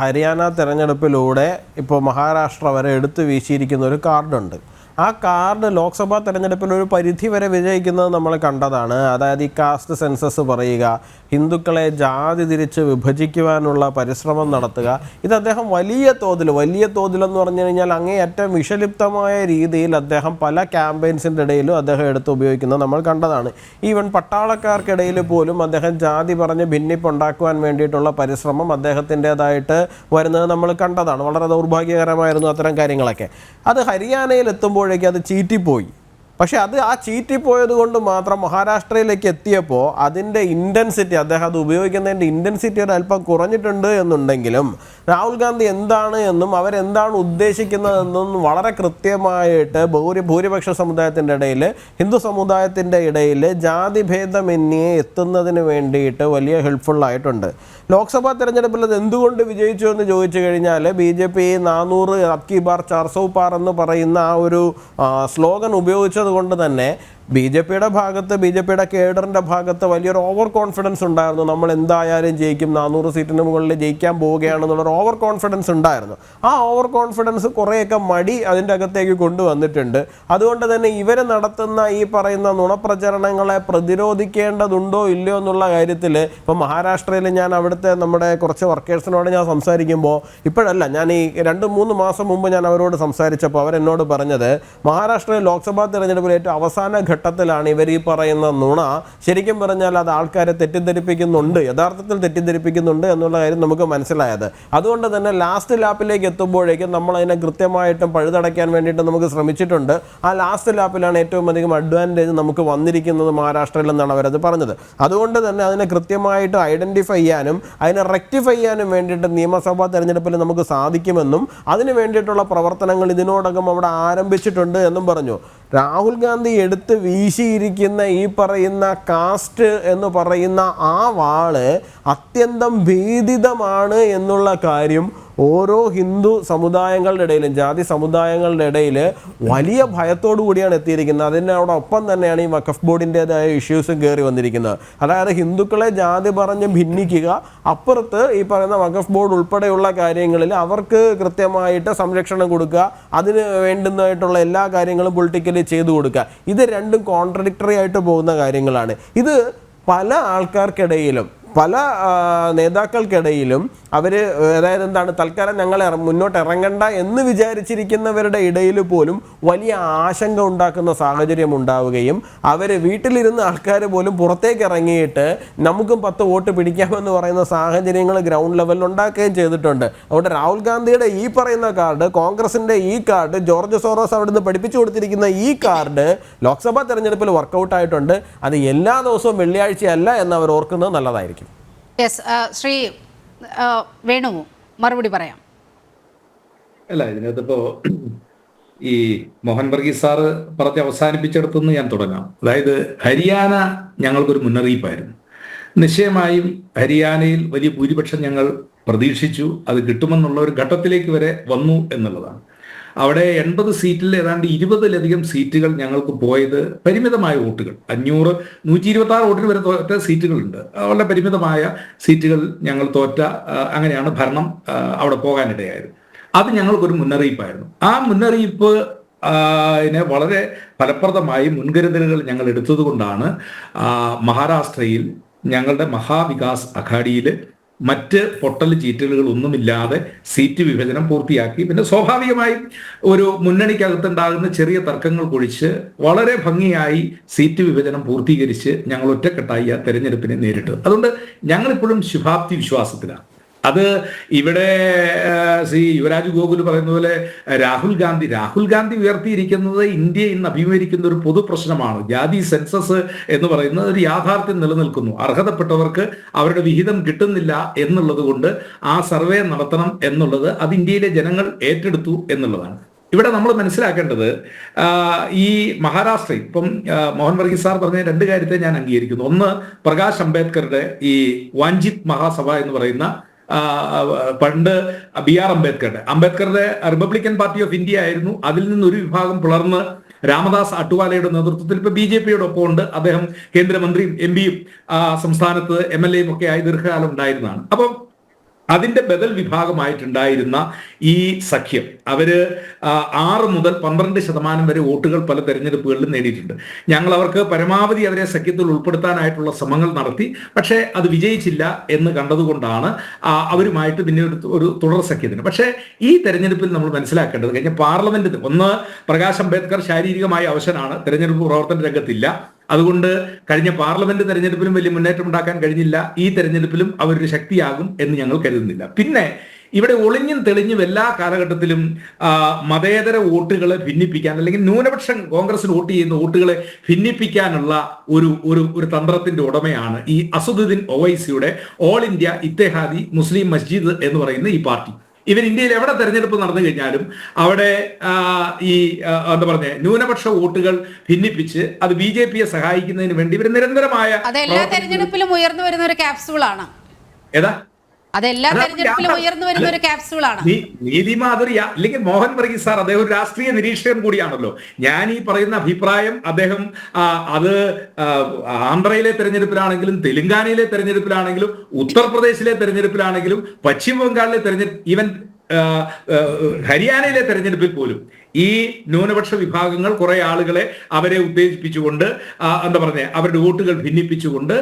ഹരിയാന തെരഞ്ഞെടുപ്പിലൂടെ ഇപ്പോൾ മഹാരാഷ്ട്ര വരെ എടുത്തു വീശിയിരിക്കുന്ന ഒരു കാർഡുണ്ട്. ആ കാർഡ് ലോക്സഭാ തെരഞ്ഞെടുപ്പിൽ ഒരു പരിധി വരെ വിജയിക്കുന്നത് നമ്മൾ കണ്ടതാണ്. അതായത് ഈ കാസ്റ്റ് സെൻസസ് പറയുക, ഹിന്ദുക്കളെ ജാതി തിരിച്ച് വിഭജിക്കുവാനുള്ള പരിശ്രമം നടത്തുക. ഇത് അദ്ദേഹം വലിയ തോതിലെന്ന് പറഞ്ഞു കഴിഞ്ഞാൽ അങ്ങേയറ്റം വിഷലിപ്തമായ രീതിയിൽ അദ്ദേഹം പല ക്യാമ്പയിൻസിൻ്റെ ഇടയിലും അദ്ദേഹം എടുത്ത് ഉപയോഗിക്കുന്നത് നമ്മൾ കണ്ടതാണ്. ഈവൻ പട്ടാളക്കാർക്കിടയിൽ പോലും അദ്ദേഹം ജാതി പറഞ്ഞ് ഭിന്നിപ്പുണ്ടാക്കുവാൻ വേണ്ടിയിട്ടുള്ള പരിശ്രമം അദ്ദേഹത്തിൻ്റെതായിട്ട് വരുന്നത് നമ്മൾ കണ്ടതാണ്. വളരെ ദൗർഭാഗ്യകരമായിരുന്നു അത്തരം കാര്യങ്ങളൊക്കെ. അത് ഹരിയാനയിൽ എത്തുമ്പോഴേക്കും അത് ചീറ്റിപ്പോയി. പക്ഷേ ആ ചീറ്റിപ്പോയത് കൊണ്ട് മാത്രം മഹാരാഷ്ട്രയിലേക്ക് എത്തിയപ്പോൾ അതിൻ്റെ ഇൻറ്റൻസിറ്റി, അദ്ദേഹം അത് ഉപയോഗിക്കുന്നതിൻ്റെ ഇൻറ്റൻസിറ്റി ഒരു അല്പം കുറഞ്ഞിട്ടുണ്ട് എന്നുണ്ടെങ്കിലും രാഹുൽ ഗാന്ധി എന്താണ് എന്നും അവരെന്താണ് ഉദ്ദേശിക്കുന്നതെന്നും വളരെ കൃത്യമായിട്ട് ഭൂരിപക്ഷ സമുദായത്തിൻ്റെ ഇടയിൽ, ഹിന്ദു സമുദായത്തിൻ്റെ ഇടയിൽ ജാതിഭേദമന്യേ എത്തുന്നതിന് വേണ്ടിയിട്ട് വലിയ ഹെൽപ്ഫുള്ളായിട്ടുണ്ട്. ലോക്സഭാ തെരഞ്ഞെടുപ്പിൽ അത് എന്തുകൊണ്ട് വിജയിച്ചു എന്ന് ചോദിച്ചു കഴിഞ്ഞാൽ BJP 400 അബ്കി ബാർ 400 പാർ എന്ന് പറയുന്ന ആ ഒരു സ്ലോഗൻ ഉപയോഗിച്ചത് കൊണ്ട് തന്നെ BJPയുടെ ഭാഗത്ത്, BJPയുടെ കേഡറിൻ്റെ ഭാഗത്ത് വലിയൊരു ഓവർ കോൺഫിഡൻസ് ഉണ്ടായിരുന്നു. നമ്മൾ എന്തായാലും ജയിക്കും, 400 സീറ്റിന് മുകളിൽ ജയിക്കാൻ പോവുകയാണെന്നുള്ളൊരു ഓവർ കോൺഫിഡൻസ് ഉണ്ടായിരുന്നു. ആ ഓവർ കോൺഫിഡൻസ് കുറേയൊക്കെ മടി അതിൻ്റെ അകത്തേക്ക് കൊണ്ടുവന്നിട്ടുണ്ട്. അതുകൊണ്ട് തന്നെ ഇവർ നടത്തുന്ന ഈ പറയുന്ന നുണപ്രചരണങ്ങളെ പ്രതിരോധിക്കേണ്ടതുണ്ടോ ഇല്ലയോ എന്നുള്ള കാര്യത്തിൽ ഇപ്പോൾ മഹാരാഷ്ട്രയിൽ ഞാൻ അവിടുത്തെ നമ്മുടെ കുറച്ച് വർക്കേഴ്സിനോട് ഞാൻ സംസാരിക്കുമ്പോൾ, ഇപ്പോഴല്ല, ഞാൻ ഈ 2-3 മാസം മുമ്പ് ഞാൻ അവരോട് സംസാരിച്ചപ്പോൾ അവരെന്നോട് പറഞ്ഞത്, മഹാരാഷ്ട്രയിൽ ലോക്സഭാ തെരഞ്ഞെടുപ്പിൽ ഏറ്റവും അവസാന ഘട്ടത്തിലാണ് ഇവർ ഈ പറയുന്ന നുണ, ശരിക്കും പറഞ്ഞാൽ അത് ആൾക്കാരെ തെറ്റിദ്ധരിപ്പിക്കുന്നുണ്ട്, യഥാർത്ഥത്തിൽ തെറ്റിദ്ധരിപ്പിക്കുന്നുണ്ട് എന്നുള്ള കാര്യം നമുക്ക് മനസ്സിലായത്. അതുകൊണ്ട് തന്നെ ലാസ്റ്റ് ലാപ്പിലേക്ക് എത്തുമ്പോഴേക്കും നമ്മൾ അതിനെ കൃത്യമായിട്ടും പഴുതടയ്ക്കാൻ വേണ്ടിയിട്ട് നമുക്ക് ശ്രമിച്ചിട്ടുണ്ട്. ആ ലാസ്റ്റ് ലാപ്പിലാണ് ഏറ്റവും അധികം അഡ്വാൻറ്റേജ് നമുക്ക് വന്നിരിക്കുന്നത് മഹാരാഷ്ട്രയിൽ എന്നാണ് അവരത് പറഞ്ഞത്. അതുകൊണ്ട് തന്നെ അതിനെ കൃത്യമായിട്ട് ഐഡൻറ്റിഫൈ ചെയ്യാനും അതിനെ റെക്ടിഫൈ ചെയ്യാനും വേണ്ടിയിട്ട് നിയമസഭാ തെരഞ്ഞെടുപ്പിൽ നമുക്ക് സാധിക്കുമെന്നും അതിന് വേണ്ടിയിട്ടുള്ള പ്രവർത്തനങ്ങൾ ഇതിനോടകം അവിടെ ആരംഭിച്ചിട്ടുണ്ട് എന്നും പറഞ്ഞു. രാഹുൽ ഗാന്ധി എടുത്ത് വീശിയിരിക്കുന്ന ഈ പറയുന്ന കാസ്റ്റ് എന്ന് പറയുന്ന ആ വാള് അത്യന്തം ഭീതിതമാണ് എന്നുള്ള കാര്യം ഓരോ ഹിന്ദു സമുദായങ്ങളുടെ ഇടയിലും, ജാതി സമുദായങ്ങളുടെ ഇടയിൽ വലിയ ഭയത്തോടു കൂടിയാണ് എത്തിയിരിക്കുന്നത്. അതിനോടൊപ്പം തന്നെയാണ് ഈ വഖഫ് ബോർഡിൻ്റെതായ ഇഷ്യൂസും കയറി വന്നിരിക്കുന്നത്. അതായത് ഹിന്ദുക്കളെ ജാതി പറഞ്ഞ് ഭിന്നിക്കുക, അപ്പുറത്ത് ഈ പറയുന്ന വഖഫ് ബോർഡ് ഉൾപ്പെടെയുള്ള കാര്യങ്ങളിൽ അവർക്ക് കൃത്യമായിട്ട് സംരക്ഷണം കൊടുക്കുക, അതിന് വേണ്ടുന്നതായിട്ടുള്ള എല്ലാ കാര്യങ്ങളും പൊളിറ്റിക്കലി ചെയ്തു കൊടുക്കുക. ഇത് രണ്ടും കോൺട്രഡിക്ടറി ആയിട്ട് പോകുന്ന കാര്യങ്ങളാണ്. ഇത് പല ആൾക്കാർക്കിടയിലും, പല നേതാക്കൾക്കിടയിലും അവർ, അതായത് എന്താണ്, തൽക്കാലം ഞങ്ങൾ മുന്നോട്ട് ഇറങ്ങണ്ട എന്ന് വിചാരിച്ചിരിക്കുന്നവരുടെ ഇടയിൽ പോലും വലിയ ആശങ്ക ഉണ്ടാക്കുന്ന സാഹചര്യം ഉണ്ടാവുകയും അവർ വീട്ടിലിരുന്ന ആൾക്കാർ പോലും പുറത്തേക്ക് ഇറങ്ങിയിട്ട് നമുക്കും 10 വോട്ട് പിടിക്കാമെന്ന് പറയുന്ന സാഹചര്യങ്ങൾ ഗ്രൗണ്ട് ലെവലിൽ ഉണ്ടാക്കുകയും ചെയ്തിട്ടുണ്ട്. അതുകൊണ്ട് രാഹുൽ ഗാന്ധിയുടെ ഈ പറയുന്ന കാർഡ്, കോൺഗ്രസിൻ്റെ ഈ കാർഡ്, ജോർജ് സോറോസ് അവിടുന്ന് പഠിപ്പിച്ചു കൊടുത്തിരിക്കുന്ന ഈ കാർഡ് ലോക്സഭാ തെരഞ്ഞെടുപ്പിൽ വർക്കൗട്ട് ആയിട്ടുണ്ട്. അത് എല്ലാ ദിവസവും വെള്ളിയാഴ്ചയല്ല എന്ന് അവർ ഓർക്കുന്നത് നല്ലതായിരിക്കും. ശ്രീ വേണു മറുപടി പറയാം. അല്ല, ഇതിനകത്തിപ്പോ ഈ മോഹൻ വർഗീസ് സാറ് പറഞ്ഞ് അവസാനിപ്പിച്ചെടുത്തുനിന്ന് ഞാൻ തുടങ്ങാം. അതായത് ഹരിയാന ഞങ്ങൾക്കൊരു മുന്നറിയിപ്പായിരുന്നു. നിശ്ചയമായും ഹരിയാനയിൽ വലിയ ഭൂരിപക്ഷം ഞങ്ങൾ പ്രതീക്ഷിച്ചു, അത് കിട്ടുമെന്നുള്ള ഒരു ഘട്ടത്തിലേക്ക് വരെ വന്നു എന്നുള്ളതാണ്. അവിടെ 80 സീറ്റിൽ ഏതാണ്ട് 20-ലധികം സീറ്റുകൾ ഞങ്ങൾക്ക് പോയത് പരിമിതമായ വോട്ടുകൾ, 126 വോട്ടിന് വരെ തോറ്റ സീറ്റുകളുണ്ട്. വളരെ പരിമിതമായ സീറ്റുകൾ ഞങ്ങൾ തോറ്റ, അങ്ങനെയാണ് ഭരണം അവിടെ പോകാനിടയായത്. അത് ഞങ്ങൾക്കൊരു മുന്നറിയിപ്പായിരുന്നു. ആ മുന്നറിയിപ്പ് വളരെ ഫലപ്രദമായി മുൻകരുതലുകൾ ഞങ്ങൾ എടുത്തത് കൊണ്ടാണ് മഹാരാഷ്ട്രയിൽ ഞങ്ങളുടെ മഹാവികാസ് അഘാഡിയിൽ മറ്റ് പൊട്ടൽ ചീറ്റലുകൾ ഒന്നുമില്ലാതെ സീറ്റ് വിഭജനം പൂർത്തിയാക്കി. പിന്നെ സ്വാഭാവികമായും ഒരു മുന്നണിക്കകത്തുണ്ടാകുന്ന ചെറിയ തർക്കങ്ങൾ ഒഴിച്ച് വളരെ ഭംഗിയായി സീറ്റ് വിഭജനം പൂർത്തീകരിച്ച് ഞങ്ങൾ ഒറ്റക്കെട്ടായി ആ തെരഞ്ഞെടുപ്പിനെ നേരിട്ടു. അതുകൊണ്ട് ഞങ്ങളിപ്പോഴും ശുഭാപ്തി വിശ്വാസത്തിലാണ്. അത് ഇവിടെ ശ്രീ യുവരാജ് ഗോകുൽ പറയുന്ന പോലെ രാഹുൽ ഗാന്ധി ഉയർത്തിയിരിക്കുന്നത് ഇന്ത്യ ഇന്ന് അഭിമുഖീകരിക്കുന്ന ഒരു പൊതു പ്രശ്നമാണ്. ജാതി സെൻസസ് എന്ന് പറയുന്നത് ഒരു യാഥാർത്ഥ്യം നിലനിൽക്കുന്നു. അർഹതപ്പെട്ടവർക്ക് അവരുടെ വിഹിതം കിട്ടുന്നില്ല എന്നുള്ളത് കൊണ്ട് ആ സർവേ നടത്തണം എന്നുള്ളത് അത് ഇന്ത്യയിലെ ജനങ്ങൾ ഏറ്റെടുത്തു എന്നുള്ളതാണ്. ഇവിടെ നമ്മൾ മനസ്സിലാക്കേണ്ടത് ഈ മഹാരാഷ്ട്രയിൽ ഇപ്പം മോഹൻ വർഗീസ് സാർ പറഞ്ഞ രണ്ട് കാര്യത്തെ ഞാൻ അംഗീകരിക്കുന്നു. ഒന്ന്, പ്രകാശ് അംബേദ്കറുടെ ഈ വാഞ്ചിത് മഹാസഭ എന്ന് പറയുന്ന പണ്ട് BR അംബേദ്കറുടെ റിപ്പബ്ലിക്കൻ പാർട്ടി ഓഫ് ഇന്ത്യ ആയിരുന്നു. അതിൽ നിന്ന് ഒരു വിഭാഗം പിളർന്ന് രാമദാസ് അട്ടുവാലയുടെ നേതൃത്വത്തിൽ ഇപ്പൊ BJPയുടെ ഒപ്പം ഉണ്ട്. അദ്ദേഹം കേന്ദ്രമന്ത്രിയും MP-യും സംസ്ഥാനത്ത് MLA-യും ഒക്കെ ആയി ദീർഘകാലം ഉണ്ടായിരുന്നതാണ്. അപ്പം അതിന്റെ ബദൽ വിഭാഗമായിട്ടുണ്ടായിരുന്ന ഈ സഖ്യം അവര് 6 മുതൽ 12% വരെ വോട്ടുകൾ പല തെരഞ്ഞെടുപ്പുകളിലും നേടിയിട്ടുണ്ട്. ഞങ്ങൾ അവർക്ക് പരമാവധി അവരെ സഖ്യത്തിൽ ഉൾപ്പെടുത്താനായിട്ടുള്ള ശ്രമങ്ങൾ നടത്തി. പക്ഷേ അത് വിജയിച്ചില്ല എന്ന് കണ്ടതുകൊണ്ടാണ് അവരുമായിട്ട് പിന്നെ ഒരു തുടർ സഖ്യത്തിന്. പക്ഷേ ഈ തെരഞ്ഞെടുപ്പിൽ നമ്മൾ മനസ്സിലാക്കേണ്ടത് കഴിഞ്ഞ പാർലമെന്റിൽ ഒന്ന്, പ്രകാശ് അംബേദ്കർ ശാരീരികമായി അവശനാണ്, തെരഞ്ഞെടുപ്പ് പ്രവർത്തന രംഗത്തില്ല. അതുകൊണ്ട് കഴിഞ്ഞ പാർലമെന്റ് തെരഞ്ഞെടുപ്പിലും വലിയ മുന്നേറ്റം ഉണ്ടാക്കാൻ കഴിഞ്ഞില്ല. ഈ തെരഞ്ഞെടുപ്പിലും അവരൊരു ശക്തിയാകും എന്ന് ഞങ്ങൾ കരുതുന്നില്ല. പിന്നെ ഇവിടെ ഒളിഞ്ഞും തെളിഞ്ഞും എല്ലാ കാലഘട്ടത്തിലും മതേതര വോട്ടുകളെ ഭിന്നിപ്പിക്കാൻ, അല്ലെങ്കിൽ ന്യൂനപക്ഷം കോൺഗ്രസിന് വോട്ട് ചെയ്യുന്ന വോട്ടുകളെ ഭിന്നിപ്പിക്കാനുള്ള ഒരു തന്ത്രത്തിന്റെ ഉടമയാണ് ഈ അസദുദ്ദീൻ ഒവൈസിയുടെ ഓൾ ഇന്ത്യ ഇത്തേഹാദി മുസ്ലിം മസ്ജിദ് എന്ന് പറയുന്ന ഈ പാർട്ടി. ഇവർ ഇന്ത്യയിൽ എവിടെ തെരഞ്ഞെടുപ്പ് നടന്നു കഴിഞ്ഞാലും അവിടെ ഈ എന്താ പറഞ്ഞ ന്യൂനപക്ഷ വോട്ടുകൾ ഭിന്നിപ്പിച്ച് അത് BJPയെ സഹായിക്കുന്നതിന് വേണ്ടി ഇവർ നിരന്തരമായ അതെല്ലാ തെരഞ്ഞെടുപ്പിലും ഉയർന്നു വരുന്ന ഒരു ക്യാപ്സ്യൂളാണ്. ഏതാ അതെല്ലാ തെരഞ്ഞെടുപ്പിലും ഉയർന്നു വരുന്ന ഒരു ക്യാപ്സ്യൂളാണ്. നീതിമാധുരി അല്ലെങ്കിൽ മോഹൻ വർഗീസ് സാർ അദ്ദേഹം ഒരു രാഷ്ട്രീയ നിരീക്ഷകൻ കൂടിയാണല്ലോ. ഞാൻ ഈ പറയുന്ന അഭിപ്രായം അദ്ദേഹം അത് ആന്ധ്രയിലെ തെരഞ്ഞെടുപ്പിലാണെങ്കിലും തെലുങ്കാനയിലെ തെരഞ്ഞെടുപ്പിലാണെങ്കിലും ഉത്തർപ്രദേശിലെ തെരഞ്ഞെടുപ്പിലാണെങ്കിലും പശ്ചിമ ബംഗാളിലെ തെരഞ്ഞെടുപ്പ്, ഈവൻ ഹരിയാനയിലെ തെരഞ്ഞെടുപ്പിൽ പോലും ഈ ന്യൂനപക്ഷ വിഭാഗങ്ങൾ കുറെ ആളുകളെ അവരെ ഉത്തേജിപ്പിച്ചുകൊണ്ട് എന്താ പറഞ്ഞ അവരുടെ വോട്ടുകൾ ഭിന്നിപ്പിച്ചുകൊണ്ട്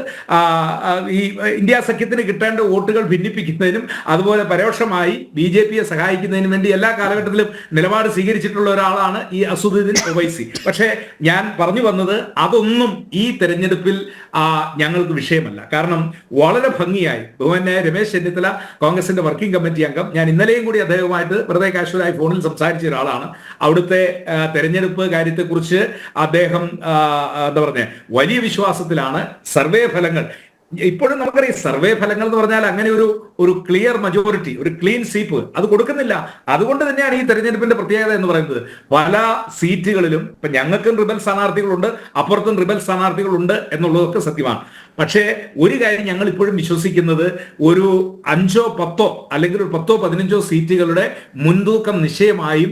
ഈ ഇന്ത്യ സഖ്യത്തിന് കിട്ടേണ്ട വോട്ടുകൾ ഭിന്നിപ്പിക്കുന്നതിനും അതുപോലെ പരോക്ഷമായി BJPയെ സഹായിക്കുന്നതിനും വേണ്ടി എല്ലാ കാലഘട്ടത്തിലും നിലപാട് സ്വീകരിച്ചിട്ടുള്ള ഒരാളാണ് ഈ അസദുദ്ദീൻ ഒവൈസി. പക്ഷേ ഞാൻ പറഞ്ഞു വന്നത് അതൊന്നും ഈ തെരഞ്ഞെടുപ്പിൽ ഞങ്ങൾക്ക് വിഷയമല്ല. കാരണം വളരെ ഭംഗിയായി ബഹുമാന്യായ രമേശ് ചെന്നിത്തല, കോൺഗ്രസിന്റെ വർക്കിംഗ് കമ്മിറ്റി അംഗം, ഞാൻ ഇന്നലെയും കൂടി അദ്ദേഹവുമായിട്ട് വെറുതെ കാഷ്വലായി ഫോണിൽ സംസാരിച്ച ഒരാളാണ്. അവിടുത്തെ തെരഞ്ഞെടുപ്പ് കാര്യത്തെക്കുറിച്ച് അദ്ദേഹം എന്താ പറഞ്ഞ വലിയ വിശ്വാസത്തിലാണ്. സർവേ ഫലങ്ങൾ ഇപ്പോഴും നമുക്കറിയാം, സർവേ ഫലങ്ങൾ എന്ന് പറഞ്ഞാൽ അങ്ങനെ ഒരു ക്ലിയർ മജോറിറ്റി, ഒരു ക്ലീൻ സ്വീപ്പ് അത് കൊടുക്കുന്നില്ല. അതുകൊണ്ട് തന്നെയാണ് ഈ തെരഞ്ഞെടുപ്പിന്റെ പ്രത്യേകത എന്ന് പറയുന്നത്. പല സീറ്റുകളിലും ഇപ്പൊ ഞങ്ങൾക്കും റിബൽ സ്ഥാനാർത്ഥികളുണ്ട്, അപ്പുറത്തും റിബൽ സ്ഥാനാർത്ഥികളുണ്ട് എന്നുള്ളതൊക്കെ സത്യമാണ്. പക്ഷേ ഒരു കാര്യം ഞങ്ങൾ ഇപ്പോഴും വിശ്വസിക്കുന്നത്, ഒരു 5ഓ 10ഓ അല്ലെങ്കിൽ ഒരു 10ഓ 15ഓ സീറ്റുകളുടെ മുൻതൂക്കം നിശ്ചയമായും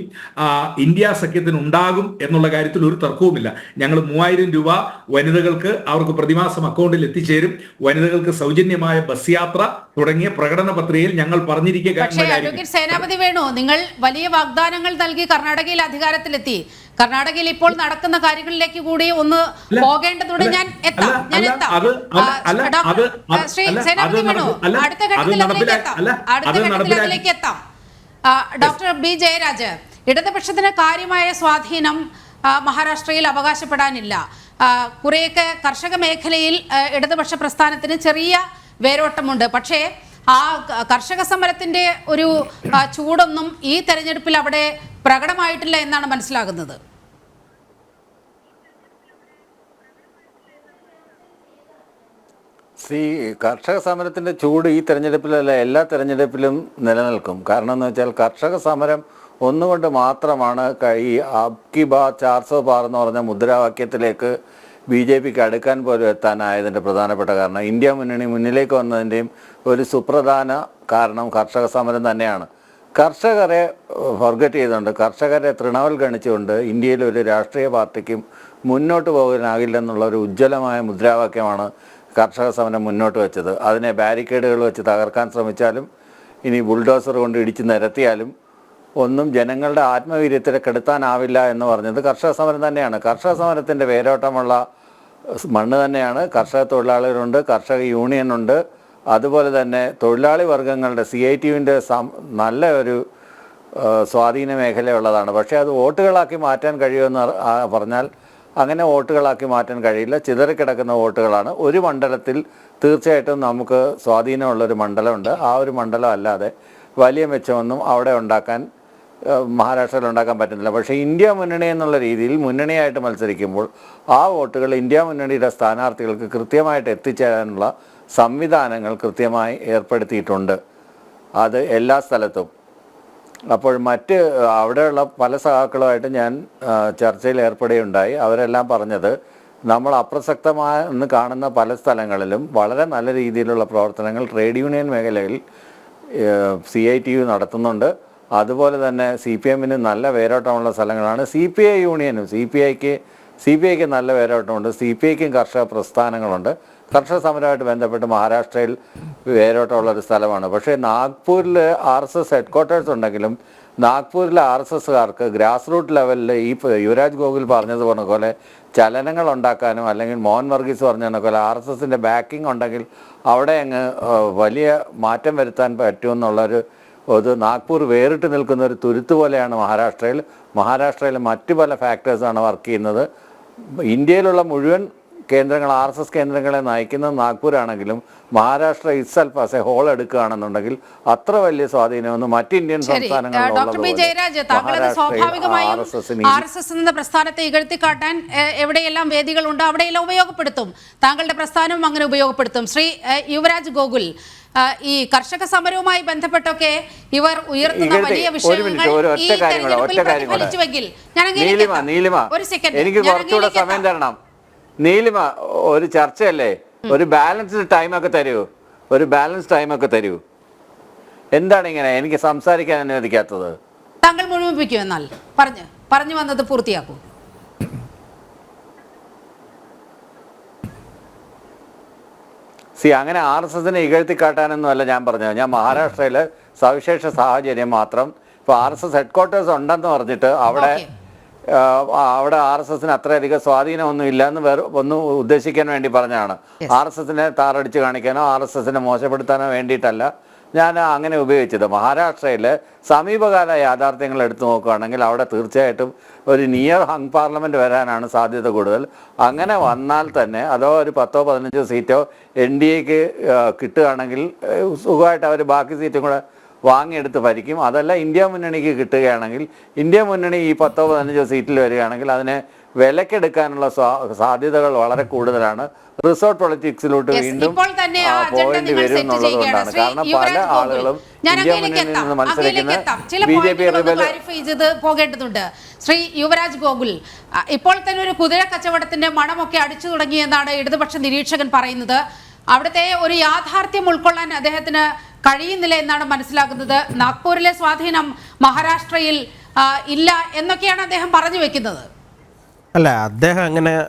ഇന്ത്യ സഖ്യത്തിന് ഉണ്ടാകും എന്നുള്ള കാര്യത്തിൽ ഒരു തർക്കവുമില്ല. ഞങ്ങൾ 3000 രൂപ വനിതകൾക്ക് അവർക്ക് പ്രതിമാസം അക്കൗണ്ടിൽ എത്തിച്ചേരും. വനിതകൾക്ക് സൗജന്യമായ ബസ് യാത്ര തുടങ്ങിയ പ്രകടന പത്രികയിൽ ഞങ്ങൾ പറഞ്ഞിരിക്കുക. സേനാപതി വേണു, നിങ്ങൾ വലിയ വാഗ്ദാനങ്ങൾ നൽകി കർണാടകയിൽ അധികാരത്തിലെത്തി. കർണാടകയിൽ ഇപ്പോൾ നടക്കുന്ന കാര്യങ്ങളിലേക്ക് കൂടി ഒന്ന് പോകേണ്ടതുണ്ട്. ഞാൻ എത്താം. ശ്രീ സേനാപതി വേണു, അടുത്ത ഘട്ടത്തിൽ അതിലേക്ക് എത്താം. Doctor B. ജയരാജ്, ഇടതുപക്ഷത്തിന് കാര്യമായ സ്വാധീനം മഹാരാഷ്ട്രയിൽ അവകാശപ്പെടാനില്ല. കുറേയൊക്കെ കർഷക മേഖലയിൽ ഇടതുപക്ഷ പ്രസ്ഥാനത്തിന് ചെറിയ വേരോട്ടമുണ്ട്. പക്ഷേ ആ കർഷക സമരത്തിന്റെ ഒരു ചൂടൊന്നും ഈ തെരഞ്ഞെടുപ്പിൽ അവിടെ പ്രകടമായിട്ടില്ല എന്നാണ് മനസ്സിലാകുന്നത്. കർഷക സമരത്തിന്റെ ചൂട് ഈ തെരഞ്ഞെടുപ്പിലല്ല, എല്ലാ തെരഞ്ഞെടുപ്പിലും നിലനിൽക്കും. കാരണം എന്ന് വെച്ചാൽ കർഷക സമരം ഒന്നുകൊണ്ട് മാത്രമാണ് ഈ ആബ്കി ബാർ 400 പാർ എന്ന് പറഞ്ഞ മുദ്രാവാക്യത്തിലേക്ക് BJPക്ക് അടുക്കാൻ പോലും എത്താനായതിൻ്റെ പ്രധാനപ്പെട്ട കാരണം, ഇന്ത്യ മുന്നണി മുന്നിലേക്ക് വന്നതിൻ്റെയും ഒരു സുപ്രധാന കാരണം കർഷക സമരം തന്നെയാണ്. കർഷകരെ ഫോർഗറ്റ് ചെയ്തുകൊണ്ട്, കർഷകരെ തൃണവൽഗണിച്ചുകൊണ്ട് ഇന്ത്യയിലെ ഒരു രാഷ്ട്രീയ പാർട്ടിക്കും മുന്നോട്ട് പോകാനാകില്ലെന്നുള്ള ഒരു ഉജ്ജ്വലമായ മുദ്രാവാക്യമാണ് കർഷക സമരം മുന്നോട്ട് വെച്ചത്. അതിനെ ബാരിക്കേഡുകൾ വെച്ച് തകർക്കാൻ ശ്രമിച്ചാലും ഇനി ബുൾഡോസർ കൊണ്ട് ഇടിച്ചു നിരത്തിയാലും ഒന്നും ജനങ്ങളുടെ ആത്മവീര്യത്തെ കെടുത്താനാവില്ല എന്ന് പറഞ്ഞത് കർഷക സമരം തന്നെയാണ്. കർഷക സമരത്തിൻ്റെ വേരോട്ടമുള്ള മണ്ണ് തന്നെയാണ്. കർഷക തൊഴിലാളികളുണ്ട്, കർഷക യൂണിയനുണ്ട്, അതുപോലെ തന്നെ തൊഴിലാളി വർഗ്ഗങ്ങളുടെ CITUവിൻ്റെ നല്ല ഒരു സ്വാധീന മേഖലയുള്ളതാണ്. പക്ഷേ അത് വോട്ടുകളാക്കി മാറ്റാൻ കഴിയുമെന്ന് പറഞ്ഞാൽ അങ്ങനെ വോട്ടുകളാക്കി മാറ്റാൻ കഴിയില്ല. ചിതറിക്കിടക്കുന്ന വോട്ടുകളാണ്. ഒരു മണ്ഡലത്തിൽ തീർച്ചയായിട്ടും നമുക്ക് സ്വാധീനമുള്ളൊരു മണ്ഡലമുണ്ട്. ആ ഒരു മണ്ഡലം അല്ലാതെ വലിയ മെച്ചമൊന്നും അവിടെ മഹാരാഷ്ട്രയിൽ ഉണ്ടാക്കാൻ പറ്റുന്നില്ല. പക്ഷേ ഇന്ത്യ മുന്നണി എന്നുള്ള രീതിയിൽ മുന്നണിയായിട്ട് മത്സരിക്കുമ്പോൾ ആ വോട്ടുകൾ ഇന്ത്യ മുന്നണിയുടെ സ്ഥാനാർത്ഥികൾക്ക് കൃത്യമായിട്ട് എത്തിച്ചേരാനുള്ള സംവിധാനങ്ങൾ കൃത്യമായി ഏർപ്പെടുത്തിയിട്ടുണ്ട്, അത് എല്ലാ സ്ഥലത്തും. അപ്പോൾ അവിടെയുള്ള പല സഖാക്കളുമായിട്ട് ഞാൻ ചർച്ചയിൽ ഏർപ്പെടുകയുണ്ടായി. അവരെല്ലാം പറഞ്ഞത് നമ്മൾ അപ്രസക്തമായെന്ന് കാണുന്ന പല സ്ഥലങ്ങളിലും വളരെ നല്ല രീതിയിലുള്ള പ്രവർത്തനങ്ങൾ ട്രേഡ് യൂണിയൻ മേഖലയിൽ CITU നടത്തുന്നുണ്ട്. അതുപോലെ തന്നെ CPM-ന് നല്ല വേരോട്ടമുള്ള സ്ഥലങ്ങളാണ്. CPI യൂണിയനും CPIക്ക് നല്ല വേരോട്ടമുണ്ട്. CPIക്കും കർഷക പ്രസ്ഥാനങ്ങളുണ്ട്. കർഷക സമരമായിട്ട് ബന്ധപ്പെട്ട് മഹാരാഷ്ട്രയിൽ വേരോട്ടമുള്ളൊരു സ്ഥലമാണ്. പക്ഷേ നാഗ്പൂരിൽ RSS ഹെഡ്ക്വാർട്ടേഴ്സ് ഉണ്ടെങ്കിലും നാഗ്പൂരിലെ RSSകാർക്ക് ഗ്രാസ് റൂട്ട് ലെവലിൽ ഈ യുവരാജ് ഗോകുൽ പറഞ്ഞതുപോലെ ചലനങ്ങൾ ഉണ്ടാക്കാനും അല്ലെങ്കിൽ മോഹൻ വർഗീസ് പറഞ്ഞതുപോലെ RSSൻ്റെ ബാക്കിംഗ് ഉണ്ടെങ്കിൽ അവിടെ അങ്ങ് വലിയ മാറ്റം വരുത്താൻ പറ്റുമെന്നുള്ളൊരു നാഗ്പൂർ വേറിട്ട് നിൽക്കുന്ന ഒരു തുരുത്ത് പോലെയാണ് മഹാരാഷ്ട്രയിൽ മറ്റു പല ഫാക്ടേഴ്സാണ് വർക്ക് ചെയ്യുന്നത്. ഇന്ത്യയിലുള്ള മുഴുവൻ കേന്ദ്രങ്ങൾ RSS കേന്ദ്രങ്ങളെ നയിക്കുന്നത് നാഗ്പൂരാണെങ്കിലും Maharashtra itself as a whole എടുക്കുകയാണെന്നുണ്ടെങ്കിൽ അത്ര വലിയ സ്വാധീനമൊന്നും മറ്റ് ഇന്ത്യൻ RSS എന്ന പ്രസ്ഥാനത്തെ ഇകഴ്ത്തിക്കാട്ടാൻ എവിടെയെല്ലാം വേദികളുണ്ട് അവിടെയെല്ലാം ഉപയോഗപ്പെടുത്തും. താങ്കളുടെ പ്രസ്ഥാനവും അങ്ങനെ ഉപയോഗപ്പെടുത്തും. ശ്രീ യുവരാജ് ഗോകുൽ, ഈ കർഷക സമരവുമായി ബന്ധപ്പെട്ടൊക്കെ ഇവർ ഉയർത്തുന്ന വലിയ വിഷയങ്ങൾ എനിക്ക് കുറച്ചുകൂടെ സമയം തരണം. നീലിമ, ഒരു ചർച്ചയല്ലേ, ഒരു ബാലൻസ്ഡ് ടൈമൊക്കെ തരൂ. എന്താണ് ഇങ്ങനെ എനിക്ക് സംസാരിക്കാൻ അനുവദിക്കാത്തത്? താങ്കൾ മുഴുമിപ്പിക്കൂ. എന്നാൽ പറഞ്ഞു വന്നത് പൂർത്തിയാക്കൂ. അങ്ങനെ RSSനെ ഇകഴ്ത്തിക്കാട്ടാനൊന്നും അല്ല ഞാൻ പറഞ്ഞത്. ഞാൻ മഹാരാഷ്ട്രയിലെ സവിശേഷ സാഹചര്യം മാത്രം, ഇപ്പോൾ RSS ഹെഡ്ക്വാർട്ടേഴ്സ് ഉണ്ടെന്ന് പറഞ്ഞിട്ട് അവിടെ RSSന് അത്രയധികം സ്വാധീനമൊന്നും ഇല്ലയെന്ന് ഒന്ന് ഉദ്ദേശിക്കാൻ വേണ്ടി പറഞ്ഞതാണ്. RSSനെ താറടിച്ച് കാണിക്കാനോ RSSനെ മോശപ്പെടുത്താനോ വേണ്ടിയിട്ടല്ല ഞാൻ അങ്ങനെ ഉപയോഗിച്ചത്. മഹാരാഷ്ട്രയിലെ സമീപകാല യാഥാർത്ഥ്യങ്ങൾ എടുത്തു നോക്കുകയാണെങ്കിൽ അവിടെ തീർച്ചയായിട്ടും ഒരു നിയർ ഹങ് പാർലമെൻറ്റ് വരാനാണ് സാധ്യത കൂടുതൽ. അങ്ങനെ വന്നാൽ തന്നെ അതോ ഒരു 10-15 സീറ്റോ NDAക്ക് കിട്ടുകയാണെങ്കിൽ സുഖമായിട്ട് അവർ ബാക്കി സീറ്റും കൂടെ വാങ്ങിയെടുത്ത് ഭരിക്കും. അതല്ല ഇന്ത്യ മുന്നണിക്ക് കിട്ടുകയാണെങ്കിൽ ഇന്ത്യ മുന്നണി ഈ 10-15 സീറ്റിൽ വരികയാണെങ്കിൽ അതിനെ വിലക്കെടുക്കാനുള്ള സാധ്യതകൾ വളരെ കൂടുതലാണ്. റിസോർട്ട് പൊളിറ്റിക്സിലോട്ട് വീണ്ടും പോകേണ്ടി വരും എന്നുള്ളതുകൊണ്ടാണ്. കാരണം പല ആളുകളും ഇന്ത്യ മുന്നണിയിൽ നിന്ന് മത്സരിക്കുന്ന BJP പോകേണ്ടതുണ്ട്. ശ്രീ യുവരാജ് ഗോകുൽ, ഇപ്പോൾ തന്നെ ഒരു കുതിര കച്ചവടത്തിന്റെ മണമൊക്കെ അടിച്ചു തുടങ്ങിയെന്നാണ് ഇടതുപക്ഷ നിരീക്ഷകൻ പറയുന്നത്. അവിടുത്തെ ഒരു യാഥാർത്ഥ്യം ഉൾക്കൊള്ളാൻ അദ്ദേഹത്തിന് കഴിയുന്നില്ല എന്നാണ് മനസ്സിലാക്കുന്നത്. നാഗ്പൂരിലെ സ്വാധീനം മഹാരാഷ്ട്രയിൽ ഇല്ല എന്നൊക്കെയാണ് അദ്ദേഹം പറഞ്ഞു വെക്കുന്നത്. അല്ല,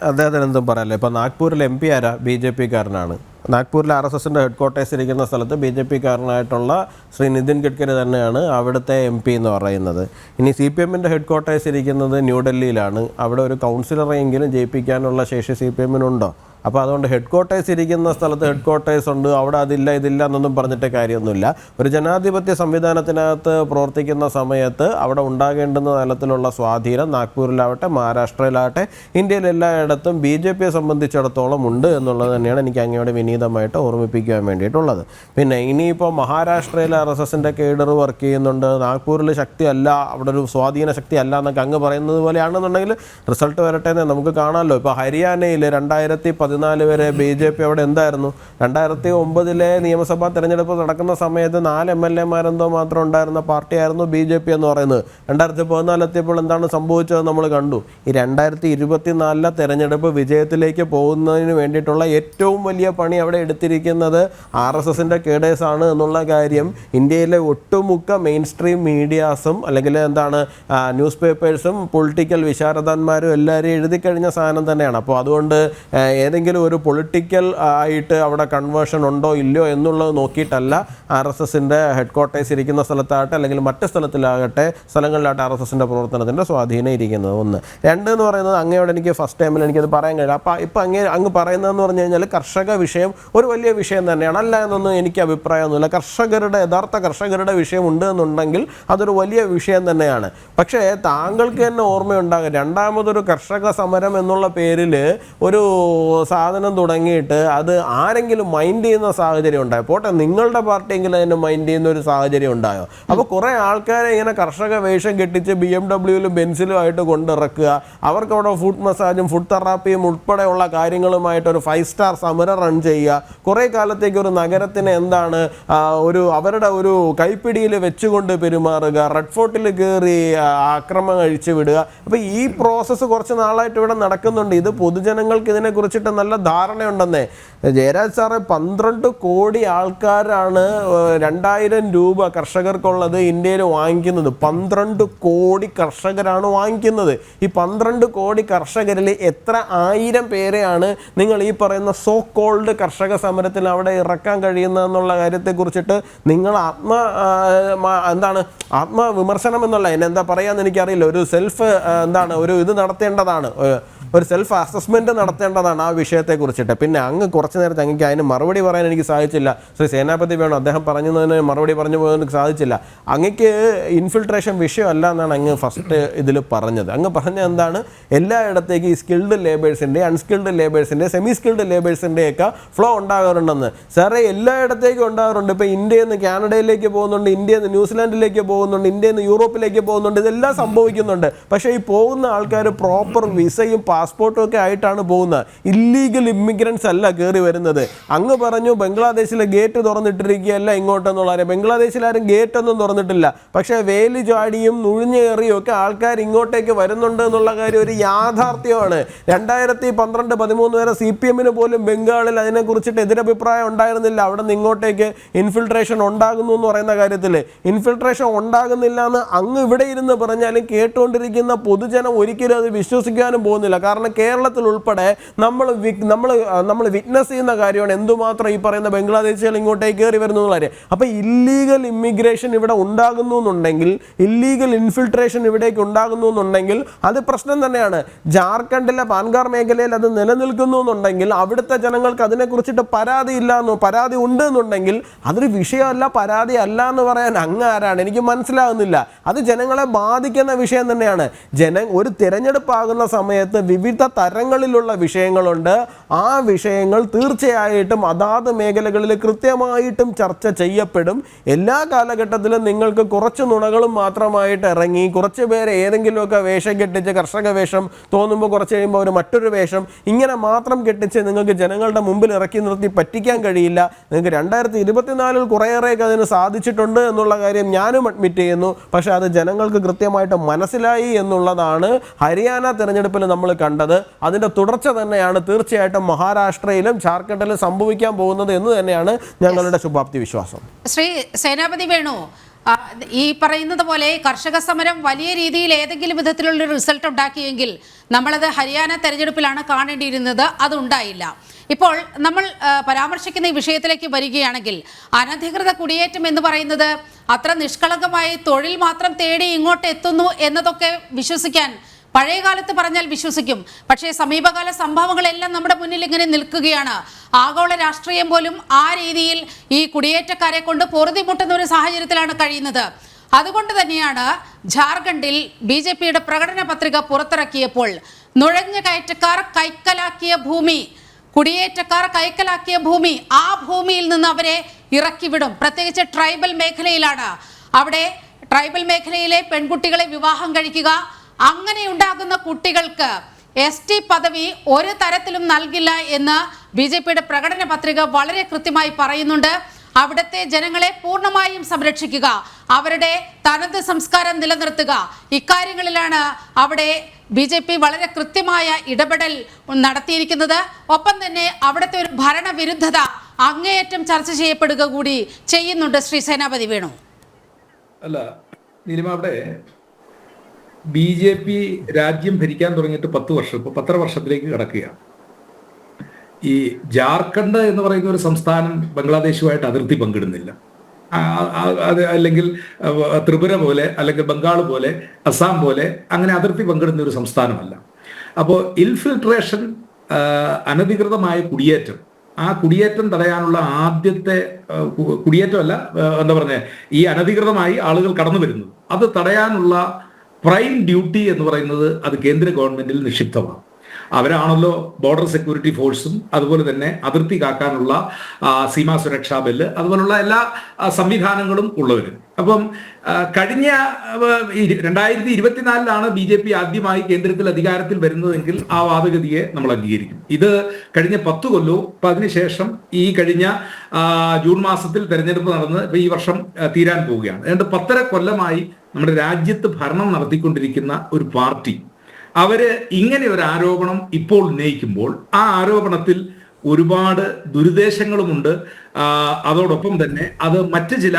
അദ്ദേഹത്തിന് എന്തും പറയാല്ലേ. ഇപ്പോൾ നാഗ്പൂരിൽ MP ആരാ? BJP-കാരനാണ്. നാഗ്പൂരിൽ RSSൻ്റെ ഹെഡ്ക്വാർട്ടേഴ്സ് ഇരിക്കുന്ന സ്ഥലത്ത് BJP-കാരനായിട്ടുള്ള ശ്രീ നിതിൻ ഗഡ്കരി തന്നെയാണ് അവിടുത്തെ MP എന്ന് പറയുന്നത്. ഇനി CPM-ൻ്റെ ഹെഡ്ക്വാർട്ടേഴ്സ് ഇരിക്കുന്നത് ന്യൂഡൽഹിയിലാണ്. അവിടെ ഒരു കൗൺസിലറെങ്കിലും ജയിപ്പിക്കാനുള്ള ശേഷി CPM-നുണ്ടോ? അപ്പോൾ അതുകൊണ്ട് ഹെഡ്ക്വാർട്ടേഴ്സ് ഇരിക്കുന്ന സ്ഥലത്ത് ഹെഡ്ക്വാർട്ടേഴ്സ് ഉണ്ട്, അവിടെ ഇതില്ല എന്നൊന്നും പറഞ്ഞിട്ട് കാര്യമൊന്നുമില്ല. ഒരു ജനാധിപത്യ സംവിധാനത്തിനകത്ത് പ്രവർത്തിക്കുന്ന സമയത്ത് അവിടെ ഉണ്ടാകേണ്ടുന്ന തലത്തിലുള്ള സ്വാധീനം നാഗ്പൂരിലാവട്ടെ മഹാരാഷ്ട്രയിലാവട്ടെ ഇന്ത്യയിൽ എല്ലായിടത്തും BJP-യെ സംബന്ധിച്ചിടത്തോളം ഉണ്ട് എന്നുള്ളത് തന്നെയാണ് എനിക്ക് അങ്ങയോട് വിനീതമായിട്ട് ഓർമ്മിപ്പിക്കാൻ വേണ്ടിയിട്ടുള്ളത്. പിന്നെ ഇനിയിപ്പോൾ മഹാരാഷ്ട്രയിൽ RSSൻ്റെ കേഡർ വർക്ക് ചെയ്യുന്നുണ്ട്, നാഗ്പൂരിൽ ശക്തിയല്ല, അവിടെ ഒരു സ്വാധീന ശക്തി അല്ല എന്നൊക്കെ അങ്ങ് പറയുന്നത് പോലെയാണെന്നുണ്ടെങ്കിൽ റിസൾട്ട് വരട്ടെ എന്ന് നമുക്ക് കാണാമല്ലോ. ഇപ്പോൾ ഹരിയാനയിൽ 2014 വരെ BJP അവിടെ എന്തായിരുന്നു? 2009 നിയമസഭാ തെരഞ്ഞെടുപ്പ് നടക്കുന്ന സമയത്ത് 4 MLA-മാരെന്തോ മാത്രം ഉണ്ടായിരുന്ന പാർട്ടിയായിരുന്നു BJP എന്ന് പറയുന്നത്. 2014 എത്തിയപ്പോൾ എന്താണ് സംഭവിച്ചത് നമ്മൾ കണ്ടു. ഈ 2024 തെരഞ്ഞെടുപ്പ് വിജയത്തിലേക്ക് പോകുന്നതിന് വേണ്ടിയിട്ടുള്ള ഏറ്റവും വലിയ പണി അവിടെ എടുത്തിരിക്കുന്നത് RSSൻ്റെ കേഡേഴ്സാണ് എന്നുള്ള കാര്യം ഇന്ത്യയിലെ ഒട്ടുമുക്ക മെയിൻ സ്ട്രീം മീഡിയാസും അല്ലെങ്കിൽ ന്യൂസ് പേപ്പേഴ്സും പൊളിറ്റിക്കൽ വിശാരദന്മാരും എല്ലാവരും എഴുതി കഴിഞ്ഞ സാധനം തന്നെയാണ്. അപ്പോൾ അതുകൊണ്ട് ഏതെങ്കിലും ഒരു പൊളിറ്റിക്കൽ ആയിട്ട് അവിടെ കൺവേർഷൻ ഉണ്ടോ ഇല്ലയോ എന്നുള്ളത് നോക്കിയിട്ടല്ല RSSന്റെ ഹെഡ് ക്വാർട്ടേഴ്സ് ഇരിക്കുന്ന സ്ഥലത്താകട്ടെ അല്ലെങ്കിൽ മറ്റ് സ്ഥലങ്ങളിലാകട്ടെ RSSന്റെ പ്രവർത്തനത്തിൻ്റെ സ്വാധീനം ഇരിക്കുന്നത്. ഒന്ന്. രണ്ട് എന്ന് പറയുന്നത് അങ്ങയോട് എനിക്ക് ഫസ്റ്റ് ടൈമിൽ എനിക്കത് പറയാൻ കഴിയില്ല. അപ്പോൾ ഇപ്പം അങ്ങ് പറയുന്നതെന്ന് പറഞ്ഞു കഴിഞ്ഞാൽ കർഷക വിഷയം ഒരു വലിയ വിഷയം തന്നെയാണ്. അല്ല എന്നൊന്നും എനിക്ക് അഭിപ്രായമൊന്നുമില്ല. യഥാർത്ഥ കർഷകരുടെ വിഷയം ഉണ്ട് എന്നുണ്ടെങ്കിൽ അതൊരു വലിയ വിഷയം തന്നെയാണ്. പക്ഷേ താങ്കൾക്ക് തന്നെ ഓർമ്മയുണ്ടാകും, രണ്ടാമതൊരു കർഷക സമരം എന്നുള്ള പേരിൽ ഒരു സാധനം തുടങ്ങിയിട്ട് അത് ആരെങ്കിലും മൈൻഡ് ചെയ്യുന്ന സാഹചര്യം ഉണ്ടായോ? പോട്ടെ, നിങ്ങളുടെ പാർട്ടിയെങ്കിലും അതിനെ മൈൻഡ് ചെയ്യുന്ന ഒരു സാഹചര്യം ഉണ്ടായോ? അപ്പോൾ കുറേ ആൾക്കാരെ ഇങ്ങനെ കർഷക വേഷം കെട്ടിച്ച് BMW-ലും ബെൻസിലും ആയിട്ട് കൊണ്ടിറക്കുക, അവർക്ക് അവിടെ ഫുഡ് മസാജും ഫുഡ് തെറാപ്പിയും ഉൾപ്പെടെയുള്ള കാര്യങ്ങളുമായിട്ട് ഒരു 5 സ്റ്റാർ സമരം റൺ ചെയ്യുക, കുറേ കാലത്തേക്ക് ഒരു നഗരത്തിനെ അവരുടെ ഒരു കൈപ്പിടിയിൽ വെച്ചുകൊണ്ട് പെരുമാറുക, റെഡ് ഫോർട്ടിൽ കയറി ആക്രമണം അഴിച്ചു വിടുക. അപ്പോൾ ഈ പ്രോസസ്സ് കുറച്ച് നാളായിട്ട് ഇവിടെ നടക്കുന്നുണ്ട്. ഇത് പൊതുജനങ്ങൾക്ക് ഇതിനെക്കുറിച്ചിട്ട് നല്ല ധാരണയുണ്ടെന്നേ. ജയരാജ് സാറ് 12 കോടി ആൾക്കാരാണ് 2000 രൂപ കർഷകർക്കുള്ളത് ഇന്ത്യയിൽ വാങ്ങിക്കുന്നത്. 12 കോടി കർഷകരാണ് വാങ്ങിക്കുന്നത്. ഈ 12 കോടി കർഷകരിൽ എത്ര 1000 പേരെയാണ് നിങ്ങൾ ഈ പറയുന്ന സോ കോൾഡ് കർഷക സമരത്തിൽ അവിടെ ഇറക്കാൻ കഴിയുന്നതെന്നുള്ള കാര്യത്തെക്കുറിച്ചിട്ട് നിങ്ങൾ ആത്മവിമർശനം എന്നുള്ള എന്താ പറയാന്ന് എനിക്കറിയില്ല, ഒരു ഇത് നടത്തേണ്ടതാണ്, ഒരു സെൽഫ് അസസ്മെൻറ്റ് നടത്തേണ്ടതാണ് ആ വിഷയത്തെക്കുറിച്ചിട്ട്. പിന്നെ അങ്ങ് കുറച്ച് നേരത്തെ അങ്ങക്ക് അതിന് മറുപടി പറയാൻ എനിക്ക് സാധിച്ചില്ല. ശ്രീ സേനാപതി വേണം, അദ്ദേഹം പറഞ്ഞതിന് മറുപടി പറഞ്ഞു പോകാൻ എനിക്ക് സാധിച്ചില്ല. അങ്ങക്ക് ഇൻഫിൽട്രേഷൻ വിഷയമല്ല എന്നാണ് അങ്ങ് ഫസ്റ്റ് ഇതിൽ പറഞ്ഞത്. അങ്ങ് പറഞ്ഞത് എന്താണ്, എല്ലായിടത്തേക്കും ഈ സ്കിൽഡ് ലേബേഴ്സിൻ്റെ, അൺസ്കിൽഡ് ലേബേഴ്സിൻ്റെ, സെമി സ്കിൽഡ് ലേബേഴ്സിൻ്റെയൊക്കെ ഫ്ലോ ഉണ്ടാകാറുണ്ടെന്ന്. സാറേ, എല്ലായിടത്തേക്കും ഉണ്ടാകാറുണ്ട്. ഇപ്പോൾ ഇന്ത്യയിൽ നിന്ന് കാനഡയിലേക്ക് പോകുന്നുണ്ട്, ഇന്ത്യയിൽ നിന്ന് ന്യൂസിലാൻഡിലേക്ക് പോകുന്നുണ്ട്, ഇന്ത്യയിൽ നിന്ന് യൂറോപ്പിലേക്ക് പോകുന്നുണ്ട്, ഇതെല്ലാം സംഭവിക്കുന്നുണ്ട്. പക്ഷേ ഈ പോകുന്ന ആൾക്കാർ പ്രോപ്പർ വിസയും പാസ്പോർട്ടും ഒക്കെ ആയിട്ടാണ് പോകുന്നത്. ഇല്ലീഗൽ ഇമ്മിഗ്രൻസ് അല്ല കയറി വരുന്നത്. അങ്ങ് പറഞ്ഞു ബംഗ്ലാദേശിലെ ഗേറ്റ് തുറന്നിട്ടിരിക്കുകയല്ല ഇങ്ങോട്ടെന്നുള്ള കാര്യം. ബംഗ്ലാദേശിൽ ആരും ഗേറ്റൊന്നും തുറന്നിട്ടില്ല. പക്ഷേ വേലി ചാടിയും നുഴിഞ്ഞേറിയും ഒക്കെ ആൾക്കാർ ഇങ്ങോട്ടേക്ക് വരുന്നുണ്ട് എന്നുള്ള കാര്യം ഒരു യാഥാർത്ഥ്യമാണ്. 2012-13 വരെ CPM-ന് പോലും ബംഗാളിൽ അതിനെക്കുറിച്ചിട്ട് എതിരഭിപ്രായം ഉണ്ടായിരുന്നില്ല. അവിടെ നിന്ന് ഇങ്ങോട്ടേക്ക് ഇൻഫിൽട്രേഷൻ ഉണ്ടാകുന്നു എന്ന് പറയുന്ന കാര്യത്തിൽ ഇൻഫിൽട്രേഷൻ ഉണ്ടാകുന്നില്ല എന്ന് അങ്ങ് ഇവിടെ ഇരുന്ന് പറഞ്ഞാലും കേട്ടുകൊണ്ടിരിക്കുന്ന പൊതുജനം ഒരിക്കലും അത് വിശ്വസിക്കാനും പോകുന്നില്ല. കാരണം കേരളത്തിൽ ഉൾപ്പെടെ നമ്മൾ വിറ്റ്നസ് ചെയ്യുന്ന കാര്യമാണ് എന്തുമാത്രം ഈ പറയുന്ന ബംഗ്ലാദേശികൾ ഇങ്ങോട്ടേക്ക് കയറി വരുന്നു എന്നുള്ള കാര്യം. അപ്പോൾ ഇല്ലീഗൽ ഇമ്മിഗ്രേഷൻ ഇവിടെ ഉണ്ടാകുന്നു എന്നുണ്ടെങ്കിൽ, ഇല്ലീഗൽ ഇൻഫിൽട്രേഷൻ ഇവിടേക്ക് ഉണ്ടാകുന്നു എന്നുണ്ടെങ്കിൽ അത് പ്രശ്നം തന്നെയാണ്. ജാർഖണ്ഡിലെ പാൻഗാർ മേഖലയിൽ അത് നിലനിൽക്കുന്നു എന്നുണ്ടെങ്കിൽ, അവിടുത്തെ ജനങ്ങൾക്ക് അതിനെക്കുറിച്ചിട്ട് പരാതി ഉണ്ട് എന്നുണ്ടെങ്കിൽ അതൊരു വിഷയമല്ല, പരാതി അല്ല എന്ന് പറയാൻ അങ്ങ് ആരാണ്? എനിക്ക് മനസ്സിലാകുന്നില്ല. അത് ജനങ്ങളെ ബാധിക്കുന്ന വിഷയം തന്നെയാണ്. ഒരു തിരഞ്ഞെടുപ്പാകുന്ന സമയത്ത് വിവിധ തരങ്ങളിലുള്ള വിഷയങ്ങളുണ്ട്. ആ വിഷയങ്ങൾ തീർച്ചയായിട്ടും അതാത് മേഖലകളിൽ കൃത്യമായിട്ടും ചർച്ച ചെയ്യപ്പെടും. എല്ലാ കാലഘട്ടത്തിലും നിങ്ങൾക്ക് കുറച്ച് നുണകളും മാത്രമായിട്ട് ഇറങ്ങി കുറച്ച് പേരെ ഏതെങ്കിലുമൊക്കെ വേഷം കെട്ടിച്ച്, കർഷക വേഷം തോന്നുമ്പോൾ കുറച്ച് കഴിയുമ്പോൾ ഒരു മറ്റൊരു വേഷം, ഇങ്ങനെ മാത്രം കെട്ടിച്ച് നിങ്ങൾക്ക് ജനങ്ങളുടെ മുമ്പിൽ ഇറക്കി നിർത്തി പറ്റിക്കാൻ കഴിയില്ല. നിങ്ങൾക്ക് 2024 കുറേയേറെയൊക്കെ അതിന് സാധിച്ചിട്ടുണ്ട് എന്നുള്ള കാര്യം ഞാനും അഡ്മിറ്റ് ചെയ്യുന്നു. പക്ഷേ അത് ജനങ്ങൾക്ക് കൃത്യമായിട്ട് മനസ്സിലായി എന്നുള്ളതാണ് ഹരിയാന തിരഞ്ഞെടുപ്പിൽ നമ്മൾ കണ്ടത്. അതിൻ്റെ തുടർച്ച തന്നെയാണ് തീർച്ചയായിട്ടും മഹാരാഷ്ട്രയിലും ജാർഖണ്ഡിലും സംഭവിക്കാൻ പോകുന്നത് എന്ന് തന്നെയാണ് ഞങ്ങളുടെ ശുഭാപ്തി വിശ്വാസം. ശ്രീ സേനാപതി വേണു, ഈ പറയുന്നത് പോലെ കർഷക സമരം വലിയ രീതിയിൽ ഏതെങ്കിലും വിധത്തിലുള്ള റിസൾട്ട് ഉണ്ടാക്കിയെങ്കിൽ നമ്മളത് ഹരിയാന തെരഞ്ഞെടുപ്പിലാണ് കാണേണ്ടിയിരുന്നത്. അതുണ്ടായില്ല. ഇപ്പോൾ നമ്മൾ പരാമർശിക്കുന്ന ഈ വിഷയത്തിലേക്ക് വരികയാണെങ്കിൽ, അനധികൃത കുടിയേറ്റം എന്ന് പറയുന്നത് അത്ര നിഷ്കളങ്കമായി തൊഴിൽ മാത്രം തേടി ഇങ്ങോട്ട് എത്തുന്നു എന്നതൊക്കെ വിശ്വസിക്കാൻ പഴയ കാലത്ത് പറഞ്ഞാൽ വിശ്വസിക്കും. പക്ഷേ സമീപകാല സംഭവങ്ങളെല്ലാം നമ്മുടെ മുന്നിൽ ഇങ്ങനെ നിൽക്കുകയാണ്. ആഗോള രാഷ്ട്രീയം പോലും ആ രീതിയിൽ ഈ കുടിയേറ്റക്കാരെ കൊണ്ട് പൊറുതിമുട്ടുന്ന ഒരു സാഹചര്യത്തിലാണ് കഴിയുന്നത്. അതുകൊണ്ട് തന്നെയാണ് ജാർഖണ്ഡിൽ BJP-യുടെ പ്രകടന പത്രിക പുറത്തിറക്കിയപ്പോൾ നുഴഞ്ഞുകയറ്റക്കാർ കൈക്കലാക്കിയ ഭൂമി, കുടിയേറ്റക്കാർ കൈക്കലാക്കിയ ഭൂമി, ആ ഭൂമിയിൽ നിന്ന് അവരെ ഇറക്കിവിടും. പ്രത്യേകിച്ച് ട്രൈബൽ മേഖലയിലാണ്. അവിടെ ട്രൈബൽ മേഖലയിലെ പെൺകുട്ടികളെ വിവാഹം കഴിക്കുക, അങ്ങനെ ഉണ്ടാകുന്ന കുട്ടികൾക്ക് ST പദവി ഒരു തരത്തിലും നൽകില്ല എന്ന് BJP-യുടെ പ്രകടന പത്രിക വളരെ കൃത്യമായി പറയുന്നുണ്ട്. അവിടുത്തെ ജനങ്ങളെ പൂർണ്ണമായും സംരക്ഷിക്കുക, അവരുടെ തനത് സംസ്കാരം നിലനിർത്തുക, ഇക്കാര്യങ്ങളിലാണ് അവിടെ BJP വളരെ കൃത്യമായ ഇടപെടൽ നടത്തിയിരിക്കുന്നത്. ഒപ്പം തന്നെ അവിടുത്തെ ഒരു ഭരണവിരുദ്ധത അങ്ങേയറ്റം ചർച്ച ചെയ്യപ്പെടുക കൂടി ചെയ്യുന്നുണ്ട്. ശ്രീ സേനാപതി വേണു. അല്ല നീലിമ, അവിടെ BJP രാജ്യം ഭരിക്കാൻ തുടങ്ങിയിട്ട് 10 വർഷം, ഇപ്പോൾ 10 വർഷത്തിലേക്ക് കിടക്കുകയാണ്. ഈ ജാർഖണ്ഡ് എന്ന് പറയുന്ന ഒരു സംസ്ഥാനം ബംഗ്ലാദേശുമായിട്ട് അതിർത്തി പങ്കിടുന്നില്ല. അത് അല്ലെങ്കിൽ ത്രിപുര പോലെ അല്ലെങ്കിൽ ബംഗാൾ പോലെ അസാം പോലെ അങ്ങനെ അതിർത്തി പങ്കിടുന്ന ഒരു സംസ്ഥാനമല്ല. അപ്പോൾ ഇൻഫിൽട്രേഷൻ, അനധികൃതമായ കുടിയേറ്റം, ആ കുടിയേറ്റം തടയാനുള്ള ആദ്യത്തെ കുടിയേറ്റമല്ല, എന്താ പറഞ്ഞ ഈ അനധികൃതമായി ആളുകൾ കടന്നു വരുന്നത്, അത് തടയാനുള്ള പ്രൈം ഡ്യൂട്ടി എന്ന് പറയുന്നത് അത് കേന്ദ്ര ഗവൺമെന്റിൽ നിക്ഷിപ്തമാണ്. അവരാണല്ലോ ബോർഡർ സെക്യൂരിറ്റി ഫോഴ്സും അതുപോലെ തന്നെ അതിർത്തി കാക്കാനുള്ള സീമാ സുരക്ഷാ ബില്ല് അതുപോലുള്ള എല്ലാ സംവിധാനങ്ങളും ഉള്ളവർ. അപ്പം കഴിഞ്ഞ 2024 BJP ആദ്യമായി കേന്ദ്രത്തിൽ അധികാരത്തിൽ വരുന്നതെങ്കിൽ ആ വാദഗതിയെ നമ്മൾ അംഗീകരിക്കും. ഇത് കഴിഞ്ഞ 10 കൊല്ലവും ഇപ്പം അതിനുശേഷം ഈ കഴിഞ്ഞ ജൂൺ മാസത്തിൽ തെരഞ്ഞെടുപ്പ് നടന്ന് ഇപ്പം ഈ വർഷം തീരാൻ പോവുകയാണ്. ഏതാണ്ട് 10.5 കൊല്ലമായി നമ്മുടെ രാജ്യത്ത് ഭരണം നടത്തിക്കൊണ്ടിരിക്കുന്ന ഒരു പാർട്ടി അവര് ഇങ്ങനെ ഒരു ആരോപണം ഇപ്പോൾ ഉന്നയിക്കുമ്പോൾ ആ ആരോപണത്തിൽ ഒരുപാട് ദുരുദ്ദേശങ്ങളുമുണ്ട്. അതോടൊപ്പം തന്നെ അത് മറ്റ് ചില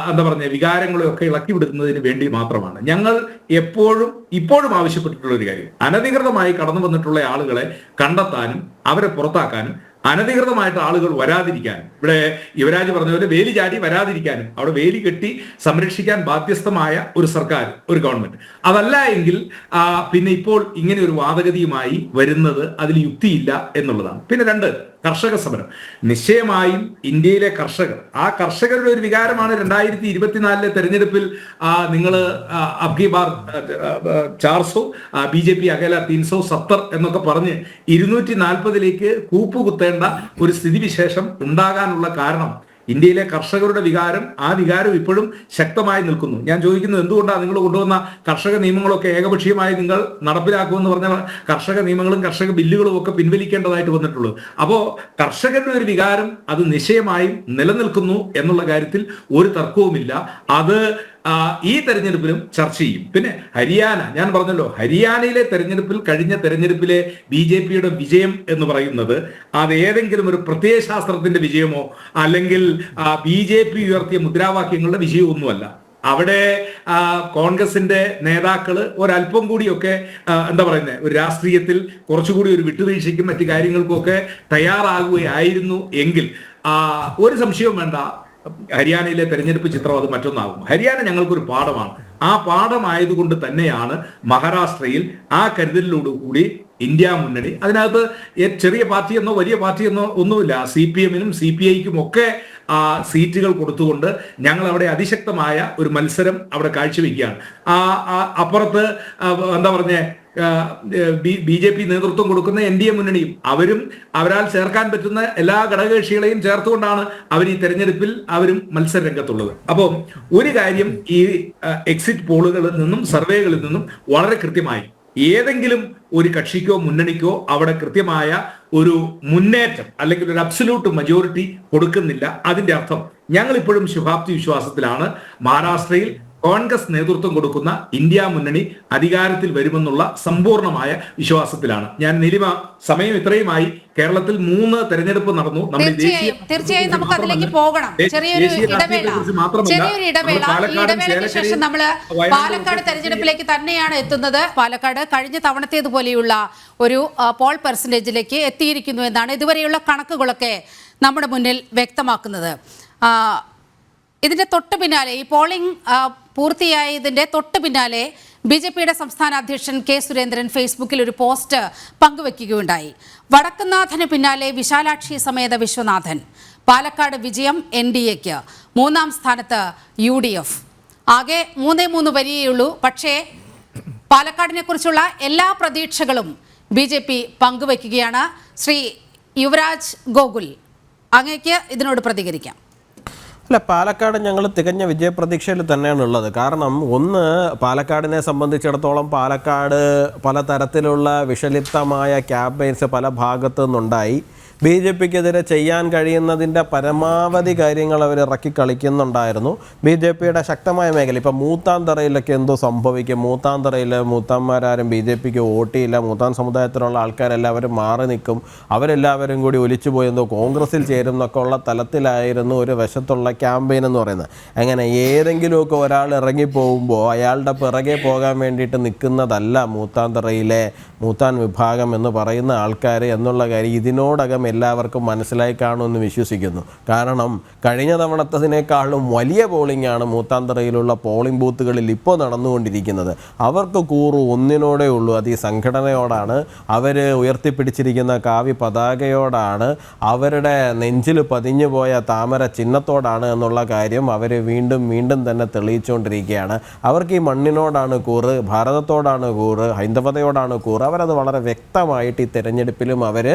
എന്താ പറഞ്ഞ വികാരങ്ങളെയൊക്കെ ഇളക്കി വിടുന്നതിന് വേണ്ടി മാത്രമാണ്. ഞങ്ങൾ ഇപ്പോഴും ആവശ്യപ്പെട്ടിട്ടുള്ള ഒരു കാര്യം, അനധികൃതമായി കടന്നു വന്നിട്ടുള്ള ആളുകളെ കണ്ടെത്താനും അവരെ പുറത്താക്കാനും അനധികൃതമായിട്ട് ആളുകൾ വരാതിരിക്കാനും, ഇവിടെ യുവരാജ് പറഞ്ഞ പോലെ വേലി ചാടി വരാതിരിക്കാനും അവിടെ വേലി കെട്ടി സംരക്ഷിക്കാൻ ബാധ്യസ്ഥമായ ഒരു സർക്കാർ, ഒരു ഗവൺമെന്റ്. അതല്ല എങ്കിൽ പിന്നെ ഇപ്പോൾ ഇങ്ങനെ ഒരു വാദഗതിയുമായി വരുന്നത് അതിൽ യുക്തിയില്ല എന്നുള്ളതാണ്. പിന്നെ 2, കർഷക സമരം. നിശ്ചയമായും ഇന്ത്യയിലെ കർഷകർ, ആ കർഷകരുടെ ഒരു വികാരമാണ് 2024 തെരഞ്ഞെടുപ്പിൽ നിങ്ങൾ അബ്കി ബാർ 400 BJP അകല 370 എന്നൊക്കെ പറഞ്ഞ് 240 കൂപ്പുകുത്തേണ്ട ഒരു സ്ഥിതിവിശേഷം ഉണ്ടാകാനുള്ള കാരണം ഇന്ത്യയിലെ കർഷകരുടെ വികാരം, ആ വികാരം ഇപ്പോഴും ശക്തമായി നിൽക്കുന്നു. ഞാൻ ചോദിക്കുന്നത്, എന്തുകൊണ്ടാണ് നിങ്ങൾ കൊണ്ടുവന്ന കർഷക നിയമങ്ങളൊക്കെ ഏകപക്ഷീയമായി നിങ്ങൾ നടപ്പിലാക്കുമെന്ന് പറഞ്ഞ കർഷക നിയമങ്ങളും കർഷക ബില്ലുകളും ഒക്കെ പിൻവലിക്കേണ്ടതായിട്ട് വന്നിട്ടുള്ളത്? അപ്പോൾ കർഷകരുടെ ഒരു വികാരം അത് നിശ്ചയമായും നിലനിൽക്കുന്നു എന്നുള്ള കാര്യത്തിൽ ഒരു തർക്കവുമില്ല. അത് ഈ തെരഞ്ഞെടുപ്പിലും ചർച്ച ചെയ്യും. പിന്നെ ഹരിയാന, ഞാൻ പറഞ്ഞല്ലോ, ഹരിയാനയിലെ തെരഞ്ഞെടുപ്പിൽ, കഴിഞ്ഞ തെരഞ്ഞെടുപ്പിലെ BJPയുടെ വിജയം എന്ന് പറയുന്നത് അത് ഏതെങ്കിലും ഒരു പ്രത്യയശാസ്ത്രത്തിന്റെ വിജയമോ അല്ലെങ്കിൽ BJP ഉയർത്തിയ മുദ്രാവാക്യങ്ങളുടെ വിജയമൊന്നുമല്ല. അവിടെ കോൺഗ്രസിന്റെ നേതാക്കള് ഒരല്പം കൂടിയൊക്കെ എന്താ പറയുന്നത്, ഒരു രാഷ്ട്രീയത്തിൽ കുറച്ചുകൂടി ഒരു വിട്ടുവീഴ്ചയ്ക്കും മറ്റു കാര്യങ്ങൾക്കും ഒക്കെ തയ്യാറാകുകയായിരുന്നു എങ്കിൽ ഒരു സംശയവും വേണ്ട, ഹരിയാനയിലെ തെരഞ്ഞെടുപ്പ് ചിത്രം അത് മറ്റൊന്നാകും. ഹരിയാന ഞങ്ങൾക്കൊരു പാഠമാണ്. ആ പാഠമായതുകൊണ്ട് തന്നെയാണ് മഹാരാഷ്ട്രയിൽ ആ കരുതലിലോടുകൂടി ഇന്ത്യ മുന്നണി, അതിനകത്ത് ചെറിയ പാർട്ടിയെന്നോ വലിയ പാർട്ടിയെന്നോ ഒന്നുമില്ല, CPM-നും CPI-ക്കും ഒക്കെ സീറ്റുകൾ കൊടുത്തുകൊണ്ട് ഞങ്ങൾ അവിടെ അതിശക്തമായ ഒരു മത്സരം അവിടെ കാഴ്ചവെക്കുകയാണ്. അപ്പുറത്ത് എന്താ പറഞ്ഞ BJP നേതൃത്വം കൊടുക്കുന്ന NDA മുന്നണിയും അവരാൽ ചേർക്കാൻ പറ്റുന്ന എല്ലാ ഘടകകക്ഷികളെയും ചേർത്തുകൊണ്ടാണ് അവർ ഈ തെരഞ്ഞെടുപ്പിൽ അവരും മത്സര രംഗത്തുള്ളത്. അപ്പോൾ ഒരു കാര്യം ഈ എക്സിറ്റ് പോളുകളിൽ നിന്നും സർവേകളിൽ നിന്നും വളരെ കൃത്യമായി ഏതെങ്കിലും ഒരു കക്ഷിക്കോ മുന്നണിക്കോ അവിടെ കൃത്യമായ ഒരു മുന്നേറ്റം അല്ലെങ്കിൽ ഒരു അബ്സല്യൂട്ട് മജോറിറ്റി കൊടുക്കുന്നില്ല. അതിന്റെ അർത്ഥം ഞങ്ങൾ ഇപ്പോഴും ശുഭാപ്തി വിശ്വാസത്തിലാണ്. മഹാരാഷ്ട്രയിൽ കോൺഗ്രസ് നേതൃത്വം കൊടുക്കുന്ന ഇന്ത്യ മുന്നണി അധികാരത്തിൽ വരുമെന്നുള്ള സമ്പൂർണമായ വിശ്വാസത്തിലാണ് ഞാൻ. നിലിമ, സമയം ഇത്രയുമായി. കേരളത്തിൽ 3 തെരഞ്ഞെടുപ്പ് നടന്നു. തീർച്ചയായും നമുക്ക് അതിലേക്ക് പോകണം. ചെറിയൊരു ഇടവേളയ്ക്ക് ശേഷം നമ്മൾ പാലക്കാട് തെരഞ്ഞെടുപ്പിലേക്ക് തന്നെയാണ് എത്തുന്നത്. പാലക്കാട് കഴിഞ്ഞ തവണത്തേതുപോലെയുള്ള ഒരു പോൾ പെർസെന്റേജിലേക്ക് എത്തിയിരിക്കുന്നു എന്നാണ് ഇതുവരെയുള്ള കണക്കുകളൊക്കെ നമ്മുടെ മുന്നിൽ വ്യക്തമാക്കുന്നത്. ഇതിന്റെ തൊട്ട് പിന്നാലെ, ഈ പോളിംഗ് പൂർത്തിയായതിന്റെ തൊട്ട് പിന്നാലെ BJPയുടെ സംസ്ഥാന അധ്യക്ഷൻ K. സുരേന്ദ്രൻ ഫേസ്ബുക്കിൽ ഒരു പോസ്റ്റ് പങ്കുവെക്കുകയുണ്ടായി. വടക്കുന്നാഥന് പിന്നാലെ വിശാലാക്ഷി സമേത വിശ്വനാഥൻ. പാലക്കാട് വിജയം NDAക്ക്, 3-ാം സ്ഥാനത്ത് UDF. ആകെ 3 വരികയുള്ളൂ. പക്ഷേ പാലക്കാടിനെ കുറിച്ചുള്ള എല്ലാ പ്രതീക്ഷകളും BJP പങ്കുവെക്കുകയാണ്. ശ്രീ യുവരാജ് ഗോകുൽ, അങ്ങേക്ക് ഇതിനോട് പ്രതികരിക്കാം. അല്ല, പാലക്കാട് ഞങ്ങൾ തികഞ്ഞ വിജയപ്രതീക്ഷയിൽ തന്നെയാണ് ഉള്ളത്. കാരണം പാലക്കാടിനെ സംബന്ധിച്ചിടത്തോളം പാലക്കാട് പലതരത്തിലുള്ള വിഷലിപ്തമായ ക്യാമ്പയിൻസ് പല ഭാഗത്തു നിന്നുണ്ടായി. BJPക്കെതിരെ ചെയ്യാൻ കഴിയുന്നതിൻ്റെ പരമാവധി കാര്യങ്ങൾ അവർ ഇറക്കി കളിക്കുന്നുണ്ടായിരുന്നു. BJPയുടെ ശക്തമായ മേഖല, ഇപ്പം മൂത്താന്തറയിലൊക്കെ എന്തോ സംഭവിക്കും. മൂത്താന്മാരാരും BJPക്ക് വോട്ട് ചെയ്യില്ല. മൂത്താൻ സമുദായത്തിലുള്ള ആൾക്കാരെല്ലാവരും മാറി നിൽക്കും. അവരെല്ലാവരും കൂടി ഒലിച്ചു പോയെന്തോ കോൺഗ്രസിൽ ചേരും എന്നൊക്കെ ഉള്ള തലത്തിലായിരുന്നു ഒരു വശത്തുള്ള ക്യാമ്പയിൻ എന്ന് പറയുന്നത്. അങ്ങനെ ഏതെങ്കിലുമൊക്കെ ഒരാൾ ഇറങ്ങിപ്പോകുമ്പോൾ അയാളുടെ പിറകെ പോകാൻ വേണ്ടിയിട്ട് നിൽക്കുന്നതല്ല മൂത്താന്തറയിലെ മൂത്താൻ വിഭാഗം എന്ന് പറയുന്ന ആൾക്കാർ എന്നുള്ള കാര്യം ഇതിനോടകം എല്ലാവർക്കും മനസ്സിലായി കാണുമെന്ന് വിശ്വസിക്കുന്നു. കാരണം കഴിഞ്ഞ തവണത്തതിനേക്കാളും വലിയ പോളിംഗാണ് മൂത്താന്തറയിലുള്ള പോളിംഗ് ബൂത്തുകളിൽ ഇപ്പോൾ നടന്നുകൊണ്ടിരിക്കുന്നത്. അവർക്ക് കൂറു ഒന്നിനോടേ ഉള്ളൂ, അത് ഈ സംഘടനയോടാണ്. അവർ ഉയർത്തിപ്പിടിച്ചിരിക്കുന്ന കാവ്യ പതാകയോടാണ്, അവരുടെ നെഞ്ചിൽ പതിഞ്ഞു പോയ താമര ചിഹ്നത്തോടാണ് എന്നുള്ള കാര്യം അവർ വീണ്ടും വീണ്ടും തന്നെ തെളിയിച്ചുകൊണ്ടിരിക്കുകയാണ്. അവർക്ക് ഈ മണ്ണിനോടാണ് കൂറ്, ഭാരതത്തോടാണ് കൂറ്, ഹൈന്ദവതയോടാണ് കൂറ്. അവരത് വളരെ വ്യക്തമായിട്ട് ഈ തെരഞ്ഞെടുപ്പിലും അവർ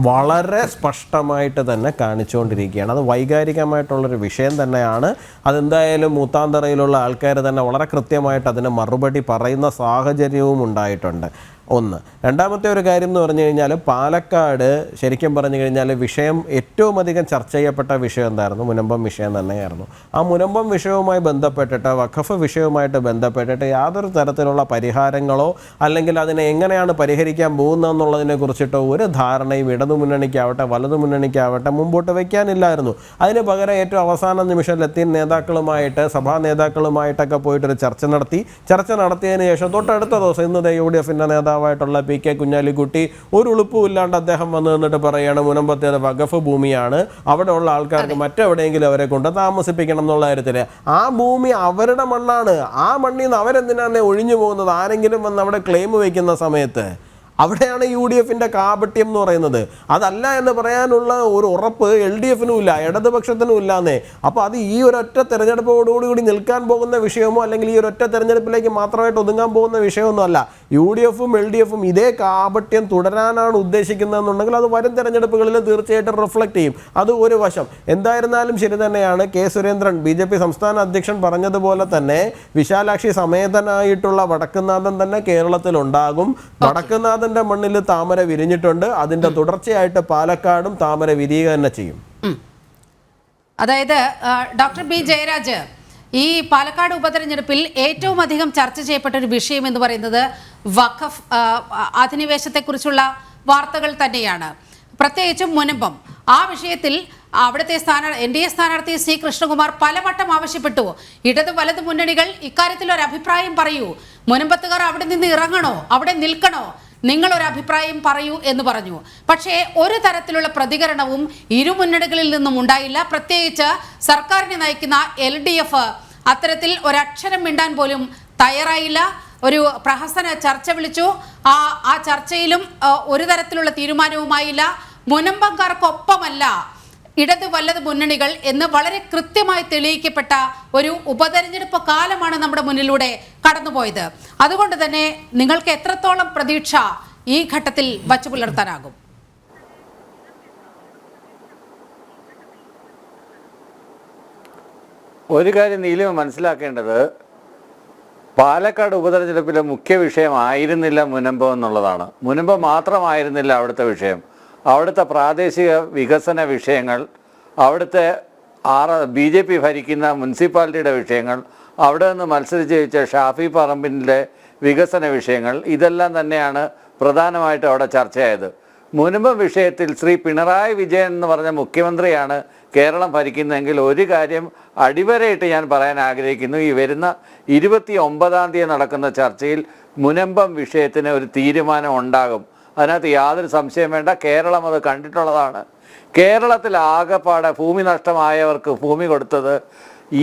വളരെ സ്പഷ്ടമായിട്ട് തന്നെ കാണിച്ചുകൊണ്ടിരിക്കുകയാണ്. അത് വൈകാരികമായിട്ടുള്ളൊരു വിഷയം തന്നെയാണ്. അതെന്തായാലും മൂത്താന്തറയിലുള്ള ആൾക്കാർ തന്നെ വളരെ കൃത്യമായിട്ട് അതിന് മറുപടി പറയുന്ന സാഹചര്യവും ഉണ്ടായിട്ടുണ്ട്. ഒന്ന്. രണ്ടാമത്തെ ഒരു കാര്യം എന്ന് പറഞ്ഞു കഴിഞ്ഞാൽ പാലക്കാട് ശരിക്കും പറഞ്ഞു കഴിഞ്ഞാൽ വിഷയം ഏറ്റവും അധികം ചർച്ച ചെയ്യപ്പെട്ട വിഷയം എന്തായിരുന്നു? മുനമ്പം വിഷയം തന്നെയായിരുന്നു. ആ മുനമ്പം വിഷയവുമായി ബന്ധപ്പെട്ടിട്ട്, വഖഫ് വിഷയവുമായിട്ട് ബന്ധപ്പെട്ടിട്ട് യാതൊരു തരത്തിലുള്ള പരിഹാരങ്ങളോ അല്ലെങ്കിൽ അതിനെ എങ്ങനെയാണ് പരിഹരിക്കാൻ പോകുന്നതെന്നുള്ളതിനെ കുറിച്ചിട്ടോ ഒരു ധാരണയും ഇടതുമുന്നണിക്കാവട്ടെ വലതുമുന്നണിക്കാവട്ടെ മുമ്പോട്ട് വയ്ക്കാനില്ലായിരുന്നു. അതിന് പകരം ഏറ്റവും അവസാന നിമിഷം ലത്തീൻ നേതാക്കളുമായിട്ട്, സഭാ നേതാക്കളുമായിട്ടൊക്കെ പോയിട്ടൊരു ചർച്ച നടത്തിയതിന് ശേഷം തൊട്ടടുത്ത ദിവസം ഇന്നത്തെ UDFൻ്റെ നേതാവായിട്ടുള്ള PK കുഞ്ഞാലിക്കുട്ടി ഒരു ഉളുപ്പുമില്ലാണ്ട് അദ്ദേഹം വന്നു നിന്നിട്ട് പറയുകയാണ് മുനമ്പത്തേത് വഖഫ് ഭൂമിയാണ്, അവിടെ ഉള്ള ആൾക്കാർക്ക് മറ്റെവിടെയെങ്കിലും അവരെ കൊണ്ട് താമസിപ്പിക്കണം എന്നുള്ള കാര്യത്തിൽ. ആ ഭൂമി അവരുടെ മണ്ണാണ്. ആ മണ്ണിൽ നിന്ന് അവരെന്തിനാണ് ഒഴിഞ്ഞു പോകുന്നത്? ആരെങ്കിലും വന്ന് അവിടെ ക്ലെയിം വയ്ക്കുന്ന സമയത്ത് അവിടെയാണ് UDFൻ്റെ കാപട്യം എന്ന് പറയുന്നത്. അതല്ല എന്ന് പറയാനുള്ള ഒരു ഉറപ്പ് LDFനും ഇല്ല, ഇടതുപക്ഷത്തിനും ഇല്ലാന്നേ. അപ്പോൾ അത് ഈ ഒരൊറ്റ തെരഞ്ഞെടുപ്പോടുകൂടി നിൽക്കാൻ പോകുന്ന വിഷയമോ അല്ലെങ്കിൽ ഈ ഒരൊറ്റ തെരഞ്ഞെടുപ്പിലേക്ക് മാത്രമായിട്ട് ഒതുങ്ങാൻ പോകുന്ന വിഷയമൊന്നും അല്ല. UDFും LDFും ഇതേ കാപട്യം തുടരാനാണ് ഉദ്ദേശിക്കുന്നതെന്നുണ്ടെങ്കിൽ അത് വരും തെരഞ്ഞെടുപ്പുകളിൽ തീർച്ചയായിട്ടും റിഫ്ലക്റ്റ് ചെയ്യും. അത് ഒരു വശം. എന്തായിരുന്നാലും ശരി തന്നെയാണ് K. സുരേന്ദ്രൻ BJP സംസ്ഥാന അധ്യക്ഷൻ പറഞ്ഞതുപോലെ തന്നെ വിശാലാക്ഷി സമേതനായിട്ടുള്ള വടക്കുന്നാഥൻ തന്നെ കേരളത്തിലുണ്ടാകും. വടക്കുന്നാഥൻ മണ്ണിൽ താമര വിരിഞ്ഞിട്ടുണ്ട്. അതിന്റെ തുടർച്ചയായിട്ട് പാലക്കാടും താമര വിരിയുക തന്നെ ചെയ്യും. അതായത് ഡോക്ടർ B. ജയരാജ്, ഈ പാലക്കാട് ഉപതെരഞ്ഞെടുപ്പിൽ ഏറ്റവും അധികം ചർച്ച ചെയ്യപ്പെട്ട ഒരു വിഷയം എന്ന് പറയുന്നത് വഖഫ് അധിനിവേശത്തെക്കുറിച്ചുള്ള വാർത്തകൾ തന്നെയാണ്. പ്രത്യേകിച്ചും മുനമ്പം. ആ വിഷയത്തിൽ അവിടുത്തെ NDA സ്ഥാനാർത്ഥി C. കൃഷ്ണകുമാർ പലവട്ടം ആവശ്യപ്പെട്ടു, ഇടത് വലത് മുന്നണികൾ ഇക്കാര്യത്തിൽ ഒരു അഭിപ്രായം പറയൂ, മുനമ്പത്തുകാർ അവിടെ നിന്ന് ഇറങ്ങണോ, അവിടെ നിൽക്കണോ, നിങ്ങളൊരു അഭിപ്രായം പറയൂ എന്ന് പറഞ്ഞു. പക്ഷേ ഒരു തരത്തിലുള്ള പ്രതികരണവും ഇരു മുന്നണികളിൽ നിന്നും ഉണ്ടായില്ല. പ്രത്യേകിച്ച് സർക്കാരിനെ നയിക്കുന്ന LDF അത്തരത്തിൽ ഒരക്ഷരം മിണ്ടാൻ പോലും തയ്യാറായില്ല. ഒരു പ്രഹസന ചർച്ച വിളിച്ചു. ആ ചർച്ചയിലും ഒരു തരത്തിലുള്ള തീരുമാനവുമായില്ല. മുനമ്പംകാർക്കൊപ്പമല്ല ഇടത് വലത് മുന്നണികൾ എന്ന് വളരെ കൃത്യമായി തെളിയിക്കപ്പെട്ട ഒരു ഉപതെരഞ്ഞെടുപ്പ് കാലമാണ് നമ്മുടെ മുന്നിലൂടെ കടന്നുപോയത്. അതുകൊണ്ട് തന്നെ നിങ്ങൾക്ക് എത്രത്തോളം പ്രതീക്ഷ ഈ ഘട്ടത്തിൽ വച്ചു പുലർത്താനാകും? ഒരു കാര്യം നീലിമ മനസ്സിലാക്കേണ്ടത്, പാലക്കാട് ഉപതെരഞ്ഞെടുപ്പിലെ മുഖ്യ വിഷയമായിരുന്നില്ല മുനമ്പം എന്നുള്ളതാണ്. മുനമ്പം മാത്രമായിരുന്നില്ല അവിടുത്തെ വിഷയം. അവിടുത്തെ പ്രാദേശിക വികസന വിഷയങ്ങൾ, അവിടുത്തെ BJP ഭരിക്കുന്ന മുനിസിപ്പാലിറ്റിയുടെ വിഷയങ്ങൾ, അവിടെ നിന്ന് മത്സരിച്ച് ജയിച്ച ഷാഫി പറമ്പിൻ്റെ വികസന വിഷയങ്ങൾ, ഇതെല്ലാം തന്നെയാണ് പ്രധാനമായിട്ടും അവിടെ ചർച്ചയായത്. മുനമ്പം വിഷയത്തിൽ ശ്രീ പിണറായി വിജയൻ എന്ന് പറഞ്ഞ മുഖ്യമന്ത്രിയാണ് കേരളം ഭരിക്കുന്നതെങ്കിൽ ഒരു കാര്യം അടിവരയിട്ട് ഞാൻ പറയാൻ ആഗ്രഹിക്കുന്നു. ഈ വരുന്ന 29-ാം തീയതി നടക്കുന്ന ചർച്ചയിൽ മുനമ്പം വിഷയത്തിന് ഒരു തീരുമാനം ഉണ്ടാകും. അതിനകത്ത് യാതൊരു സംശയം വേണ്ട. കേരളം അത് കണ്ടിട്ടുള്ളതാണ്. കേരളത്തിൽ ആകെപ്പാടെ ഭൂമി നഷ്ടമായവർക്ക് ഭൂമി കൊടുത്തത്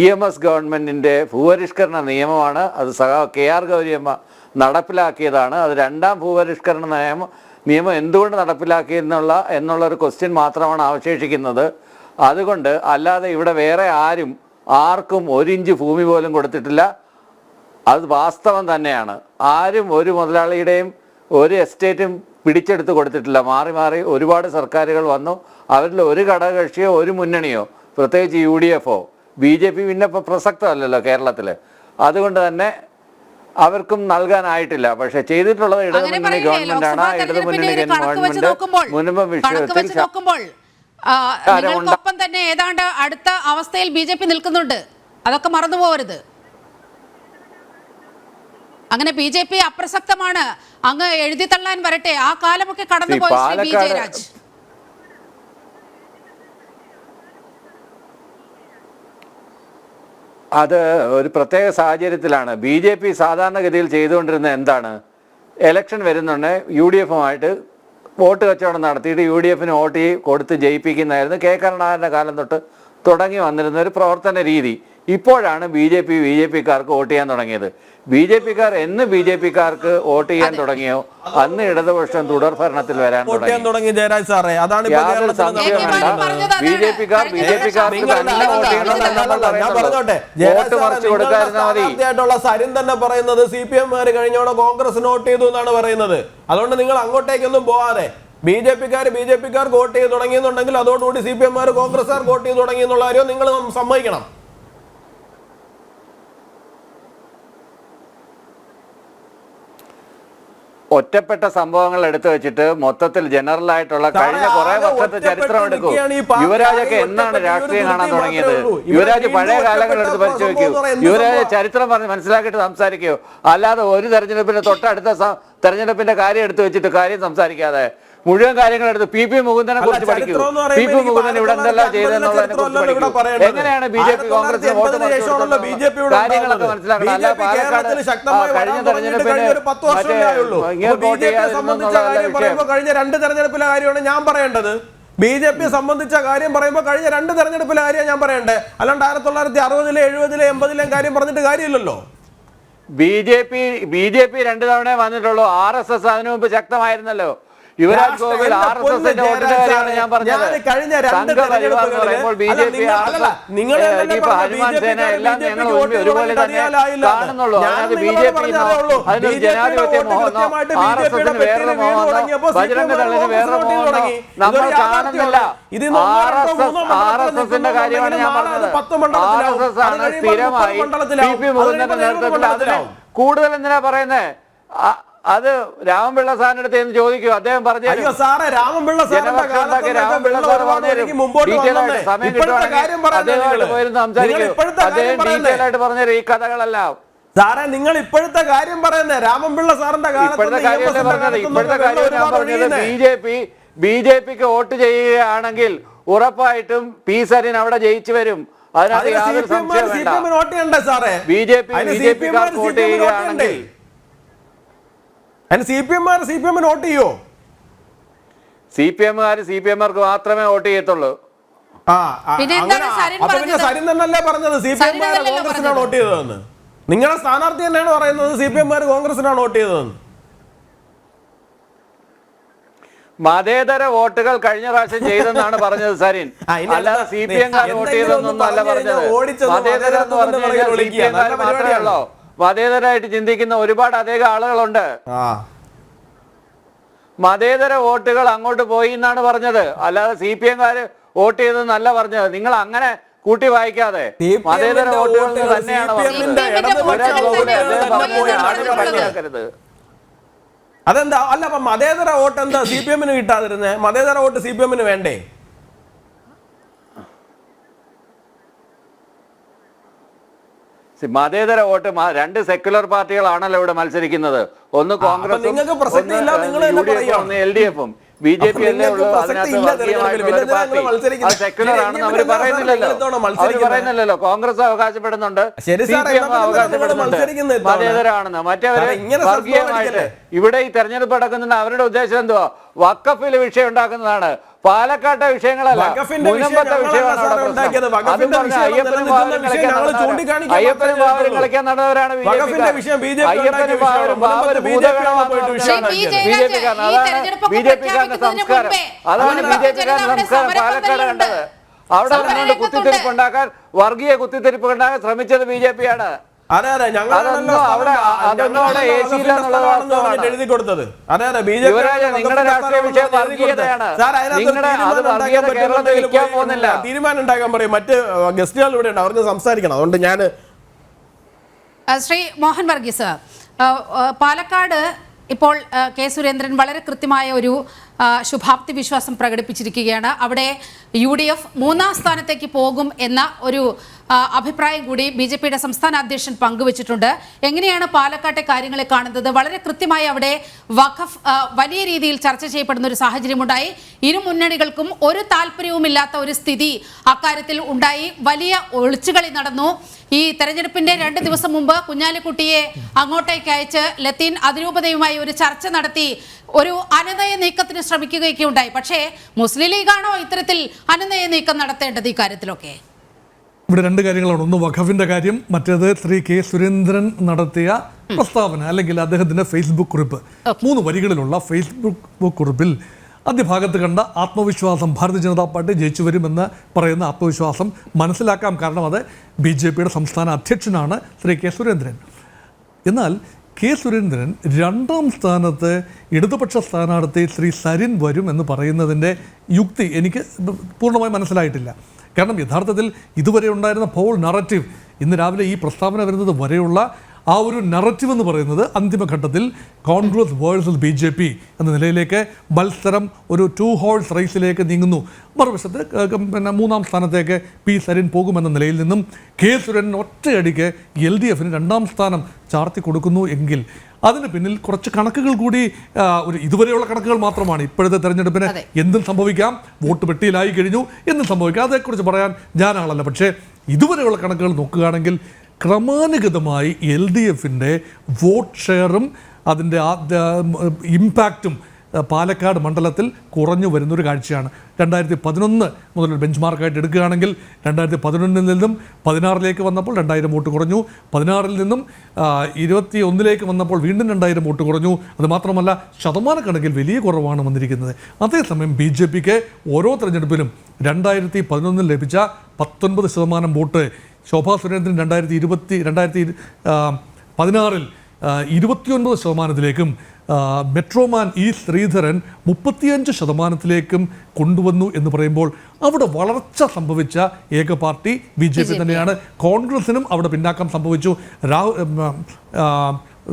EMS ഗവൺമെൻറ്റിൻ്റെ ഭൂപരിഷ്കരണ നിയമമാണ്. അത് KR ഗൗരിയമ്മ നടപ്പിലാക്കിയതാണ്. അത് രണ്ടാം ഭൂപരിഷ്കരണ നിയമം എന്തുകൊണ്ട് എന്നുള്ളൊരു ക്വസ്റ്റ്യൻ മാത്രമാണ് അവശേഷിക്കുന്നത്. അതുകൊണ്ട് അല്ലാതെ ഇവിടെ വേറെ ആർക്കും 1 ഇഞ്ച് ഭൂമി പോലും കൊടുത്തിട്ടില്ല. അത് വാസ്തവം തന്നെയാണ്. ആരും ഒരു മുതലാളിയുടെയും ഒരു എസ്റ്റേറ്റും പിടിച്ചെടുത്ത് കൊടുത്തിട്ടില്ല. മാറി മാറി ഒരുപാട് സർക്കാരുകൾ വന്നു. അവരിൽ ഒരു ഘടകകക്ഷിയോ ഒരു മുന്നണിയോ, പ്രത്യേകിച്ച് UDFോ BJP പിന്നെ ഇപ്പോൾ പ്രസക്തമല്ലല്ലോ കേരളത്തിൽ. അതുകൊണ്ട് തന്നെ അവർക്കും നൽകാനായിട്ടില്ല. പക്ഷെ ചെയ്തിട്ടുള്ളത് ഇടതുമുന്നണി ഗവൺമെന്റാണ്. ഇടതുമുന്നണി ഗവൺമെന്റ് മുൻപ് വിഷയത്തിൽ നിങ്ങൾക്കൊപ്പം തന്നെ ഏതാണ്ട് അടുത്ത അവസ്ഥയിൽ BJP നിൽക്കുന്നുണ്ട്. അതൊക്കെ മറന്നു പോകരുത്. അങ്ങനെ BJP അപ്രസക്തമാണ്, അങ്ങ് എഴുതി തള്ളാൻ വരട്ടെ, ആ കാലമൊക്കെ കടന്നുപോയി. ശ്രീ B. ജയരാജ്, അത് ഒരു പ്രത്യേക സാഹചര്യത്തിലാണ്. BJP സാധാരണഗതിയിൽ ചെയ്തുകൊണ്ടിരുന്നത് എന്താണ്? ഇലക്ഷൻ വരുന്നുണ്ട് UDF-ഉമായിട്ട് വോട്ട് കച്ചവടം നടത്തിയിട്ട് UDF-ന് വോട്ട് കൊടുത്ത് ജയിപ്പിക്കുന്നതായിരുന്നു കെ കരുണാകരൻ്റെ കാലം തൊട്ട് തുടങ്ങി വന്നിരുന്ന ഒരു പ്രവർത്തന രീതി. ഇപ്പോഴാണ് BJP-കാർക്ക് വോട്ട് ചെയ്യാൻ തുടങ്ങിയത്. BJP-കാർ എന്ന് BJP-കാർക്ക് വോട്ട് ചെയ്യാൻ തുടങ്ങിയോ അന്ന് ഇടതുപക്ഷം തുടർ ഭരണത്തിൽ വരാൻ തുടങ്ങി. ജയരാജ് സാറേ, അതാണ് യാതൊരു സംശയവും വേണ്ട. BJP-കാർക്ക് തന്നെ വോട്ട് ചെയ്യണമെന്നല്ല വോട്ട് മറിച്ച് കൊടുക്കാതിരുന്നാൽ മതി. സരിൻ തന്നെ പറയുന്നത് CPM-കാർ കഴിഞ്ഞോടെ കോൺഗ്രസിന് വോട്ട് ചെയ്തു എന്നാണ് പറയുന്നത്. അതുകൊണ്ട് നിങ്ങൾ അങ്ങോട്ടേക്കൊന്നും പോവാതെ BJP-കാർക്ക് വോട്ട് ചെയ്ത് തുടങ്ങിയെന്നുണ്ടെങ്കിൽ അതോടുകൂടി CPM-കാർ കോൺഗ്രസ്സുകാർക്ക് വോട്ട് ചെയ്ത് തുടങ്ങി എന്നുള്ള കാര്യം നിങ്ങൾ സമ്മതിക്കണം. ഒറ്റപ്പെട്ട സംഭവങ്ങൾ എടുത്തു വെച്ചിട്ട് മൊത്തത്തിൽ ജനറൽ ആയിട്ടുള്ള കഴിഞ്ഞ കുറെ വർഷത്തെ ചരിത്രം എടുക്കൂ. യുവരാജൊക്കെ എന്നാണ് രാഷ്ട്രീയം കാണാൻ തുടങ്ങിയത്? യുവരാജ് പഴയ കാലങ്ങളെടുത്ത് പരിശോധിക്കൂ. യുവരാജ് ചരിത്രം പറഞ്ഞ് മനസ്സിലാക്കിയിട്ട് സംസാരിക്കൂ. അല്ലാതെ ഒരു തെരഞ്ഞെടുപ്പിന്റെ തൊട്ടടുത്ത തെരഞ്ഞെടുപ്പിന്റെ കാര്യം എടുത്തു വെച്ചിട്ട് കാര്യം സംസാരിക്കാതെ മുഴുവൻ കാര്യങ്ങളെടുത്ത് PP മുകുന്ദനെ കുറിച്ച് പഠിക്കൂ. PP മുകുന്ദൻ ഇവിടെ എന്തെല്ലാം ചെയ്തെന്നുള്ളതിനെ കുറിച്ച് പഠിക്കൂ. എങ്ങനെയാണ് BJP കോൺഗ്രസിന് വോട്ട് കാര്യങ്ങളൊക്കെ മനസ്സിലാക്കണം. അല്ല പാലക്കാട് കഴിഞ്ഞ തെരഞ്ഞെടുപ്പിന് കഴിഞ്ഞ 2 തെരഞ്ഞെടുപ്പിലെ കാര്യമാണ് ഞാൻ പറയേണ്ടത്. BJP സംബന്ധിച്ച കാര്യം പറയുമ്പോൾ കഴിഞ്ഞ 2 തെരഞ്ഞെടുപ്പിലെ കാര്യം ഞാൻ പറയണ്ടേ, അല്ലാണ്ട് 1960-ലെ 70-ലെ 80-ലെ കാര്യം പറഞ്ഞിട്ട് കാര്യമില്ലല്ലോ. BJP 2 തവണ വന്നിട്ടുള്ളൂ. RSS അതിനു മുമ്പ് ശക്തമായിരുന്നല്ലോ. യുവരാജ് ഗോകുൽ RSSന്റെ വോട്ടിന്റെ കാര്യമാണ് ഞാൻ പറഞ്ഞത്. സംഘപരിവാർ എന്ന് പറയുമ്പോൾ BJP ഹനുമാൻ സേന എല്ലാം ഞങ്ങൾ ഒരുപോലെ തന്നെ കാണുന്നുള്ളൂ. അതിനകത്ത് BJP അതിനൊരു ജനാധിപത്യ മോഹമോ RSSന് വേറെ മോഹമോ ബജരംഗ ദളിന് വേറെ മോഹമോ നമ്മൾ കാണുന്നില്ല. RSSന്റെ കാര്യമാണ് ഞാൻ പറഞ്ഞത്. RSS ആണ് സ്ഥിരമായി PP മുകുന്ദന്റെ നേതൃത്വത്തിൽ. അതിന് കൂടുതൽ എന്തിനാ പറയുന്നത്? അത് രാമപിള്ള സാറിന്റെ അടുത്ത് എന്ന് ചോദിക്കൂ. അദ്ദേഹം പറഞ്ഞു സമയം കിട്ടുവാണെങ്കിൽ അദ്ദേഹമായിട്ട് പോയിരുന്നു സംസാരിക്കൂ. അദ്ദേഹം ഡീറ്റെയിൽ ആയിട്ട് പറഞ്ഞുതരും ഈ കഥകളെല്ലാം. സാറേ, നിങ്ങൾ ഇപ്പോഴത്തെ കാര്യം പറയുന്നത് രാമപിള്ള സാറിന്റെ ഇപ്പോഴത്തെ കാര്യമല്ലേ പറഞ്ഞത്? ഇപ്പോഴത്തെ കാര്യം ഞാൻ പറഞ്ഞത് BJPക്ക് വോട്ട് ചെയ്യുകയാണെങ്കിൽ ഉറപ്പായിട്ടും P സരിൻ അവിടെ ജയിച്ചു വരും. അതിനകത്ത് യാതൊരു സംശയവും വേണ്ട. BJP-കാർക്ക് വോട്ട് ചെയ്യുകയാണെങ്കിൽ CPM-കാർ വോട്ട് ചെയ്യോ? CPM-കാർ CPM-കാർക്ക് മാത്രമേ വോട്ട് ചെയ്യത്തുള്ളൂ. സരിൻ തന്നെയല്ലേ പറഞ്ഞത് CPM-കാർ കോൺഗ്രസിനാണ് വോട്ട് ചെയ്തതെന്ന്? നിങ്ങളുടെ സ്ഥാനാർത്ഥി തന്നെയാണ് പറയുന്നത് CPM-കാർ കോൺഗ്രസിനാണ് വോട്ട് ചെയ്തതെന്ന്. മതേതര വോട്ടുകൾ കഴിഞ്ഞ പ്രാവശ്യം ചെയ്തെന്നാണ് പറഞ്ഞത് സരിൻ. അല്ലാതെ CPM-കാർ വോട്ട് ചെയ്തെന്നൊന്നും അല്ല പറഞ്ഞത്. മതേതര എന്ന് പറഞ്ഞു കഴിഞ്ഞാൽ CPM-കാർ മാത്രമേ ഉള്ളൂ. മതേതരായിട്ട് ചിന്തിക്കുന്ന ഒരുപാട് അധികം ആളുകളുണ്ട്. മതേതര വോട്ടുകൾ അങ്ങോട്ട് പോയി എന്നാണ് പറഞ്ഞത്. അല്ലാതെ CPM-കാർ വോട്ട് ചെയ്തെന്നല്ല പറഞ്ഞത്. നിങ്ങൾ അങ്ങനെ കൂട്ടി വായിക്കാതെ മതേതര വോട്ടുകൾ തന്നെയാണ് പറഞ്ഞത്. അതെന്താ? അല്ല, അപ്പൊ മതേതര വോട്ട് എന്താ CPM-ന് കിട്ടാതിരുന്നേ? മതേതര വോട്ട് CPM-ന് വേണ്ടേ? മതേതര വോട്ട് 2 സെക്യുലർ പാർട്ടികളാണല്ലോ ഇവിടെ മത്സരിക്കുന്നത്. ഒന്ന് കോൺഗ്രസും ഒന്ന് LDF-ഉം. BJP അല്ലേ ഉള്ളൂ അതിനകത്ത് വർഗീയമായിട്ടുള്ള ഒരു പാർട്ടി. സെക്യുലർ ആണെന്ന് അവർ പറയുന്നില്ലല്ലോ. കോൺഗ്രസ് അവകാശപ്പെടുന്നുണ്ട്, CPM അവകാശപ്പെടുന്നുണ്ട് മതേതരാണെന്ന്. മറ്റവര് വർഗീയമായിട്ട് ഇവിടെ ഈ തെരഞ്ഞെടുപ്പ് നടക്കുന്നുണ്ട്. അവരുടെ ഉദ്ദേശം എന്തുവാ? വഖഫിൽ വിഷയം ഉണ്ടാക്കുന്നതാണ്. പാലക്കാട്ടെ വിഷയങ്ങളല്ല, മുനമ്പത്തെ വിഷയമാണ് അവിടെ പ്രശ്നം. അതും പറഞ്ഞ അയ്യപ്പനും ബാബരും കളിക്കാൻ നടന്നവരാണ് BJP-കാർ. അയ്യപ്പനും ബാബരും ഭൂതഗണമായിട്ട് വിഷയമാണ് BJP-കാരൻ. അതാണ് BJP-കാരന്റെ സംസ്കാരം. അതാണ് BJP-കാരന്റെ സംസ്കാരം പാലക്കാട് കണ്ടത്. അവിടെ നിന്നുകൊണ്ട് കുത്തിത്തിരിപ്പ് ഉണ്ടാക്കാൻ, വർഗീയ കുത്തിത്തിരിപ്പ് ഉണ്ടാക്കാൻ ശ്രമിച്ചത് BJP-യാണ്. നിങ്ങളുടെ രാഷ്ട്രീയ വിഷയം വർഗീയതയാണ്. തീരുമാനം ഉണ്ടാക്കാൻ പറയും. മറ്റ് ഗസ്റ്റുകൾ ഇവിടെ ഉണ്ട്, അവർക്ക് സംസാരിക്കണം. അതുകൊണ്ട് ഞാൻ ശ്രീ മോഹൻ വർഗീസ്, പാലക്കാട് ഇപ്പോൾ കെ സുരേന്ദ്രൻ വളരെ കൃത്യമായ ഒരു ശുഭാപ്തി വിശ്വാസം പ്രകടിപ്പിച്ചിരിക്കുകയാണ്. അവിടെ UDF 3ാം സ്ഥാനത്തേക്ക് പോകും എന്ന ഒരു അഭിപ്രായം കൂടി BJPയുടെ സംസ്ഥാന അധ്യക്ഷൻ പങ്കുവച്ചിട്ടുണ്ട്. എങ്ങനെയാണ് പാലക്കാട്ടെ കാര്യങ്ങളെ കാണുന്നത്? വളരെ കൃത്യമായി അവിടെ വഖഫ് വലിയ രീതിയിൽ ചർച്ച ചെയ്യപ്പെടുന്ന ഒരു സാഹചര്യമുണ്ടായി. ഇരു മുന്നണികൾക്കും ഒരു താല്പര്യവുമില്ലാത്ത ഒരു സ്ഥിതി അക്കാര്യത്തിൽ ഉണ്ടായി. വലിയ ഒളിച്ചുകളി നടന്നു. ഈ തെരഞ്ഞെടുപ്പിന്റെ 2 ദിവസം മുമ്പ് കുഞ്ഞാലിക്കുട്ടിയെ അങ്ങോട്ടേക്ക് അയച്ച് ലത്തീൻ അതിരൂപതയുമായി ഒരു ചർച്ച നടത്തി ഒരു അനുനയ നീക്കത്തിന് ശ്രമിക്കുകയൊക്കെ ഉണ്ടായി. പക്ഷേ മുസ്ലിം ലീഗാണോ ഇത്തരത്തിൽ അനുനയ നീക്കം നടത്തേണ്ടത് ഈ കാര്യത്തിലൊക്കെ? ഇവിടെ 2 കാര്യങ്ങളാണ്. ഒന്ന് വഖഫിൻ്റെ കാര്യം, മറ്റേത് ശ്രീ കെ സുരേന്ദ്രൻ നടത്തിയ പ്രസ്താവന അല്ലെങ്കിൽ അദ്ദേഹത്തിൻ്റെ ഫേസ്ബുക്ക് കുറിപ്പ്. 3 വരികളിലുള്ള ഫേസ്ബുക്ക് കുറിപ്പിൽ ആദ്യഭാഗത്ത് കണ്ട ആത്മവിശ്വാസം, ഭാരതീയ ജനതാ പാർട്ടി ജയിച്ചു വരുമെന്ന് പറയുന്ന ആത്മവിശ്വാസം മനസ്സിലാക്കാം. കാരണം അത് BJPയുടെ സംസ്ഥാന അധ്യക്ഷനാണ് ശ്രീ കെ സുരേന്ദ്രൻ. എന്നാൽ കെ സുരേന്ദ്രൻ 2ാം സ്ഥാനത്ത് ഇടതുപക്ഷ സ്ഥാനാർത്ഥി ശ്രീ സരിൻ വരും എന്ന് പറയുന്നതിൻ്റെ യുക്തി എനിക്ക് പൂർണ്ണമായി മനസ്സിലായിട്ടില്ല. കാരണം യഥാർത്ഥത്തിൽ ഇതുവരെ ഉണ്ടായിരുന്ന പോൾ നറേറ്റീവ്, ഇന്ന് രാവിലെ ഈ പ്രസ്താവന വരുന്നത് വരെയുള്ള ആ ഒരു നറേറ്റീവ് എന്ന് പറയുന്നത് അന്തിമഘട്ടത്തിൽ കോൺഗ്രസ് വേഴ്സസ് BJP എന്ന നിലയിലേക്ക് മത്സരം ഒരു 2 ഹോഴ്സ് റേസിലേക്ക് നീങ്ങുന്നു. മറുവശത്ത് പിന്നെ 3ാം സ്ഥാനത്തേക്ക് പി സരിൻ പോകുമെന്ന നിലയിൽ നിന്നും കെ സുരേന്ദ്രൻ ഒറ്റയടിക്ക് LDFന് 2ാം സ്ഥാനം ചാർത്തി കൊടുക്കുന്നു എങ്കിൽ അതിന് പിന്നിൽ കുറച്ച് കണക്കുകൾ കൂടി, ഒരു ഇതുവരെയുള്ള കണക്കുകൾ മാത്രമാണ്. ഇപ്പോഴത്തെ തെരഞ്ഞെടുപ്പിന് എന്തും സംഭവിക്കാം, വോട്ട് പെട്ടിയിലായി കഴിഞ്ഞു, എന്തും സംഭവിക്കാം, അതേക്കുറിച്ച് പറയാൻ ഞാനാളല്ല. പക്ഷേ ഇതുവരെയുള്ള കണക്കുകൾ നോക്കുകയാണെങ്കിൽ ക്രമാനുഗതമായി LDFിൻ്റെ വോട്ട് ഷെയറും അതിൻ്റെ ഇമ്പാക്റ്റും പാലക്കാട് മണ്ഡലത്തിൽ കുറഞ്ഞു വരുന്നൊരു കാഴ്ചയാണ്. 2011 മുതൽ ബെഞ്ച് മാർക്കായിട്ട് എടുക്കുകയാണെങ്കിൽ 2011 നിന്നും 16ലേക്ക് വന്നപ്പോൾ 2000 വോട്ട് കുറഞ്ഞു, 16 നിന്നും 21 വന്നപ്പോൾ വീണ്ടും 2000 വോട്ട് കുറഞ്ഞു. അതുമാത്രമല്ല ശതമാനക്കണക്കിൽ വലിയ കുറവാണ് വന്നിരിക്കുന്നത്. അതേസമയം BJPക്ക് ഓരോ തെരഞ്ഞെടുപ്പിലും 2011 ലഭിച്ച 19% vote Shobha Surendran 2016 29%, metroman E Sreedharan 35% കൊണ്ടുവന്നു എന്ന് പറയുമ്പോൾ അവിടെ വളർച്ച സംഭവിച്ച ഏക പാർട്ടി BJP തന്നെയാണ്. കോൺഗ്രസിനും അവിടെ പിന്നാക്കം സംഭവിച്ചു.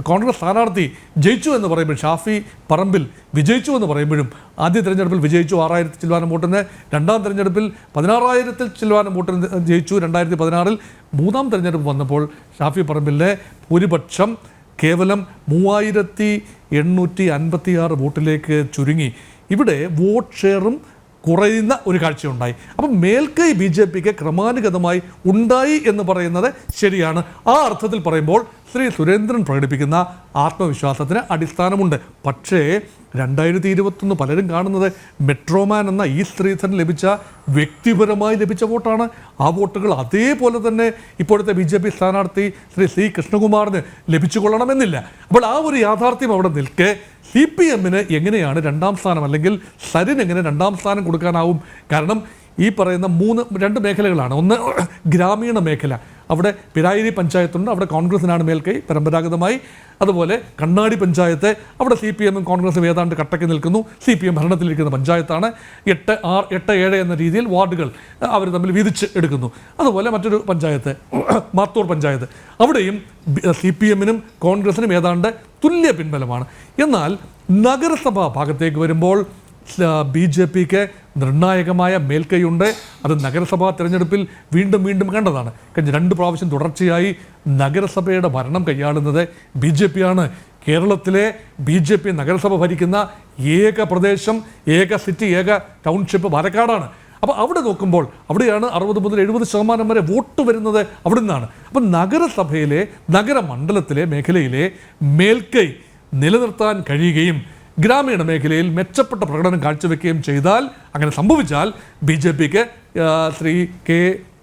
കോൺഗ്രസ് സ്ഥാനാർത്ഥി ജയിച്ചു എന്ന് പറയുമ്പോൾ, ഷാഫി പറമ്പിൽ വിജയിച്ചു എന്ന് പറയുമ്പോഴും ആദ്യ തെരഞ്ഞെടുപ്പിൽ വിജയിച്ചു 6000 ചില്ലുവാനം വോട്ടിന്, 2ാം തെരഞ്ഞെടുപ്പിൽ 16,000 ചില്ലുവാനം വോട്ടിന് ജയിച്ചു 2016. 3ാം തെരഞ്ഞെടുപ്പ് വന്നപ്പോൾ ഷാഫി പറമ്പിലിൻ്റെ ഭൂരിപക്ഷം കേവലം 3856 വോട്ടിലേക്ക് ചുരുങ്ങി. ഇവിടെ വോട്ട് ഷെയറും കുറയുന്ന ഒരു കാഴ്ചയുണ്ടായി. അപ്പം മേൽക്കൈ BJPക്ക് ക്രമാനുഗതമായി ഉണ്ടായി എന്ന് പറയുന്നത് ശരിയാണ്. ആ അർത്ഥത്തിൽ പറയുമ്പോൾ ശ്രീ സുരേന്ദ്രൻ പ്രകടിപ്പിക്കുന്ന ആത്മവിശ്വാസത്തിന് അടിസ്ഥാനമുണ്ട്. പക്ഷേ 2021 പലരും കാണുന്നത് മെട്രോമാൻ എന്ന ഈ ശ്രീധരൻ ലഭിച്ച വ്യക്തിപരമായി ലഭിച്ച വോട്ടാണ്. ആ വോട്ടുകൾ അതേപോലെ തന്നെ ഇപ്പോഴത്തെ BJP സ്ഥാനാർത്ഥി ശ്രീ C കൃഷ്ണകുമാറിന് ലഭിച്ചു കൊള്ളണമെന്നില്ല. അപ്പോൾ ആ ഒരു യാഥാർത്ഥ്യം അവിടെ നിൽക്കെ CPMന് എങ്ങനെയാണ് 2ാം സ്ഥാനം, അല്ലെങ്കിൽ സരിൻ എങ്ങനെ 2ാം സ്ഥാനം കൊടുക്കാനാവും? കാരണം ഈ പറയുന്ന 2 മേഖലകളാണ്. ഒന്ന് ഗ്രാമീണ മേഖല, അവിടെ പിരായിരി പഞ്ചായത്തുണ്ട്, അവിടെ കോൺഗ്രസിനാണ് മേൽക്കൈ പരമ്പരാഗതമായി. അതുപോലെ കണ്ണാടി പഞ്ചായത്ത്, അവിടെ CPMും കോൺഗ്രസും ഏതാണ്ട് കട്ടയ്ക്ക് നിൽക്കുന്നു. CPM ഭരണത്തിലിരിക്കുന്ന പഞ്ചായത്താണ്. 8-7 എന്ന രീതിയിൽ വാർഡുകൾ അവർ തമ്മിൽ വീതിച്ച് എടുക്കുന്നു. അതുപോലെ മറ്റൊരു പഞ്ചായത്ത് മാത്തൂർ പഞ്ചായത്ത്, അവിടെയും CPMനും കോൺഗ്രസിനും ഏതാണ്ട് തുല്യ പിൻബലമാണ്. എന്നാൽ നഗരസഭാ ഭാഗത്തേക്ക് വരുമ്പോൾ BJPക്ക് നിർണായകമായ മേൽക്കൈയുണ്ട്. അത് നഗരസഭാ തിരഞ്ഞെടുപ്പിൽ വീണ്ടും കണ്ടതാണ്. കഴിഞ്ഞ 2 പ്രാവശ്യം തുടർച്ചയായി നഗരസഭയുടെ ഭരണം കൈയാളുന്നത് BJPയാണ്. കേരളത്തിലെ BJP നഗരസഭ ഭരിക്കുന്ന ഏക പ്രദേശം, ഏക സിറ്റി, ഏക ടൗൺഷിപ്പ് പാലക്കാടാണ്. അപ്പോൾ അവിടെ നോക്കുമ്പോൾ അവിടെയാണ് 60 മുതൽ 70% വരെ വോട്ട് വരുന്നത് അവിടെ നിന്നാണ്. അപ്പം നഗരസഭയിലെ, നഗരമണ്ഡലത്തിലെ മേഖലയിലെ മേൽക്കൈ നിലനിർത്താൻ കഴിയുകയും ഗ്രാമീണ മേഖലയിൽ മെച്ചപ്പെട്ട പ്രകടനം കാഴ്ചവെക്കുകയും ചെയ്താൽ, അങ്ങനെ സംഭവിച്ചാൽ BJPക്ക് ശ്രീ കെ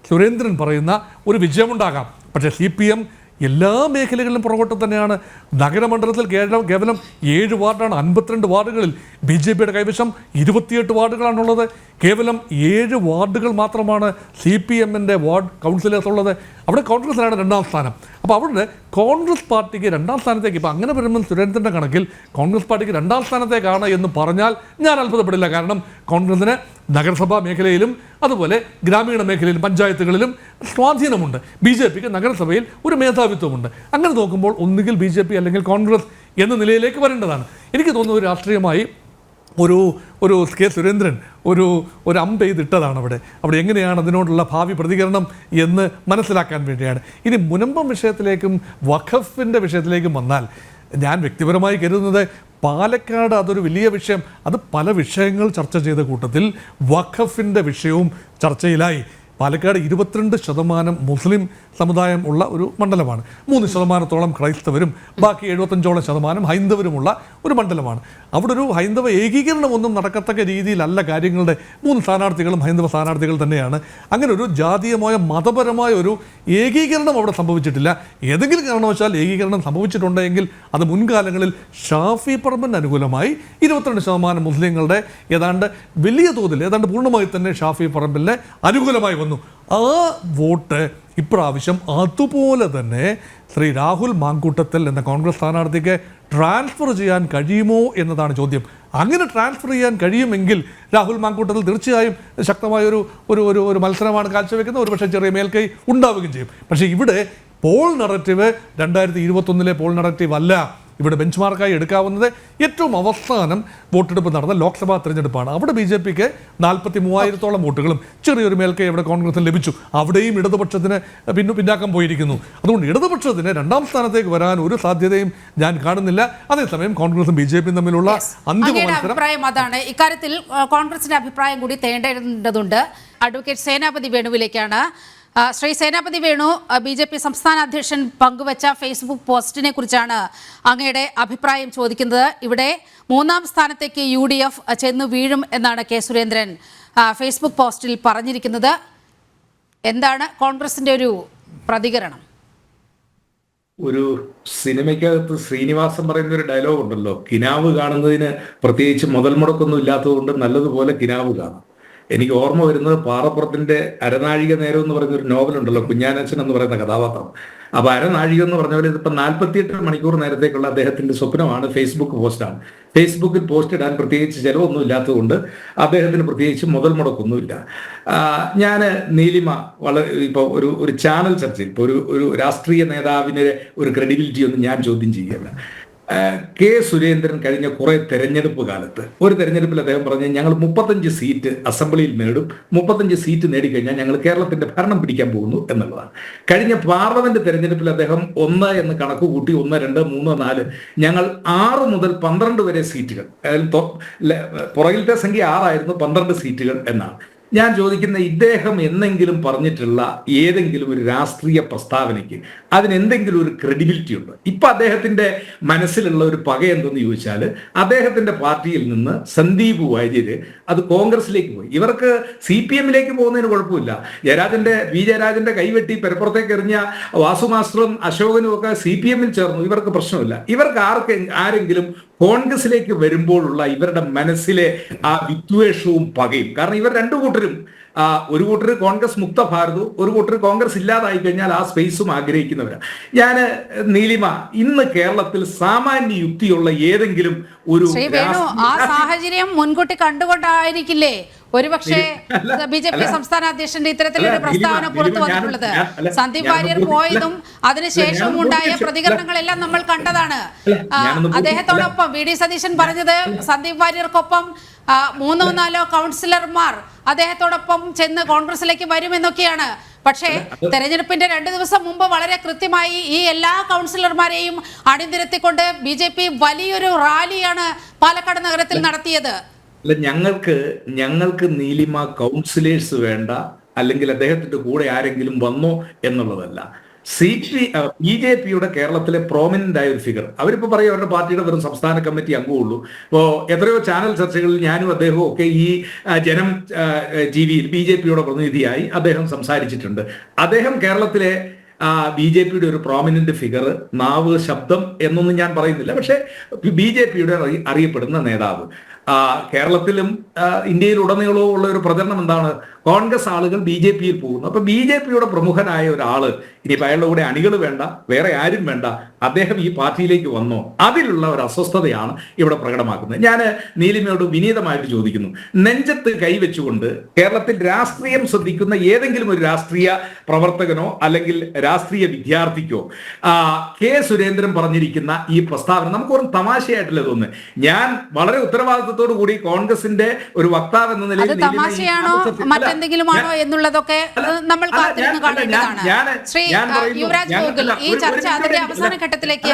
സുരേന്ദ്രൻ പറയുന്ന ഒരു വിജയമുണ്ടാകാം. പക്ഷേ CPM എല്ലാ മേഖലകളിലും പുറകോട്ട് തന്നെയാണ്. നഗരമണ്ഡലത്തിൽ കേവലം 7 വാർഡാണ്. 52 വാർഡുകളിൽ BJPയുടെ കൈവശം 28 വാർഡുകളാണുള്ളത്. കേവലം 7 വാർഡുകൾ മാത്രമാണ് CPMൻ്റെ വാർഡ് കൗൺസിലേഴ്സ് ഉള്ളത്. അവിടെ കോൺഗ്രസിനാണ് 2ാം സ്ഥാനം. അപ്പോൾ അവിടെ കോൺഗ്രസ് പാർട്ടിക്ക് 2ാം സ്ഥാനത്തേക്ക്, ഇപ്പോൾ അങ്ങനെ വരുമ്പോൾ സുരേന്ദ്രൻ്റെ കണക്കിൽ കോൺഗ്രസ് പാർട്ടിക്ക് 2ാം സ്ഥാനത്തേക്കാണ് എന്ന് പറഞ്ഞാൽ ഞാൻ അത്ഭുതപ്പെടില്ല. കാരണം കോൺഗ്രസിന് നഗരസഭാ മേഖലയിലും അതുപോലെ ഗ്രാമീണ മേഖലയിലും പഞ്ചായത്തുകളിലും സ്വാധീനമുണ്ട്. BJPക്ക് നഗരസഭയിൽ ഒരു മേധാവിത്വമുണ്ട്. അങ്ങനെ നോക്കുമ്പോൾ ഒന്നുകിൽ BJP അല്ലെങ്കിൽ കോൺഗ്രസ് എന്ന നിലയിലേക്ക് വരേണ്ടതാണ്. എനിക്ക് തോന്നുന്നത് രാഷ്ട്രീയമായി ഒരു കെ സുരേന്ദ്രൻ ഒരു അമ്പ് ചെയ്തിട്ടതാണ് അവിടെ എങ്ങനെയാണ് അതിനോടുള്ള ഭാവി പ്രതികരണം എന്ന് മനസ്സിലാക്കാൻ വേണ്ടിയാണ്. ഇനി മുനമ്പം വിഷയത്തിലേക്കും വഖഫിൻ്റെ വിഷയത്തിലേക്കും വന്നാൽ ഞാൻ വ്യക്തിപരമായി കരുതുന്നത് പാലക്കാട് അതൊരു വലിയ വിഷയം, അത് പല വിഷയങ്ങൾ ചർച്ച ചെയ്ത കൂട്ടത്തിൽ വഖഫിൻ്റെ വിഷയവും ചർച്ചയിലായി. പാലക്കാട് 22% മുസ്ലിം സമുദായം ഉള്ള ഒരു മണ്ഡലമാണ്. 3% ക്രൈസ്തവരും ബാക്കി 75% ഹൈന്ദവരുമുള്ള ഒരു മണ്ഡലമാണ്. അവിടെ ഒരു ഹൈന്ദവ ഏകീകരണമൊന്നും നടക്കത്തക്ക രീതിയിലല്ല കാര്യങ്ങളുടെ. 3 സ്ഥാനാർത്ഥികളും ഹൈന്ദവ സ്ഥാനാർത്ഥികൾ തന്നെയാണ്. അങ്ങനെ ഒരു ജാതീയമായ മതപരമായ ഒരു ഏകീകരണം അവിടെ സംഭവിച്ചിട്ടില്ല. ഏതെങ്കിലും കാരണവശാൽ ഏകീകരണം സംഭവിച്ചിട്ടുണ്ടെങ്കിൽ അത് മുൻകാലങ്ങളിൽ ഷാഫി പറമ്പിന് അനുകൂലമായി 22% മുസ്ലിങ്ങളുടെ ഏതാണ്ട് വലിയ തോതിൽ ഏതാണ്ട് പൂർണ്ണമായി തന്നെ ഷാഫി പറമ്പിലിന് അനുകൂലമായി വന്നു. ആ വോട്ട് ഇപ്രാവശ്യം അതുപോലെ തന്നെ ശ്രീ രാഹുൽ മാങ്കൂട്ടത്തിൽ എന്ന കോൺഗ്രസ് സ്ഥാനാർത്ഥിക്ക് ട്രാൻസ്ഫർ ചെയ്യാൻ കഴിയുമോ എന്നതാണ് ചോദ്യം. അങ്ങനെ ട്രാൻസ്ഫർ ചെയ്യാൻ കഴിയുമെങ്കിൽ രാഹുൽ മാങ്കൂട്ടത്തിൽ തീർച്ചയായും ശക്തമായ ഒരു മത്സരമാണ് കാഴ്ചവെക്കുന്നത്. ഒരുപക്ഷെ ചെറിയ മേൽക്കൈ ഉണ്ടാവുകയും ചെയ്യും. പക്ഷേ ഇവിടെ പോൾ നറേറ്റീവ് 2021 പോൾ നറേറ്റീവ് അല്ല. ഇവിടെ ബെഞ്ച് മാർക്കായി എടുക്കാവുന്നത് ഏറ്റവും അവസാനം വോട്ടെടുപ്പ് നടന്ന ലോക്സഭാ തെരഞ്ഞെടുപ്പാണ്. അവിടെ BJPക്ക് 43,000 വോട്ടുകളും ചെറിയൊരു മേൽക്കൈ അവിടെ കോൺഗ്രസിന് ലഭിച്ചു. അവിടെയും ഇടതുപക്ഷത്തിന് പിന്നാക്കം പോയിരിക്കുന്നു. അതുകൊണ്ട് ഇടതുപക്ഷത്തിന് 2ാം സ്ഥാനത്തേക്ക് വരാൻ ഒരു സാധ്യതയും ഞാൻ കാണുന്നില്ല. അതേസമയം കോൺഗ്രസും BJPയും തമ്മിലുള്ള അന്തിമ അഭിപ്രായം അതാണ്. ഇക്കാര്യത്തിൽ കോൺഗ്രസിന്റെ അഭിപ്രായം കൂടി തേടേണ്ടതുണ്ട്. അഡ്വക്കേറ്റ് സേനാപതി വേണുവിലേക്കാണ്. ശ്രീ സേനാപതി വേണു, BJP സംസ്ഥാന അധ്യക്ഷൻ പങ്കുവച്ച ഫേസ്ബുക്ക് പോസ്റ്റിനെ കുറിച്ചാണ് അങ്ങയുടെ അഭിപ്രായം ചോദിക്കുന്നത്. ഇവിടെ 3ാം സ്ഥാനത്തേക്ക് UDF ചെന്ന് വീഴും എന്നാണ് കെ സുരേന്ദ്രൻ ഫേസ്ബുക്ക് പോസ്റ്റിൽ പറഞ്ഞിരിക്കുന്നത്. എന്താണ് കോൺഗ്രസിന്റെ ഒരു പ്രതികരണം? ഒരു സിനിമയ്ക്കകത്ത് ശ്രീനിവാസൻ പറയുന്ന ഒരു ഡയലോഗ് ഉണ്ടല്ലോ, കിനാവ് കാണുന്നതിന് പ്രത്യേകിച്ച് മുതൽ മുടക്കൊന്നും ഇല്ലാത്തതുകൊണ്ട് നല്ലതുപോലെ കിനാവ് കാണാം. എനിക്ക് ഓർമ്മ വരുന്നത് പാറപ്പുറത്തിന്റെ അരനാഴിക നേരം എന്ന് പറയുന്ന ഒരു നോവലുണ്ടല്ലോ, കുഞ്ഞാനച്ചൻ എന്ന് പറയുന്ന കഥാപാത്രം. അപ്പൊ അരനാഴിക എന്ന് പറഞ്ഞ പോലെ ഇതിപ്പോ 48 മണിക്കൂർ നേരത്തേക്കുള്ള അദ്ദേഹത്തിന്റെ സ്വപ്നമാണ് ഫേസ്ബുക്ക് പോസ്റ്റാണ്. ഫേസ്ബുക്കിൽ പോസ്റ്റ് ഇടാൻ പ്രത്യേകിച്ച് ചെലവൊന്നും ഇല്ലാത്തതുകൊണ്ട് അദ്ദേഹത്തിന് പ്രത്യേകിച്ച് മുതൽ മുടക്കൊന്നുമില്ല. ഞാൻ നീലിമ ഇപ്പൊ ഒരു ചാനൽ ചർച്ചയിൽ ഇപ്പൊ ഒരു രാഷ്ട്രീയ നേതാവിന് ഒരു ക്രെഡിബിലിറ്റി ഒന്നും ഞാൻ ചോദ്യം ചെയ്യല്ല. കെ സുരേന്ദ്രൻ കഴിഞ്ഞ കുറെ തെരഞ്ഞെടുപ്പ് കാലത്ത് ഒരു തെരഞ്ഞെടുപ്പിൽ അദ്ദേഹം പറഞ്ഞു, ഞങ്ങൾ 35 സീറ്റ് അസംബ്ലിയിൽ നേടും, 35 സീറ്റ് നേടിക്കഴിഞ്ഞാൽ ഞങ്ങൾ കേരളത്തിന്റെ ഭരണം പിടിക്കാൻ പോകുന്നു എന്നുള്ളതാണ്. കഴിഞ്ഞ പാർലമെന്റ് തെരഞ്ഞെടുപ്പിൽ അദ്ദേഹം 1 എന്ന് കണക്ക് കൂട്ടി 1, 2, 3, 4 ഞങ്ങൾ 6 മുതൽ 12 വരെ സീറ്റുകൾ, പുറകിലത്തെ സംഖ്യ 6 ആയിരുന്നു, 12 സീറ്റുകൾ എന്നാണ്. ഞാൻ ചോദിക്കുന്ന, ഇദ്ദേഹം എന്നെങ്കിലും പറഞ്ഞിട്ടുള്ള ഏതെങ്കിലും ഒരു രാഷ്ട്രീയ പ്രസ്താവനയ്ക്ക് അതിനെന്തെങ്കിലും ഒരു ക്രെഡിബിലിറ്റി ഉണ്ട്? ഇപ്പൊ അദ്ദേഹത്തിന്റെ മനസ്സിലുള്ള ഒരു പക എന്തെന്ന് ചോദിച്ചാൽ, അദ്ദേഹത്തിന്റെ പാർട്ടിയിൽ നിന്ന് സന്ദീപ് വാര്യര് അത് കോൺഗ്രസിലേക്ക് പോയി. ഇവർക്ക് CPM-ലേക്ക് പോകുന്നതിന് കുഴപ്പമില്ല. വി ജയരാജന്റെ കൈവെട്ടി പെരപ്പുറത്തേക്ക് എറിഞ്ഞ വാസു മാസ്റ്ററും അശോകനും ഒക്കെ CPM-ൽ ചേർന്നു. ഇവർക്ക് പ്രശ്നമില്ല. ഇവർക്ക് ആരെങ്കിലും കോൺഗ്രസിലേക്ക് വരുമ്പോഴുള്ള ഇവരുടെ മനസ്സിലെ ആ വിദ്വേഷവും പകയും, കാരണം ഇവർ രണ്ടു കൂട്ടരും ഒരു കൂട്ടർ കോൺഗ്രസ് മുക്ത ഭാരതവും ഒരു കൂട്ടർ കോൺഗ്രസ് ഇല്ലാതായി കഴിഞ്ഞാൽ ആ സ്പേസും ആഗ്രഹിക്കുന്നവരാണ്. ഞാൻ നീലിമ, ഇന്ന് കേരളത്തിൽ സാമാന്യ യുക്തിയുള്ള ഏതെങ്കിലും ഒരു ആ സാഹചര്യം മുൻകൂട്ടി കണ്ടുകൊണ്ടായിരിക്കില്ലേ ഒരുപക്ഷെ BJP സംസ്ഥാന അധ്യക്ഷന്റെ ഇത്തരത്തിലൊരു പ്രസ്താവന പുറത്തു വന്നിട്ടുള്ളത്? സന്ദീപ് വാര്യർ പോയതും അതിനുശേഷം ഉണ്ടായ പ്രതികരണങ്ങളെല്ലാം നമ്മൾ കണ്ടതാണ്. അദ്ദേഹത്തോടൊപ്പം VD സതീശൻ പറഞ്ഞത് സന്ദീപ് വാര്യർക്കൊപ്പം 3-4 കൗൺസിലർമാർ അദ്ദേഹത്തോടൊപ്പം ചെന്ന് കോൺഗ്രസിലേക്ക് വരുമെന്നൊക്കെയാണ്. പക്ഷേ തെരഞ്ഞെടുപ്പിന്റെ 2 ദിവസം മുമ്പ് വളരെ കൃത്യമായി ഈ എല്ലാ കൗൺസിലർമാരെയും അണിനിരത്തിക്കൊണ്ട് BJP വലിയൊരു റാലിയാണ് പാലക്കാട് നഗരത്തിൽ നടത്തിയത്. അല്ല, ഞങ്ങൾക്ക് നീലിമ കൗൺസിലേഴ്സ് വേണ്ട, അല്ലെങ്കിൽ അദ്ദേഹത്തിന്റെ കൂടെ ആരെങ്കിലും വന്നോ എന്നുള്ളതല്ല. BJPയുടെ കേരളത്തിലെ പ്രോമിനന്റ് ആയ ഒരു ഫിഗർ, അവരിപ്പോ പറയും അവരുടെ പാർട്ടിയുടെ വെറും സംസ്ഥാന കമ്മിറ്റി അംഗമുള്ളൂ. ഇപ്പോ എത്രയോ ചാനൽ ചർച്ചകളിൽ ഞാനും അദ്ദേഹവും ഒക്കെ ഈ ജനം TVയിൽ BJPയുടെ പ്രതിനിധിയായി അദ്ദേഹം സംസാരിച്ചിട്ടുണ്ട്. അദ്ദേഹം കേരളത്തിലെ BJPയുടെ ഒരു പ്രോമിനന്റ് ഫിഗർ, നാവ്, ശബ്ദം എന്നൊന്നും ഞാൻ പറയുന്നില്ല, പക്ഷെ BJPയുടെ അറിയപ്പെടുന്ന നേതാവ്. കേരളത്തിലും ഇന്ത്യയിലുടനീളവും ഉള്ള ഒരു പ്രചരണം എന്താണ്? കോൺഗ്രസ് ആളുകൾ BJPയിൽ പോകുന്നു. അപ്പൊ BJPയുടെ പ്രമുഖനായ ഒരാള്, ഇനിയിപ്പോൾ അയാളുടെ കൂടെ അണികൾ വേണ്ട, വേറെ ആരും വേണ്ട, അദ്ദേഹം ഈ പാർട്ടിയിലേക്ക് വന്നോ, അതിലുള്ള ഒരു അസ്വസ്ഥതയാണ് ഇവിടെ പ്രകടമാക്കുന്നത്. ഞാൻ നീലിമയോട് വിനീതമായിട്ട് ചോദിക്കുന്നു, നെഞ്ചത്ത് കൈവച്ചുകൊണ്ട് കേരളത്തിൽ രാഷ്ട്രീയം ശ്രദ്ധിക്കുന്ന ഏതെങ്കിലും ഒരു രാഷ്ട്രീയ പ്രവർത്തകനോ അല്ലെങ്കിൽ രാഷ്ട്രീയ വിദ്യാർത്ഥിക്കോ കെ സുരേന്ദ്രൻ പറഞ്ഞിരിക്കുന്ന ഈ പ്രസ്താവന നമുക്ക് ഒരു തമാശയായിട്ടല്ലേ തോന്നുന്നത്? ഞാൻ വളരെ ഉത്തരവാദിത്വം ഉത്തരവാദിത്തത്തോടു കൂടി കോൺഗ്രസിന്റെ ഒരു വക്താവ് എന്ന അത് നിലയിൽ തമാശയാണോ മറ്റെന്തെങ്കിലും ആണോ എന്നുള്ളതൊക്കെ നമ്മൾ കാത്തിരുന്ന് കാണേണ്ടതാണ്. ശ്രീ യുവരാജ് ഗോകുൽ, ഈ ചർച്ച അതിന്റെ അവസാന ഘട്ടത്തിലേക്ക്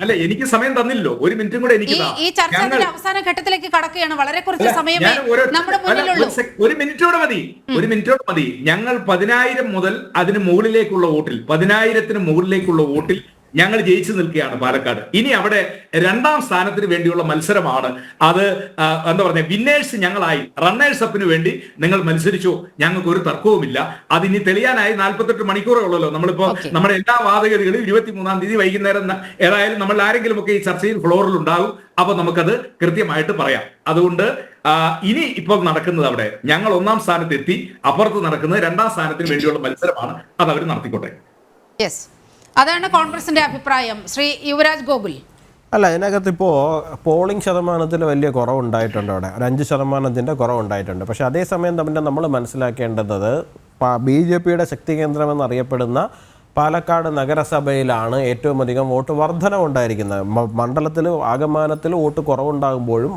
അല്ല, എനിക്ക് സമയം തന്നില്ലോ, ഒരു മിനിറ്റും കൂടെ എനിക്ക് ഈ ചർച്ച അതിന്റെ അവസാന ഘട്ടത്തിലേക്ക് കടക്കുകയാണ്. വളരെ കുറച്ച് സമയമേ നമ്മുടെ മുന്നിലുള്ളൂ. ഒരു മിനിറ്റോടെ മതി. ഞങ്ങൾ 10,000 മുതൽ അതിന് മുകളിലേക്കുള്ള വോട്ടിൽ 10,000-ന് മുകളിലേക്കുള്ള വോട്ടിൽ ഞങ്ങൾ ജയിച്ചു നിൽക്കുകയാണ് പാലക്കാട്. ഇനി അവിടെ 2ാം സ്ഥാനത്തിന് വേണ്ടിയുള്ള മത്സരമാണ്. അത് എന്താ പറഞ്ഞ വിന്നേഴ്സ് ഞങ്ങളായി, റണ്ണേഴ്സ് അപ്പിന് വേണ്ടി നിങ്ങൾ മത്സരിച്ചു, ഞങ്ങൾക്ക് ഒരു തർക്കവുമില്ല. അതിനി തെളിയാനായി 48 മണിക്കൂറേ ഉള്ളല്ലോ. നമ്മളിപ്പോ നമ്മുടെ എല്ലാ വാദഗതികളും 23-ാം തീയതി വൈകുന്നേരം ഏതായാലും നമ്മൾ ആരെങ്കിലും ഒക്കെ ഈ ചർച്ചയിൽ ഫ്ലോറിൽ ഉണ്ടാകും. അപ്പൊ നമുക്കത് കൃത്യമായിട്ട് പറയാം. അതുകൊണ്ട് ഇനി ഇപ്പോൾ നടക്കുന്നത് അവിടെ ഞങ്ങൾ 1ാം സ്ഥാനത്ത് എത്തി, അപ്പുറത്ത് നടക്കുന്നത് 2ാം സ്ഥാനത്തിന് വേണ്ടിയുള്ള മത്സരമാണ്. അത് അവർ നടത്തിക്കോട്ടെ. അതാണ് കോൺഗ്രസിന്റെ അഭിപ്രായം. ശ്രീ യുവരാജ് ഗോകുൽ. അല്ല, ഇതിനകത്ത് ഇപ്പോൾ പോളിംഗ് ശതമാനത്തിൽ വലിയ കുറവുണ്ടായിട്ടുണ്ട്. അവിടെ ഒരു 5% കുറവുണ്ടായിട്ടുണ്ട്. പക്ഷേ അതേസമയം തന്നെ നമ്മൾ മനസ്സിലാക്കേണ്ടത് BJPയുടെ ശക്തി കേന്ദ്രമെന്നറിയപ്പെടുന്ന പാലക്കാട് നഗരസഭയിലാണ് ഏറ്റവും അധികം വോട്ട് വർധനവുണ്ടായിരിക്കുന്നത്. മണ്ഡലത്തിൽ ആകമാനത്തിൽ വോട്ട് കുറവുണ്ടാകുമ്പോഴും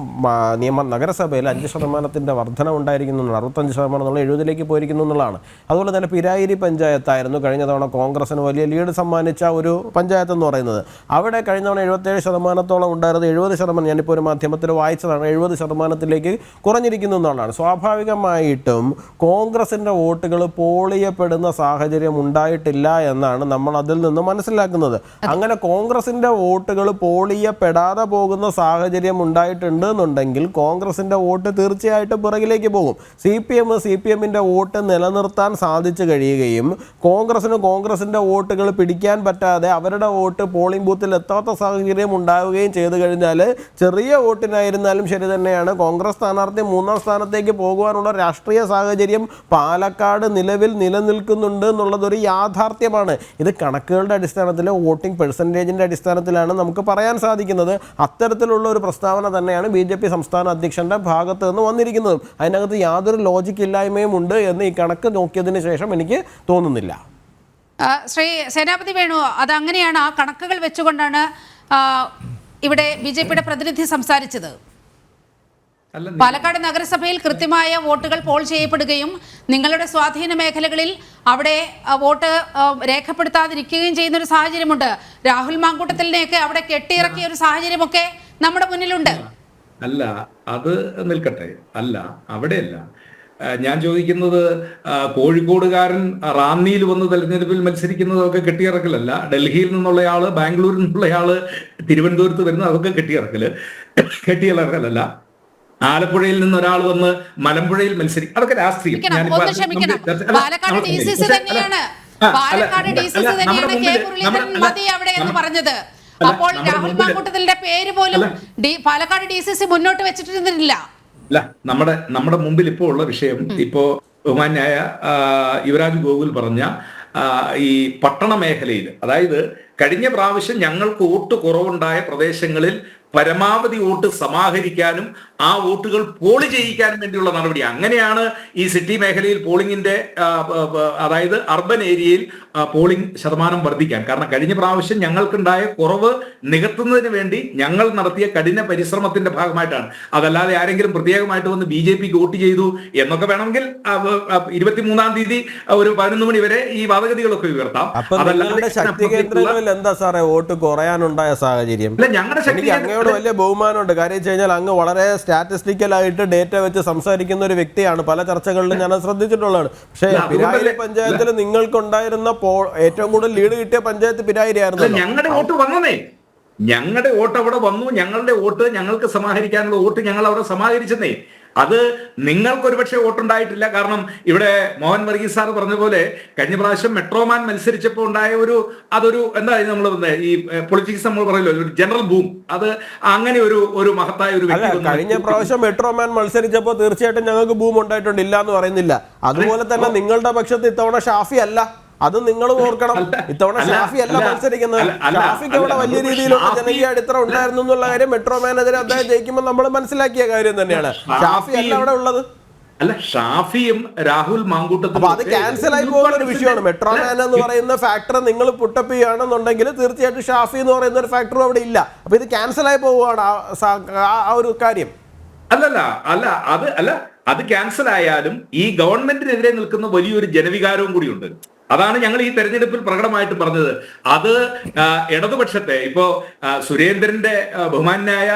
നഗരസഭയിൽ 5% വർധനവുണ്ടായിരിക്കുന്നു. 65% എന്നുള്ള 70-ലേക്ക് പോയിരിക്കുന്നു എന്നുള്ളതാണ്. അതുപോലെ തന്നെ പിരായിരി പഞ്ചായത്തായിരുന്നു കഴിഞ്ഞ തവണ കോൺഗ്രസിന് വലിയ ലീഡ് സമ്മാനിച്ച ഒരു പഞ്ചായത്ത് എന്ന് പറയുന്നത്. അവിടെ കഴിഞ്ഞ തവണ 77% ഉണ്ടായിരുന്നത് 70%, ഞാനിപ്പോൾ ഒരു മാധ്യമത്തിൽ വായിച്ചതാണ്, 70%-ലേക്ക് കുറഞ്ഞിരിക്കുന്നു എന്നുള്ളതാണ്. സ്വാഭാവികമായിട്ടും കോൺഗ്രസിൻ്റെ വോട്ടുകൾ പോൾ ചെയ്യപ്പെടുന്ന സാഹചര്യം ഉണ്ടായിട്ടില്ല എന്നാണ് നമ്മൾ അതിൽ നിന്ന് മനസ്സിലാക്കുന്നത്. അങ്ങനെ കോൺഗ്രസിന്റെ വോട്ടുകൾ പോൾ ചെയ്യപ്പെടാതെ പോകുന്ന സാഹചര്യം ഉണ്ടായിട്ടുണ്ട് എന്നുണ്ടെങ്കിൽ കോൺഗ്രസിന്റെ വോട്ട് തീർച്ചയായിട്ടും പിറകിലേക്ക് പോകും. CPMന്റെ വോട്ട് നിലനിർത്താൻ സാധിച്ചു കഴിയുകയും കോൺഗ്രസിന്റെ വോട്ടുകൾ പിടിക്കാൻ പറ്റാതെ അവരുടെ വോട്ട് പോളിംഗ് ബൂത്തിൽ എത്താത്ത സാഹചര്യം ഉണ്ടാവുകയും ചെയ്തു കഴിഞ്ഞാൽ ചെറിയ വോട്ടിനായിരുന്നാലും ശരി തന്നെയാണ് കോൺഗ്രസ് സ്ഥാനാർത്ഥി 3ാം സ്ഥാനത്തേക്ക് പോകുവാനുള്ള രാഷ്ട്രീയ സാഹചര്യം പാലക്കാട് നിലവിൽ നിലനിൽക്കുന്നുണ്ട് എന്നുള്ളതൊരു യാഥാർത്ഥ്യമാണ്. ഇത് കണക്കുകളുടെ അടിസ്ഥാനത്തിൽ, വോട്ടിംഗ് പെർസെൻറ്റേജിൻ്റെ അടിസ്ഥാനത്തിലാണ് നമുക്ക് പറയാൻ സാധിക്കുന്നത്. അത്തരത്തിലുള്ള ഒരു പ്രസ്താവന തന്നെയാണ് BJP സംസ്ഥാന അധ്യക്ഷൻ്റെ ഭാഗത്ത് നിന്ന് വന്നിരിക്കുന്നത്. അതിനകത്ത് യാതൊരു ലോജിക്ക് ഇല്ലായ്മയും ഉണ്ട് എന്ന് ഈ കണക്ക് നോക്കിയതിന് ശേഷം എനിക്ക് തോന്നുന്നില്ല. ശ്രീ സേനാപതി വേണു, അതങ്ങനെയാണ്, ആ കണക്കുകൾ വെച്ചുകൊണ്ടാണ് ഇവിടെ BJPയുടെ പ്രതിനിധി സംസാരിച്ചത്. പാലക്കാട് നഗരസഭയിൽ കൃത്യമായ വോട്ടുകൾ പോൾ ചെയ്യപ്പെടുകയും നിങ്ങളുടെ സ്വാധീന മേഖലകളിൽ അവിടെ വോട്ട് രേഖപ്പെടുത്താതിരിക്കുകയും ചെയ്യുന്ന ഒരു സാഹചര്യമുണ്ട്. രാഹുൽ മാങ്കൂട്ടത്തിലിനെയൊക്കെ അവിടെ കെട്ടിയിറക്കിയ ഒരു സാഹചര്യമൊക്കെ നമ്മുടെ മുന്നിലുണ്ട്. അല്ല, അത് നിൽക്കട്ടെ. അല്ല, അവിടെയല്ല ഞാൻ ചോദിക്കുന്നത്. കോഴിക്കോടുകാരൻ റാന്നിയിൽ വന്ന് തെരഞ്ഞെടുപ്പിൽ മത്സരിക്കുന്നതൊക്കെ കെട്ടിയിറക്കലല്ല. ഡൽഹിയിൽ നിന്നുള്ളയാള്, ബാംഗ്ലൂരിൽ നിന്നുള്ളയാള് തിരുവനന്തപുരത്ത് വരുന്നത് അതൊക്കെ കെട്ടിയിറക്കലല്ല. ആലപ്പുഴയിൽ നിന്ന് ഒരാൾ വന്ന് മലമ്പുഴയിൽ മത്സരിക്കും, അതൊക്കെ രാഷ്ട്രീയം. പാലക്കാട് DCC തന്നെയാണ് പറഞ്ഞത്. അപ്പോൾ രാഹുൽ മാങ്കൂട്ടത്തിലിന്റെ പേര് പോലും പാലക്കാട് DCC മുന്നോട്ട് വെച്ചിട്ടിരുന്നില്ല. അല്ല, നമ്മുടെ മുമ്പിൽ ഇപ്പോൾ ഉള്ള വിഷയം, ഇപ്പോ ബഹുമാന്യായ യുവരാജ് ഗോകുൽ പറഞ്ഞ ഈ പട്ടണ മേഖലയിൽ, അതായത് കഴിഞ്ഞ പ്രാവശ്യം ഞങ്ങൾക്ക് വോട്ട് കുറവുണ്ടായ പ്രദേശങ്ങളിൽ പരമാവധി വോട്ട് സമാഹരിക്കാനും ആ വോട്ടുകൾ പോൾ ചെയ്യിക്കാനും വേണ്ടിയുള്ള നടപടി. അങ്ങനെയാണ് ഈ സിറ്റി മേഖലയിൽ പോളിംഗിന്റെ, അതായത് അർബൻ ഏരിയയിൽ പോളിംഗ് ശതമാനം വർദ്ധിക്കാൻ കാരണം. കഴിഞ്ഞ പ്രാവശ്യം ഞങ്ങൾക്കുണ്ടായ കുറവ് നികത്തുന്നതിന് വേണ്ടി ഞങ്ങൾ നടത്തിയ കഠിന പരിശ്രമത്തിന്റെ ഭാഗമായിട്ടാണ്. അതല്ലാതെ ആരെങ്കിലും പ്രത്യേകമായിട്ട് വന്ന് BJPക്ക് വോട്ട് ചെയ്തു എന്നൊക്കെ വേണമെങ്കിൽ 23-ാം തീയതി ഒരു 11 മണി വരെ ഈ വാദഗതികളൊക്കെ ഉയർത്താം. എന്താ സാറേ വോട്ട് കുറയാനുണ്ടായ സാഹചര്യം? ഞങ്ങളുടെ വലിയ ബഹുമാനമുണ്ട്. കാര്യം വെച്ച് കഴിഞ്ഞാൽ അങ്ങ് വളരെ സ്റ്റാറ്റിസ്റ്റിക്കലായിട്ട് ഡേറ്റ വെച്ച് സംസാരിക്കുന്ന ഒരു വ്യക്തിയാണ്. പല ചർച്ചകളിലും ഞാൻ ശ്രദ്ധിച്ചിട്ടുള്ളതാണ്. പക്ഷേ പിരായിരി പഞ്ചായത്തിൽ നിങ്ങൾക്കുണ്ടായിരുന്ന ഏറ്റവും കൂടുതൽ ലീഡ് കിട്ടിയ പഞ്ചായത്ത് പിരായിരി ആയിരുന്നു. ഞങ്ങളുടെ വോട്ട് വന്നേ, ഞങ്ങളുടെ വോട്ട് അവിടെ വന്നു. ഞങ്ങളുടെ വോട്ട്, ഞങ്ങൾക്ക് സമാഹരിക്കാനുള്ള വോട്ട് ഞങ്ങൾ അവിടെ സമാഹരിച്ചെന്നേ. അത് നിങ്ങൾക്ക് ഒരുപക്ഷെ വോട്ടുണ്ടായിട്ടില്ല. കാരണം ഇവിടെ മോഹൻ വർഗീസ് സാർ പറഞ്ഞ പോലെ കഴിഞ്ഞ പ്രാവശ്യം മെട്രോമാൻ മത്സരിച്ചപ്പോൾ ഉണ്ടായ അതൊരു എന്താ നമ്മൾ ഈ പൊളിറ്റിക്സ് നമ്മൾ പറയല്ലോ, ഒരു ജനറൽ ബൂം. അത് അങ്ങനെ ഒരു മഹത്തായ ഒരു വ്യക്തി. കഴിഞ്ഞ പ്രാവശ്യം മെട്രോമാൻ മത്സരിച്ചപ്പോൾ തീർച്ചയായിട്ടും ഞങ്ങൾക്ക് ബൂം ഉണ്ടായിട്ടുണ്ട്, ഇല്ല എന്ന് പറയുന്നില്ല. അതുപോലെ തന്നെ നിങ്ങളുടെ പക്ഷത്ത് ഇത്തവണ ഷാഫി അല്ല, അത് നിങ്ങൾ ഓർക്കണം. ഇത്തവണ ഷാഫി അല്ല മത്സരിക്കുന്നത്. ഷാഫിക്ക് അവിടെ വലിയ രീതിയിലുള്ള ജനകീയ അടിത്തറ ഉണ്ടായിരുന്നു എന്നുള്ള കാര്യം മെട്രോമാനെതിരെ അദ്ദേഹം ജയിക്കുമ്പോൾ നമ്മൾ മനസ്സിലാക്കിയ കാര്യം തന്നെയാണ്. ഷാഫി അല്ല അവിടെ ഉള്ളത്. അല്ല, ഷാഫിയും രാഹുൽ മാങ്കൂട്ടത്തും അപ്പൊ അത് ക്യാൻസൽ ആയി പോകുന്ന ഒരു വിഷയമാണ്. മെട്രോമാൻ എന്ന് പറയുന്ന ഫാക്ടർ നിങ്ങൾ പുട്ടപ്പ് ചെയ്യുകയാണെന്നുണ്ടെങ്കിൽ തീർച്ചയായിട്ടും ഷാഫി എന്ന് പറയുന്ന ഒരു ഫാക്ടറും അവിടെ ഇല്ല. അപ്പൊ ഇത് ക്യാൻസൽ ആയി പോവുകയാണ് ആ ഒരു കാര്യം. അത് ക്യാൻസൽ ആയാലും ഈ ഗവൺമെന്റിനെതിരെ നിൽക്കുന്ന വലിയൊരു ജനവികാരവും കൂടിയുണ്ട്. അതാണ് ഞങ്ങൾ ഈ തെരഞ്ഞെടുപ്പിൽ പ്രകടമായിട്ട് പറഞ്ഞത്. അത് ഇടതുപക്ഷത്തെ ഇപ്പോ സുരേന്ദ്രന്റെ ബഹുമാന്യായ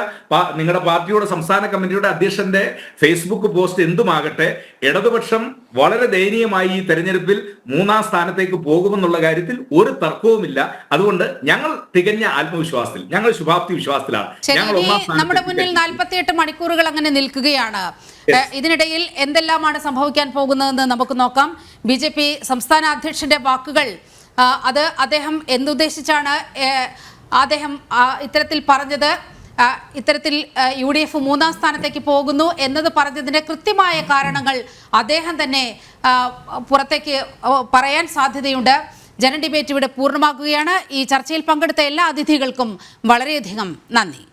നിങ്ങളുടെ പാർട്ടിയുടെ സംസ്ഥാന കമ്മിറ്റിയുടെ അധ്യക്ഷന്റെ ഫേസ്ബുക്ക് പോസ്റ്റ് എന്തുമാകട്ടെ, ഇടതുപക്ഷം വളരെ ദയനീയമായി ഈ തെരഞ്ഞെടുപ്പിൽ 3ാം സ്ഥാനത്തേക്ക് പോകുമെന്നുള്ള കാര്യത്തിൽ ഒരു തർക്കവുമില്ല. അതുകൊണ്ട് ഞങ്ങൾ തികഞ്ഞ ആത്മവിശ്വാസത്തിൽ, ഞങ്ങൾ ശുഭാപ്തി വിശ്വാസത്തിലാണ്. ഞങ്ങൾ നമ്മുടെ മുന്നിൽ 48 മണിക്കൂറുകൾ അങ്ങനെ നിൽക്കുകയാണ്. ഇതിനിടയിൽ എന്തെല്ലാമാണ് സംഭവിക്കാൻ പോകുന്നതെന്ന് നമുക്ക് നോക്കാം. BJP സംസ്ഥാന അധ്യക്ഷന്റെ വാക്കുകൾ, അത് അദ്ദേഹം എന്തുദ്ദേശിച്ചാണ് അദ്ദേഹം ഇത്തരത്തിൽ പറഞ്ഞത്, ഇത്തരത്തിൽ UDF 3ാം സ്ഥാനത്തേക്ക് പോകുന്നു എന്നത് പറഞ്ഞതിന്റെ കൃത്യമായ കാരണങ്ങൾ അദ്ദേഹം തന്നെ പുറത്തേക്ക് പറയാൻ സാധ്യതയുണ്ട്. ജന ഡിബേറ്റ് ഇവിടെ പൂർണ്ണമാക്കുകയാണ്. ഈ ചർച്ചയിൽ പങ്കെടുത്ത എല്ലാ അതിഥികൾക്കും വളരെയധികം നന്ദി.